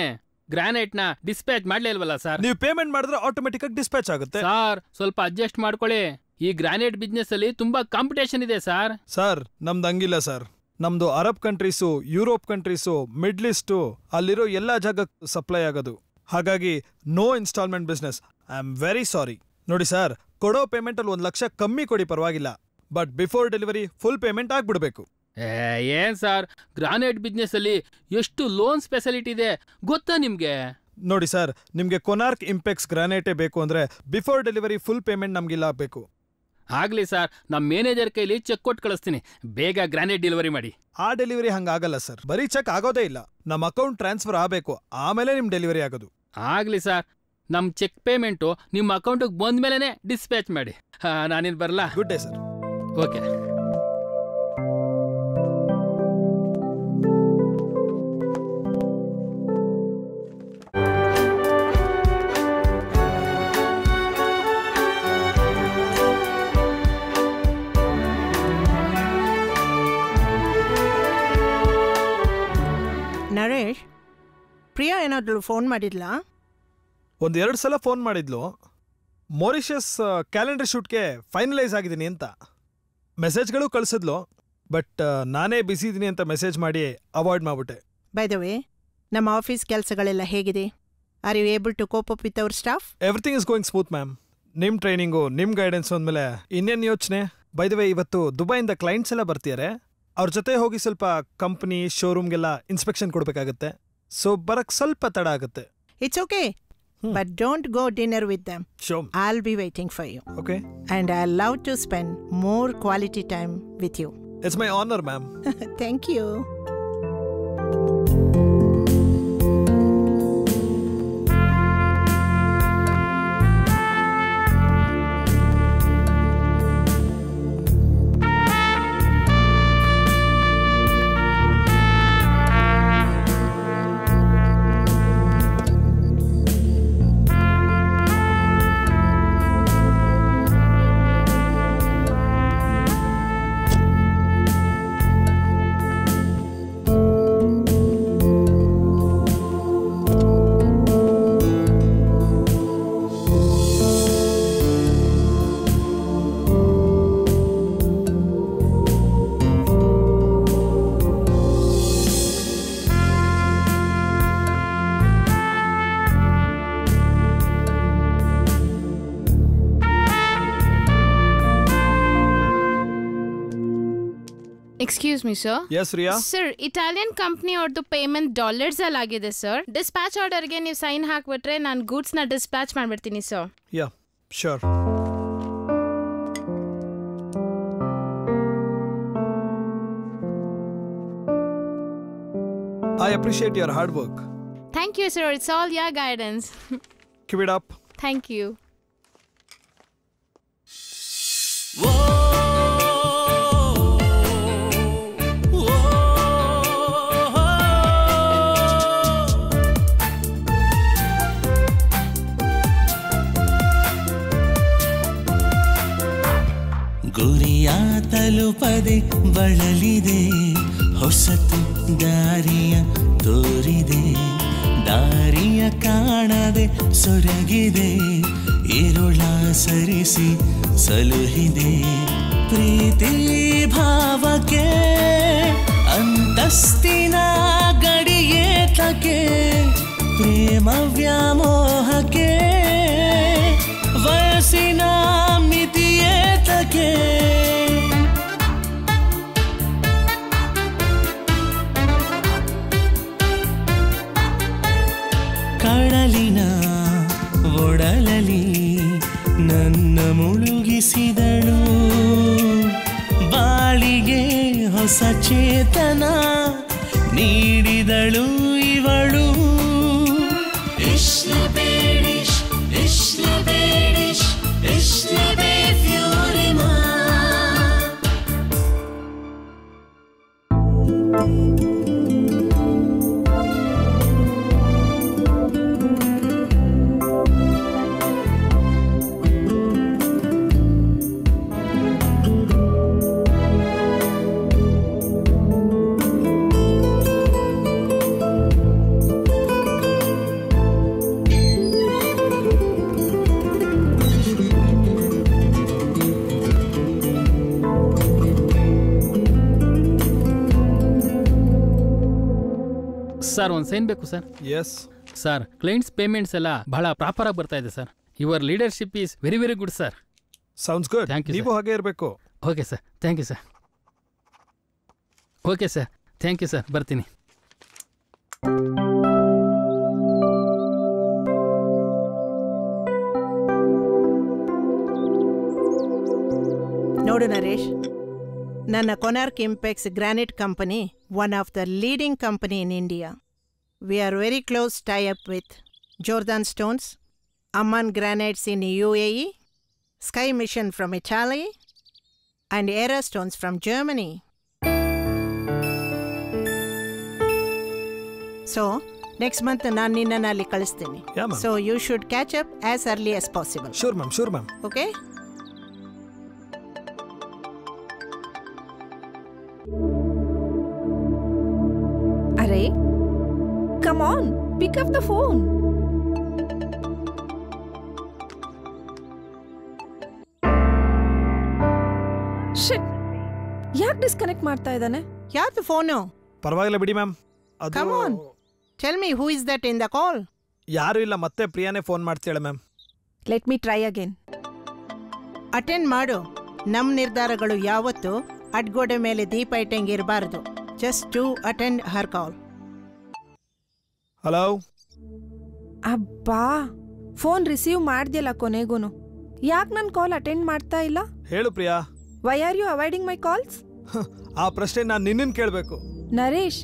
Granite ನ ಡಿಸ್ಪ್ಯಾಚ್ ಮಾಡ್ಲೇ ಇಲ್ವಲ್ಲ ಸರ್? ನೀವು ಪೇಮೆಂಟ್ ಮಾಡಿದ್ರೆ ಆಟೋಮೆಟಿಕ್ ಆಗಿ ಡಿಸ್ಪ್ಯಾಚ್ ಆಗುತ್ತೆ ಸರ್. ಸ್ವಲ್ಪ ಅಡ್ಜಸ್ಟ್ ಮಾಡ್ಕೊಳ್ಳಿ. ಈ ಗ್ರಾನೈಟ್ ಬಿಸ್ನೆಸ್ ಅಲ್ಲಿ ತುಂಬಾ ಕಾಂಪಿಟೇಷನ್ ಇದೆ ಸರ್. ಸರ್, ನಮ್ದು ಹಂಗಿಲ್ಲ ಸರ್. ನಮ್ದು Arab countries, Europe countries, middle east, ಅಲ್ಲಿರೋ ಎಲ್ಲಾ ಜಾಗಕ್ಕೆ ಸಪ್ಲೈ ಆಗೋದು. ಹಾಗಾಗಿ no installment business. I am very sorry. ನೋಡಿ ಸರ್, ಕೊಡೋ ಪೇಮೆಂಟ್ ಅಲ್ಲಿ 1 ಲಕ್ಷ ಕಮ್ಮಿ ಕೊಡಿ, ಪರವಾಗಿಲ್ಲ. But before delivery full payment ಆಗ್ಬಿಡ್ಬೇಕು. ಏನ್ ಸರ್, ಗ್ರಾನೈಟ್ ಬಿಸ್ನೆಸ್ ಅಲ್ಲಿ ಎಷ್ಟು ಲೋನ್ ಸ್ಪೆಷಾಲಿಟಿ ಇದೆ ಗೊತ್ತಾ ನಿಮ್ಗೆ? ನೋಡಿ ಸರ್, ನಿಮ್ಗೆ ಕೊನಾರ್ಕ್ ಇಂಪೆಕ್ಸ್ ಗ್ರಾನೈಟೇ ಬೇಕು ಅಂದ್ರೆ ಬಿಫೋರ್ ಡೆಲಿವರಿ ಫುಲ್ ಪೇಮೆಂಟ್ ನಮ್ಗಿಲ್ಲ ಬೇಕು. ಆಗ್ಲಿ ಸರ್, ನಮ್ಮ ಮ್ಯಾನೇಜರ್ ಕೈಲಿ ಚೆಕ್ ಕೊಟ್ಟು ಕಳಿಸ್ತೀನಿ. ಬೇಗ ಗ್ರಾನೈಟ್ ಡೆಲಿವರಿ ಮಾಡಿ. ಆ ಡೆಲಿವರಿ ಹಂಗಾಗಲ್ಲ ಸರ್. ಬರೀ ಚೆಕ್ ಆಗೋದೇ ಇಲ್ಲ. ನಮ್ಮ ಅಕೌಂಟ್ ಟ್ರಾನ್ಸ್ಫರ್ ಆಗಬೇಕು, ಆಮೇಲೆ ನಿಮ್ ಡೆಲಿವರಿ ಆಗೋದು. ಆಗ್ಲಿ ಸರ್, ನಮ್ ಚೆಕ್ ಪೇಮೆಂಟು ನಿಮ್ಮ ಅಕೌಂಟಿಗೆ ಬಂದ್ಮೇಲೆ ಡಿಸ್ಪ್ಯಾಚ್ ಮಾಡಿ. ನಾನಿನ್ ಬರಲಾ? Good day sir. Okay. Naresh, Priya ಏನಾದ್ರು ಫೋನ್ ಮಾಡಿದ್ಲಾ? 1-2 ಸಲ ಫೋನ್ ಮಾಡಿದ್ಲು. ಮಾರಿಷಸ್ ಕ್ಯಾಲೆಂಡರ್ ಶೂಟ್ಗೆ ಫೈನಲೈಸ್ ಆಗಿದ್ದೀನಿ ಅಂತ ಮೆಸೇಜ್ಗಳು ಕಳಿಸಿದ್ಲು. ಬಟ್ ನಾನೇ ಬಿಸಿ ಇದ್ದೀನಿ ಅಂತ ಮೆಸೇಜ್ ಮಾಡಿ ಅವಾಯ್ಡ್ ಮಾಡ್ಬಿಟ್ಟೆ. ಬೈ ದ ವೇ, ನಮ್ಮ ಆಫೀಸ್ ಕೆಲಸಗಳೆಲ್ಲ ಹೇಗಿದೆ? Are you able to cope up with our staff? Everything is going smooth ma'am. ನಿಮ್ಮ ಟ್ರೈನಿಂಗು, ನಿಮ್ಮ ಗೈಡೆನ್ಸ್ ಅಂದಮೇಲೆ ಇನ್ನೇನು ಯೋಚನೆ. ಬೈ ದ ವೇ, ಇವತ್ತು ದುಬೈಯಿಂದ ಕ್ಲೈಂಟ್ಸ್ ಎಲ್ಲ ಬರ್ತಿದ್ದಾರೆ. ಅವ್ರ ಜೊತೆ ಹೋಗಿ ಸ್ವಲ್ಪ ಕಂಪ್ನಿ ಶೋರೂಮ್ಗೆಲ್ಲ ಇನ್ಸ್ಪೆಕ್ಷನ್ ಕೊಡಬೇಕಾಗತ್ತೆ. ಸೊ ಬರಕ್ ಸ್ವಲ್ಪ ತಡ ಆಗುತ್ತೆ. It's okay. But don't go dinner with them. Sure. I'll be waiting for you. Okay. And I'll love to spend more quality time with you. It's my honor, ma'am. Thank you. Excuse me sir. Yes, Riya. Sir, Italian company ಅವ್ರದ್ದು payment dollars ಅಲ್ಲಿ ಆಗಿದೆ sir. Dispatch ಆರ್ಡರ್ಗೆ ನೀವು sign ಹಾಕ್ಬಿಟ್ರೆ ನಾನು goods ನ dispatch ಮಾಡ್ಬಿಡ್ತೀನಿ sir. Yeah, sure. I appreciate your hard work. Thank you sir, it's all your guidance. Keep it up. Thank you. ಗುರಿಯ ತಲುಪದೆ ಬಳಲಿದೆ, ಹೊಸತು ದಾರಿಯ ತೋರಿದೆ, ದಾರಿಯ ಕಾಣದೆ ಸೊರಗಿದೆ, ಇರುಳ ಸರಿಸಿ ಸಲುಹಿದೆ. ಪ್ರೀತಿ ಭಾವಕ್ಕೆ ಅಂತಸ್ತಿನ ಗಡಿಯೇತಕ್ಕೆ, ಪ್ರೇಮ ವ್ಯಾಮೋಹಕ್ಕೆ ವಯಸ್ಸಿನ ಮಿತಿಯೇತಕ್ಕೆ. ಕಡಲಿನ ಒಡಲಲಿ ನನ್ನ ಮುಳುಗಿಸಿದಳು, ಬಾಳಿಗೆ ಹೊಸ ಚೇತನ ನೀಡಿದಳು ಇವಳು. ಇಶ್ಲೆ ಬೇಡಿಶ್ ಇಶ್ಲೆ ಬೇಡಿಶ್ ಇಶ್ಲೆ ಬೇ ಫ್ಯೂರಿಮಾ. ಸರ್, ಒಂದು ಸೈನ್ ಬೇಕು sir. Yes sir, clients payments ಎಲ್ಲ ಬಹಳ ಪ್ರಾಪರ್ ಆಗಿ ಬರ್ತಾ ಇದೆ sir. Your leadership is very very good sir. Sounds good. Thank you. ನೀವು ಹಾಗೆ ಇರಬೇಕು. Okay sir, thank you sir. Okay sir, thank you sir, ಬರ್ತೀನಿ. ನೋಡು ನರೇಶ್, ನನ್ನ Konark impex granite company one of the leading company in India. We are very close tie up with Jordan stones, ಅಮ್ಮನ್ granites in UAE, sky mission from Italy and era stones from Germany. So next month ನಾನು ನಿನ್ನನ್ನು ಅಲ್ಲಿ ಕಳಿಸ್ತೀನಿ. So you should catch up as early as possible. Sure ma'am, sure ma'am. Okay. ಅರೆ, come on, pick up the phone. Shit, ಯಾಕೆ disconnect ಮಾಡ್ತಾ ಇದ್ದಾನೆ? ಯಾವ್ದು phone? ಪರವಾಗಿಲ್ಲ ಬಿಡಿ ma'am. Come on, tell me who is that in the call? ಯಾರು ಇಲ್ಲ, ಮತ್ತೆ ಪ್ರಿಯಾನೇ ಫೋನ್ ಮಾಡ್ತಾಳೆ ma'am. Let me try again. Attend ಮಾಡು. ನಮ್ಮ ನಿರ್ಧಾರಗಳು ಯಾವತ್ತೂ ಅಡ್ಗೋಡೆ ಮೇಲೆ ದೀಪ ಇಟ್ಟಂಗೆ ಇರಬಾರ್ದು. Just to attend her call. Hello. ಅಬ್ಬಾ, ಫೋನ್ ರಿಸೀವ್ ಮಾಡ್ದಿಯಲ್ಲ ಕೊನೆಗೂನು. ಯಾಕೆ ನನ್ನ ಕಾಲ್ ಅಟೆಂಡ್ ಮಾಡ್ತಾ ಇಲ್ಲ? ಹೇಳು Priya. Why are you avoiding my calls? ಆ ಪ್ರಶ್ನೆ ನಾನು ನಿನ್ನನ್ನು ಕೇಳಬೇಕು. Naresh,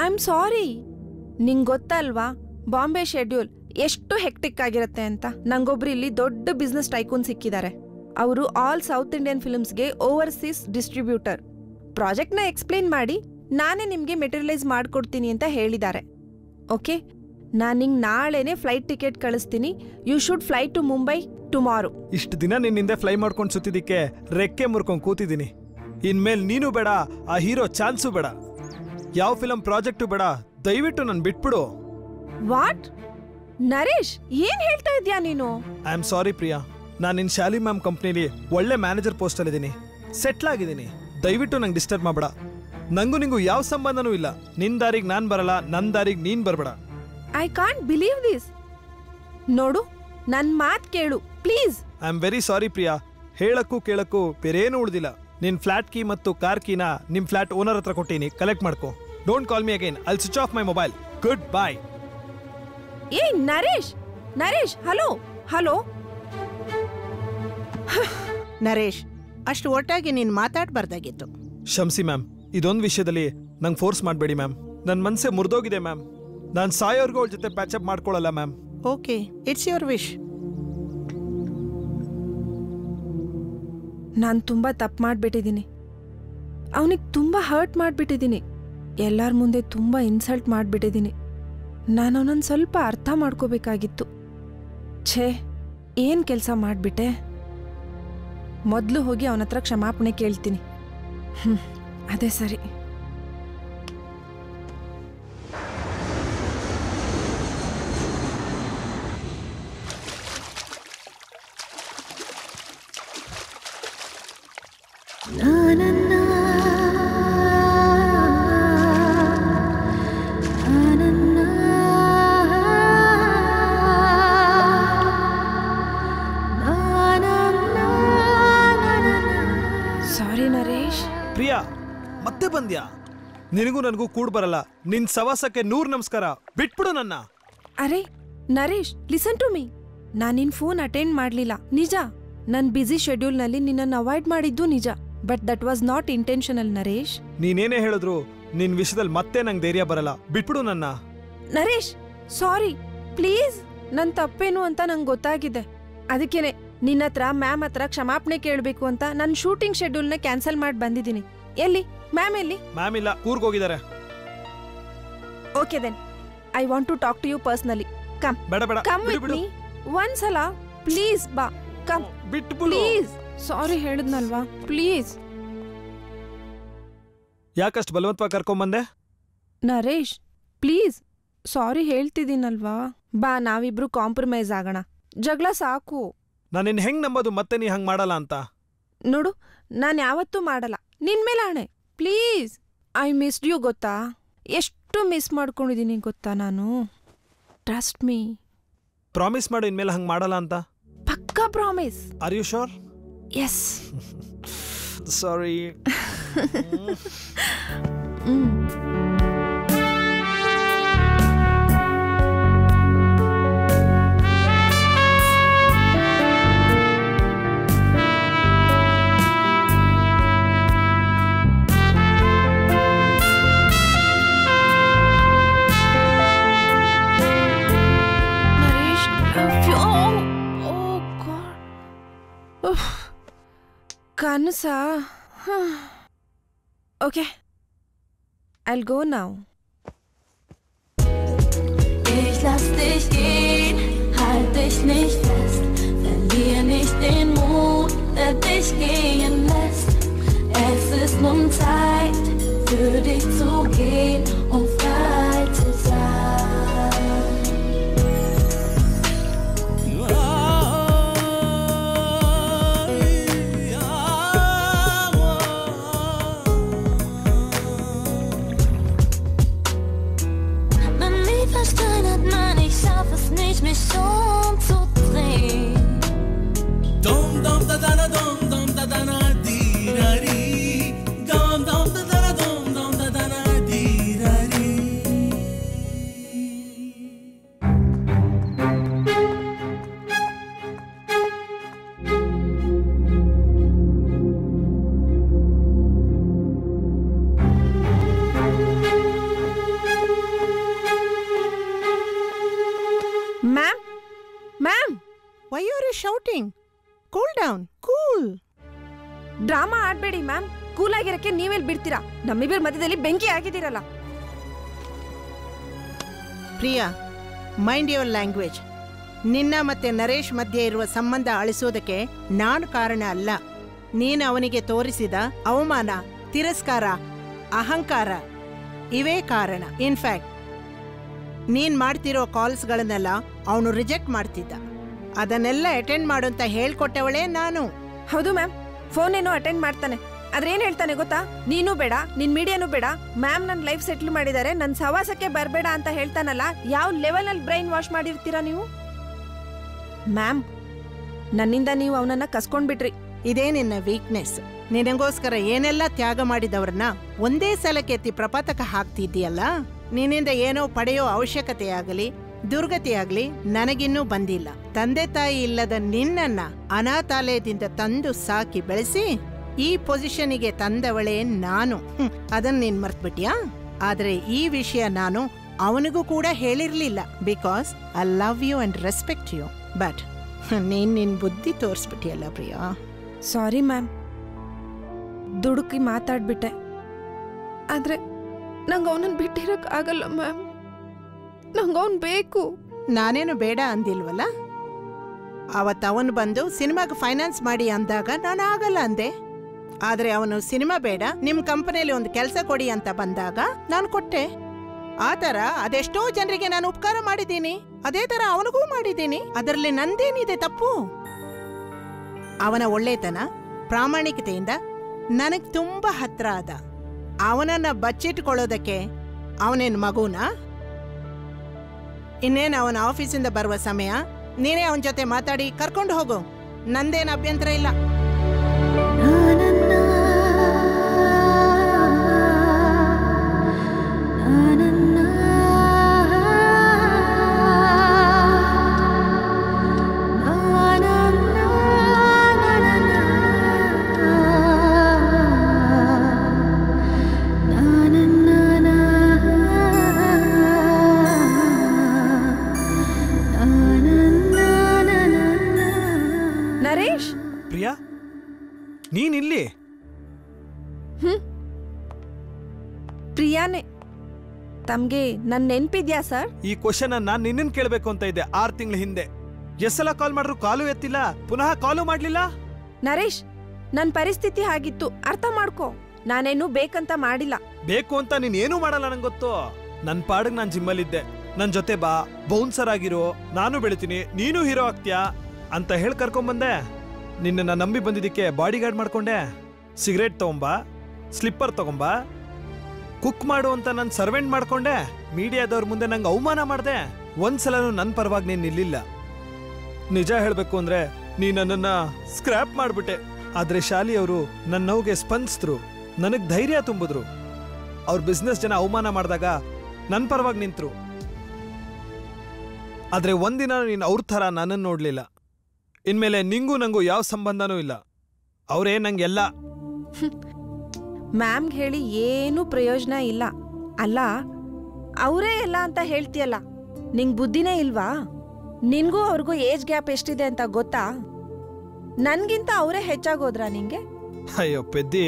I am sorry. ನಿಂಗೆ ಗೊತ್ತಲ್ವಾ ಬಾಂಬೆ ಶೆಡ್ಯೂಲ್ ಎಷ್ಟು ಹೆಕ್ಟಿಕ್ ಆಗಿರುತ್ತೆ ಅಂತ. ನಂಗೊಬ್ರು ಇಲ್ಲಿ ದೊಡ್ಡ ಬಿಸ್ನೆಸ್ ಟೈಕೂನ್ ಸಿಕ್ಕಿದ್ದಾರೆ. ಅವರು ಆಲ್ ಸೌತ್ ಇಂಡಿಯನ್ ಫಿಲ್ಮ್ಸ್ಗೆ ಓವರ್ಸೀಸ್ ಡಿಸ್ಟ್ರಿಬ್ಯೂಟರ್. ಪ್ರಾಜೆಕ್ಟ್ನ ಎಕ್ಸ್ಪ್ಲೇನ್ ಮಾಡಿ ನಾನೇ ನಿಮಗೆ ಮೆಟೀರಿಯಲೈಸ್ ಮಾಡಿಕೊಡ್ತೀನಿ ಅಂತ ಹೇಳಿದ್ದಾರೆ. ಓಕೆ, ನಾನು ನಿಂಗೆ ನಾಳೆನೇ ಫ್ಲೈಟ್ ಟಿಕೆಟ್ ಕಳಿಸ್ತೀನಿ. You should fly to Mumbai tomorrow. ಇಷ್ಟು ದಿನ ನಿನ್ನಿಂದೆ ಫ್ಲೈ ಮಾಡ್ಕೊಂಡು ಸುತ್ತಿದ್ದಕ್ಕೆ ರೆಕ್ಕೆ ಮುರ್ಕೊಂಡು ಕೂತಿದ್ದೀನಿ. ಇನ್ಮೇಲೆ ನೀನು ಬೇಡ, ಆ ಹೀರೋ ಚಾನ್ಸು ಬೇಡ, ಯಾವ ಫಿಲಮ್ ಪ್ರಾಜೆಕ್ಟು ಬೇಡ. ದಯವಿಟ್ಟು ನಾನು ಬಿಟ್ಬಿಡು. ವಾಟ್? ನರೇಶ್, ಏನ್ ಹೇಳ್ತಾ ಇದ್ಯಾ ನೀನು? ಐ ಆಮ್ ಸಾರಿ ಪ್ರಿಯಾ. ನಾನು ನಿನ್ನ ಶಾಲಿ ಮ್ಯಾಮ್ ಕಂಪ್ನಿಲಿ ಒಳ್ಳೆ ಮ್ಯಾನೇಜರ್ ಪೋಸ್ಟಲ್ಲಿದ್ದೀನಿ, ಸೆಟ್ಲ್ ಆಗಿದ್ದೀನಿ. ದಯವಿಟ್ಟು ನಂಗೆ ಡಿಸ್ಟರ್ಬ್ ಮಾಡಬೇಡ. ನಂಗೂ ನಿಂಗೂ ಯಾವ ಸಂಬಂಧನೂ ಇಲ್ಲ. ನಿನ್ನ ದಾರಿಗೆ ನಾನು ಬರಲ್ಲ, ನನ್ನ ದಾರಿಗೆ ನೀನು ಬರಬೇಡ. I can't believe this. ನೋಡು, ನನ್ನ ಮಾತು ಕೇಳು please. I am very sorry Priya. ಹೇಳಕ್ಕೂ ಕೇಳಕ್ಕೂ ಬೇರೇನು ಉಳಿದಿಲ್ಲ. ನಿನ್ ಫ್ಲಾಟ್ ಕೀ ಮತ್ತು ಕಾರ್ ಕೀನ ನಿಮ್ ಫ್ಲಾಟ್ ಓನರ್ ಹತ್ರ ಕೊಟ್ಟೀನಿ, ಕಲೆಕ್ಟ್ ಮಾಡ್ಕೋ. Don't call me again, I'll switch off my mobile. Good bye. ಏ ನರೇಶ್, ನರೇಶ್, ಹಲೋ ಹಲೋ. ನರೇಶ್, ಅಷ್ಟು ಒಟ್ಟಾಗಿ ನೀನು ಮಾತಾಡಬಾರ್ದಾಗಿತ್ತು. ಶಂಸಿ ಮ್ಯಾಮ್, ಇದೊಂದು ವಿಷಯದಲ್ಲಿ ನಂಗೆ ಫೋರ್ಸ್ ಮಾಡಬೇಡಿ ಮ್ಯಾಮ್. ನನ್ನ ಮನಸ್ಸೇ ಮುರಿದೋಗಿದೆ ಮ್ಯಾಮ್. ನಾನು ಸಾಯೋರ್ಗೂ ಅವಳ ಜೊತೆ ಪ್ಯಾಚಪ್ ಮಾಡ್ಕೊಳ್ಳಲ್ಲ ma'am. Okay, it's your wish. ನಾನು ತುಂಬ ತಪ್ಪು ಮಾಡಿಬಿಟ್ಟಿದ್ದೀನಿ. ಅವನಿಗೆ ತುಂಬ ಹರ್ಟ್ ಮಾಡಿಬಿಟ್ಟಿದ್ದೀನಿ. ಎಲ್ಲರ ಮುಂದೆ ತುಂಬ ಇನ್ಸಲ್ಟ್ ಮಾಡಿಬಿಟ್ಟಿದ್ದೀನಿ. ನಾನು ಅವನನ್ನು ಸ್ವಲ್ಪ ಅರ್ಥ ಮಾಡ್ಕೋಬೇಕಾಗಿತ್ತು. ಛೇ, ಏನು ಕೆಲಸ ಮಾಡಿಬಿಟ್ಟೆ. ಮೊದಲು ಹೋಗಿ ಅವನ ಹತ್ರ ಕ್ಷಮಾಪಣೆ ಕೇಳ್ತೀನಿ. ಅದೇ ಸರಿ. ಸಾರಿ ನರೇಶ್. ಪ್ರಿಯಾ, ಮತ್ತೆ ಬಂದ್ಯಾ? ನಿನಗೂ ನನಗೂ ಕೂಡ್ ಬರಲ್ಲ. ನಿನ್ ಸವಾಸಕ್ಕೆ 100 ನಮಸ್ಕಾರ. ಬಿಟ್ಬಿಡು ನನ್ನ. ಅರೆ ನರೇಶ್, ಲಿಸನ್ ಟು ಮೀ. ನಾನು ನಿನ್ ಫೋನ್ ಅಟೆಂಡ್ ಮಾಡಲಿಲ್ಲ ನಿಜ. ನನ್ನ ಬ್ಯುಸಿ ಶೆಡ್ಯೂಲ್ನಲ್ಲಿ ನಿನ್ನನ್ನು ಅವಾಯ್ಡ್ ಮಾಡಿದ್ದು ನಿಜ. But that was not intentional Naresh. ನೀನೇನೇ ಹೇಳಿದ್ರು ನಿನ್ ವಿಷಯದಲ್ಲಿ ಮತ್ತೆ ನಂಗೆ ಧೈರ್ಯ ಬರಲ್ಲ. ಬಿಟ್ಬಿಡು ನನ್ನ. Naresh, sorry please. ನನ್ನ ತಪ್ಪೇನು ಅಂತ ನಂಗೆ ಗೊತ್ತಾಗಿದೆ. ಅದಕ್ಕೇನೆ ನಿನ್ನ ಹತ್ರ ಮ್ಯಾಮ್ ಹತ್ರ ಕ್ಷಮಾಪಣೆ ಕೇಳಬೇಕು ಅಂತ ನನ್ನ ಶೂಟಿಂಗ್ ಶೆಡ್ಯೂಲ್ನ ಕ್ಯಾನ್ಸಲ್ ಮಾಡಿ ಬಂದಿದ್ದೀನಿ. ಎಲ್ಲಿ ಮ್ಯಾಮ್? ಎಲ್ಲಿ? ಮ್ಯಾಮ್ ಇಲ್ಲ, ಊರ್ಗೋಗಿದ್ದಾರೆ. Okay then, I want to talk to you personally. Come. ಬೇಡ ಬೇಡ, ಕಮ್ ವಿತ್ ಮೀ. ಒಂದ್ಸಲ ಪ್ಲೀಸ್ ಬಾ. ಕಮ್. ಬಿಟ್ಬಿಡು. ಪ್ಲೀಸ್. ಸಾರಿ ಹೇಳಿದ್ನಲ್ವಾ, ಪ್ಲೀಸ್. ಯಾಕಷ್ಟು ಬಲವಂತವಾಗಿ ಕರ್ಕೊಂಬಂದೆ? ನರೇಶ್ ಪ್ಲೀಸ್, ಸಾರಿ ಹೇಳ್ತಿದ್ದೀನಲ್ವಾ. ಬಾ, ನಾವಿಬ್ರು ಕಾಂಪ್ರಮೈಸ್ ಆಗೋಣ. ಜಗಳ ಸಾಕು. ನಾನು ನಿನ್ನ ಹೆಂಗ್ ನಂಬೋದು ಮತ್ತೆ ನೀ ಹಂಗ್ ಮಾಡಲ್ಲ ಅಂತ? ನೋಡು, ನಾನು ಯಾವತ್ತೂ ಮಾಡಲ್ಲ. ನಿನ್ ಮೇಲೆ ಆಣೆ. ಪ್ಲೀಸ್. ಐ ಮಿಸ್ಡ್ ಯು ಗೊತ್ತಾ? ಎಷ್ಟು ಮಿಸ್ ಮಾಡ್ಕೊಂಡಿದ್ದೀನಿ ಗೊತ್ತಾ ನಾನು. Trust me. ಪ್ರಾಮಿಸ್ ಮಾಡು ಇನ್ಮೇಲೆ ಹಂಗ್ ಮಾಡಲ್ಲ ಅಂತ. ಪಕ್ಕಾ promise. Are you sure? Yes. Sorry. ಕನಸಾ? Okay, I'll go now. Ich lass dich gehen, halt dich nicht fest, verlier nicht den Mut, der dich gehen lässt. Es ist nun Zeit für dich zu gehen, um frei zu sein. Mich umzudrehen. Dum dum da da dum dum da da na di da ri. Dum dum da da dum dum da da na di da ri. Ma'am? Ma'am? Why are you shouting? Cool down. Cool. Drama ಆಡ್ಬೇಡಿ ma'am. Cool ಆಗಿರಕ್ಕೆ ನೀವೆಲ್ಲಿ ಬಿಡ್ತೀರಾ? ನಮ್ಮಿಬ್ಬರ ಮಧ್ಯದಲ್ಲಿ ಬೆಂಕಿ ಹಾಕಿದ್ದೀರಲ್ಲ. Priya, mind your language. ನಿನ್ನ ಮತ್ತೆ ನರೇಶ್ ಮಧ್ಯೆ ಇರುವ ಸಂಬಂಧ ಅಳಿಸೋದಕ್ಕೆ ನಾನು ಕಾರಣ ಅಲ್ಲ. ನೀನು ಅವನಿಗೆ ತೋರಿಸಿದ ಅವಮಾನ, ತಿರಸ್ಕಾರ, ಅಹಂಕಾರ ಇವೇ ಕಾರಣ. ಇನ್ಫ್ಯಾಕ್ಟ್ ನೀನ್ ಮಾಡ್ತಿರೋ ಕಾಲ್ಸ್ಗಳನ್ನೆಲ್ಲ ಅವನು ರಿಜೆಕ್ಟ್ ಮಾಡ್ತಿದ್ದ. ಅದನ್ನೆಲ್ಲ ಅಟೆಂಡ್ ಮಾಡು ಅಂತ ಹೇಳ್ಕೊಟ್ಟವಳೇ ನಾನು. ಹೌದು ಮ್ಯಾಮ್, ಫೋನ್ ಏನೋ ಅಟೆಂಡ್ ಮಾಡ್ತಾನೆ. ಆದ್ರೆ ಏನ್ ಹೇಳ್ತಾನೆ ಗೊತ್ತಾ? ನೀನು ಬೇಡ, ನಿನ್ ಮೀಡಿಯಾನು ಬೇಡ, ಮ್ಯಾಮ್ ನನ್ನ ಲೈಫ್ ಸೆಟ್ಲ್ ಮಾಡಿದ್ದಾರೆ, ನನ್ನ ಸವಾಸಕ್ಕೆ ಬರಬೇಡ ಅಂತ ಹೇಳ್ತಾನಲ್ಲ. ಯಾವ ಲೆವೆಲ್ ಬ್ರೈನ್ ವಾಶ್ ಮಾಡಿರ್ತೀರಾ ನೀವು? ಮ್ಯಾಮ್, ನನ್ನಿಂದ ನೀವು ಅವನನ್ನ ಕಸ್ಕೊಂಡ್ಬಿಟ್ರಿ. ಇದೇ ನಿನ್ನ ವೀಕ್ನೆಸ್. ನಿನಗೋಸ್ಕರ ಏನೆಲ್ಲ ತ್ಯಾಗ ಮಾಡಿದವ್ರನ್ನ ಒಂದೇ ಸಲಕ್ಕೆ ಎತ್ತಿ ಪ್ರಪಾತಕ ಹಾಕ್ತಿದ್ದೀಯಲ್ಲ. ನಿನ್ನಿಂದ ಏನೋ ಪಡೆಯೋ ಅವಶ್ಯಕತೆಯಾಗಲಿ ದುರ್ಗತಿಯಾಗ್ಲಿ ನನಗಿನ್ನೂ ಬಂದಿಲ್ಲ. ತಂದೆ ತಾಯಿ ಇಲ್ಲದ ನಿನ್ನನ್ನ ಅನಾಥಾಲಯದಿಂದ ತಂದು ಸಾಕಿ ಬೆಳೆಸಿ ಈ ಪೊಸಿಷನ್ಗೆ ತಂದವಳೇ ನಾನು. ಅದನ್ನ ನೀನ್ ಮರ್ತ್ಬಿಟ್ಯಾ? ಆದ್ರೆ ಈ ವಿಷಯ ನಾನು ಅವನಿಗೂ ಕೂಡ ಹೇಳಿರ್ಲಿಲ್ಲ. Because I love you and respect you. But ನೀನ್ ನಿನ್ ಬುದ್ಧಿ ತೋರಿಸ್ಬಿಟ್ಟಿಯಲ್ಲ ಪ್ರಿಯಾ. Sorry ma'am, ದುಡುಕಿ ಮಾತಾಡ್ಬಿಟ್ಟೆ. ಆದ್ರೆ ನಂಗೆ ಅವನನ್ನ ಬಿಟ್ಟಿರಕ್ ಆಗಲ್ಲ ಮ್ಯಾಮ್. ನಂಗೆ ಅವನ್ ಬೇಕು. ನಾನೇನು ಬೇಡ ಅಂದಿಲ್ವಲ್ಲ. ಅವತ್ತು ಅವನು ಬಂದು ಸಿನಿಮಾಗೆ ಫೈನಾನ್ಸ್ ಮಾಡಿ ಅಂದಾಗ ನಾನು ಆಗಲ್ಲ ಅಂದೆ. ಆದ್ರೆ ಅವನು ಸಿನಿಮಾ ಬೇಡ, ನಿಮ್ ಕಂಪನಿಯಲ್ಲಿ ಒಂದು ಕೆಲಸ ಕೊಡಿ ಅಂತ ಬಂದಾಗ ನಾನು ಕೊಟ್ಟೆ. ಆ ತರ ಅದೆಷ್ಟೋ ಜನರಿಗೆ ನಾನು ಉಪಕಾರ ಮಾಡಿದ್ದೀನಿ. ಅದೇ ತರ ಅವನಿಗೂ ಮಾಡಿದ್ದೀನಿ. ಅದರಲ್ಲಿ ನಂದೇನಿದೆ ತಪ್ಪು? ಅವನ ಒಳ್ಳೆತನ ಪ್ರಾಮಾಣಿಕತೆಯಿಂದ ನನಗ್ ತುಂಬಾ ಹತ್ರ ಆದ. ಅವನನ್ನ ಬಚ್ಚಿಟ್ಕೊಳ್ಳೋದಕ್ಕೆ ಅವನೇನ್ ಮಗುನಾ? ಇನ್ನೇನು ಅವನ ಆಫೀಸಿಂದ ಬರುವ ಸಮಯ, ನೀನೇ ಅವನ ಜೊತೆ ಮಾತಾಡಿ ಕರ್ಕೊಂಡು ಹೋಗು. ನಂದೇನು ಅಭ್ಯಂತರ ಇಲ್ಲ. ಪ್ರಿಯಾ, ನೀನಿಲ್ಲಿ? ಪ್ರಿಯಾನೇ. ತಮ್ಗೆ ನನ್ ನೆನ್ಪಿದ್ಯಾ ಸರ್? ಈ ಕ್ವಶನ್ ನಾನ್ ನಿನ್ನನ್ ಕೇಳ್ಬೇಕು ಅಂತ ಇದ್ದೆ 6 ತಿಂಗಳ ಹಿಂದೆ. ಎಷ್ಟೆಲ್ಲ ಕಾಲ್ ಮಾಡ್ರು ಕಾಲು ಎತ್ತಿಲ್ಲ, ಪುನಃ ಕಾಲು ಮಾಡ್ಲಿಲ್ಲ. ನರೇಶ್, ನನ್ ಪರಿಸ್ಥಿತಿ ಹಾಗಿತ್ತು, ಅರ್ಥ ಮಾಡ್ಕೋ. ನಾನೇನು ಬೇಕಂತ ಮಾಡಿಲ್ಲ. ಬೇಕು ಅಂತ ನೀನ್ ಏನೂ ಮಾಡಲ್ಲ ನಂಗೆ ಗೊತ್ತು. ನನ್ ಪಾಡಿಗೆ ನಾನ್ ಜಿಮ್ಮಲ್ಲಿದ್ದೆ. ನನ್ ಜೊತೆ ಬಾ, ಬೌನ್ಸರ್ ಆಗಿರೋ, ನಾನು ಬೆಳಿತೀನಿ, ನೀನು ಹೀರೋ ಆಗ್ತೀಯಾ ಅಂತ ಹೇಳಿ ಕರ್ಕೊಂಬಂದೆ. ನಿನ್ನ ನಂಬಿ ಬಂದಿದ್ದಕ್ಕೆ ಬಾಡಿ ಗಾರ್ಡ್ ಮಾಡ್ಕೊಂಡೆ. ಸಿಗರೇಟ್ ತಗೊಂಬಾ, ಸ್ಲಿಪ್ಪರ್ ತಗೊಂಬಾ, ಕುಕ್ ಮಾಡು ಅಂತ ನನ್ನ ಸರ್ವೆಂಟ್ ಮಾಡ್ಕೊಂಡೆ. ಮೀಡಿಯಾದವ್ರ ಮುಂದೆ ನಂಗೆ ಅವಮಾನ ಮಾಡಿದೆ. ಒಂದ್ಸಲನೂ ನನ್ನ ಪರವಾಗಿ ನೀನು ನಿಲ್ಲಿಲ್ಲ. ನಿಜ ಹೇಳಬೇಕು ಅಂದ್ರೆ ನೀ ನನ್ನನ್ನ ಸ್ಕ್ರಾಪ್ ಮಾಡ್ಬಿಟ್ಟೆ. ಆದ್ರೆ ಶಾಲಿ ಅವರು ನನ್ನ ನೋವಿಗೆ ಸ್ಪಂದಿಸಿದ್ರು, ನನಗೆ ಧೈರ್ಯ ತುಂಬಿದ್ರು. ಅವ್ರ ಬಿಸ್ನೆಸ್ ಜನ ಅವಮಾನ ಮಾಡಿದಾಗ ನನ್ನ ಪರವಾಗಿ ನಿಂತರು. ಆದ್ರೆ ಒಂದಿನ ನೀನು ಅವ್ರ ಥರ ನನ್ನನ್ನು ನೋಡ್ಲಿಲ್ಲ. ಇನ್ಮೇಲೆ ನಿಂಗೂ ನಂಗೂ ಯಾವ ಸಂಬಂಧನೂ ಇಲ್ಲ. ಅವರೇ ನಂಗೆಲ್ಲ. ಮ್ಯಾಮ್ಗೆ ಹೇಳಿ ಏನೂ ಪ್ರಯೋಜನ ಇಲ್ಲ. ಅಲ್ಲ, ಅವರೇ ಎಲ್ಲ ಅಂತ ಹೇಳ್ತೀಯಲ್ಲ, ನಿಂಗ್ ಬುದ್ಧಿನೇ ಇಲ್ವಾ? ನಿನ್ಗೂ ಅವ್ರಿಗೂ ಏಜ್ ಗ್ಯಾಪ್ ಎಷ್ಟಿದೆ ಅಂತ ಗೊತ್ತಾ? ನನ್ಗಿಂತ ಅವರೇ ಹೆಚ್ಚಾಗೋದ್ರಾ ನಿಂಗೆ? ಅಯ್ಯೋ ಪೆದ್ದಿ,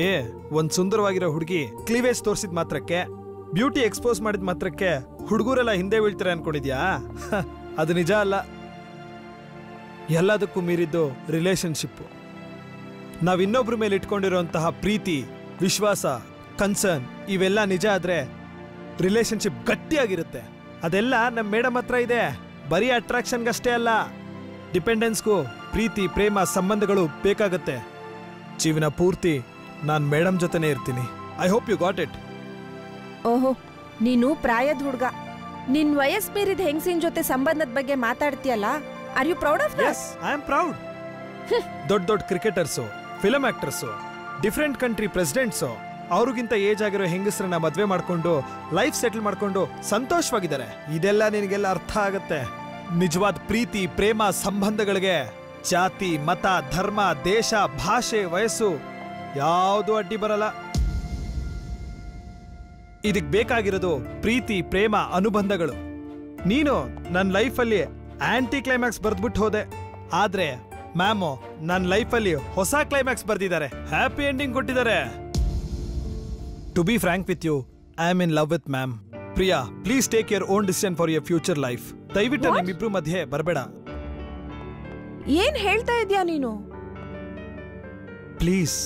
ಒಂದ್ ಸುಂದರವಾಗಿರೋ ಹುಡುಗಿ ಕ್ಲೀವೇಜ್ ತೋರಿಸಿದ ಮಾತ್ರಕ್ಕೆ, ಬ್ಯೂಟಿ ಎಕ್ಸ್ಪೋಸ್ ಮಾಡಿದ ಮಾತ್ರಕ್ಕೆ ಹುಡುಗರೆಲ್ಲ ಹಿಂದೆ ಬೀಳ್ತಾರೆ ಅನ್ಕೊಂಡಿದ್ಯಾ? ಅದು ನಿಜ ಅಲ್ಲ. ಎಲ್ಲದಕ್ಕೂ ಮೀರಿದ್ದು ರಿಲೇಶನ್ಶಿಪ್ಪು. ನಾವ್ ಇನ್ನೊಬ್ರ ಮೇಲೆ ಇಟ್ಕೊಂಡಿರೋಂತಹ ಪ್ರೀತಿ, ವಿಶ್ವಾಸ, ಕನ್ಸರ್ನ್ ಇವೆಲ್ಲ ನಿಜ ಆದ್ರೆ ರಿಲೇಶನ್ಶಿಪ್ ಗಟ್ಟಿಯಾಗಿರುತ್ತೆ. ಅದೆಲ್ಲ ನಮ್ಮ ಮೇಡಮ್ ಹತ್ರ ಇದೆ. ಬರೀ ಅಟ್ರಾಕ್ಷನ್ಗಷ್ಟೇ ಅಲ್ಲ, ಡಿಪೆಂಡೆನ್ಸ್ಗೂ ಪ್ರೀತಿ, ಪ್ರೇಮ, ಸಂಬಂಧಗಳು ಬೇಕಾಗತ್ತೆ. ಜೀವನ ಪೂರ್ತಿ ನಾನು ಮೇಡಮ್ ಜೊತೆನೇ ಇರ್ತೀನಿ. I hope you got it. ಓಹೋ, ನೀನು ಪ್ರಾಯದ ಹುಡುಗ. ನಿನ್ ವಯಸ್ ಮೀರಿದ ಹೆಂಗಸಿನ ಜೊತೆ ಸಂಬಂಧದ ಬಗ್ಗೆ ಮಾತಾಡ್ತೀಯಲ್ಲ, are you proud of this? I am proud. ದೊಡ್ಡ ದೊಡ್ಡ cricketers, film actors, different country presidents ಅವ್ರಿಗಿಂತ ಏಜ್ ಆಗಿರೋ ಹೆಂಗಸರನ್ನ ಮದ್ವೆ ಮಾಡ್ಕೊಂಡು ಲೈಫ್ ಸೆಟಲ್ ಮಾಡ್ಕೊಂಡು ಸಂತೋಷವಾಗಿದ್ದಾರೆ. ಇದೆಲ್ಲ ನಿನಗೆಲ್ಲ ಅರ್ಥ ಆಗತ್ತೆ. ನಿಜವಾದ ಪ್ರೀತಿ, ಪ್ರೇಮ, ಸಂಬಂಧಗಳಿಗೆ ಜಾತಿ, ಮತ, ಧರ್ಮ, ದೇಶ, ಭಾಷೆ, ವಯಸ್ಸು ಯಾವುದು ಅಡ್ಡಿ ಬರಲ್ಲ. ಇದಕ್ ಬೇಕಾಗಿರೋದು ಪ್ರೀತಿ, ಪ್ರೇಮ, ಅನುಬಂಧಗಳು. ನೀನು ನನ್ನ ಲೈಫಲ್ಲಿ ಆಂಟಿ ಕ್ಲೈಮ್ಯಾಕ್ಸ್ ಬರ್ದ್ಬಿಟ್ಟು ಹೋದೆ. ಆದ್ರೆ ಮ್ಯಾಮು ನನ್ನ ಲೈಫಲ್ಲಿ ಹೊಸ ಕ್ಲೈಮ್ಯಾಕ್ಸ್ ಬರ್ದಿದ್ದಾರೆ, ಹ್ಯಾಪಿ ಎಂಡಿಂಗ್ ಕೊಟ್ಟಿದ್ದಾರೆ. To be frank with you, I am in love with ma'am. Priya, please take your own decision for your future life. ದಯವಿಟ್ಟು ನಿಮ್ಮಿಬ್ರು ಮಧ್ಯೆ ಬರಬೇಡ. ಏನ್ ಹೇಳ್ತಾ ಇದ್ಯಾ ನೀನು? ಪ್ಲೀಸ್.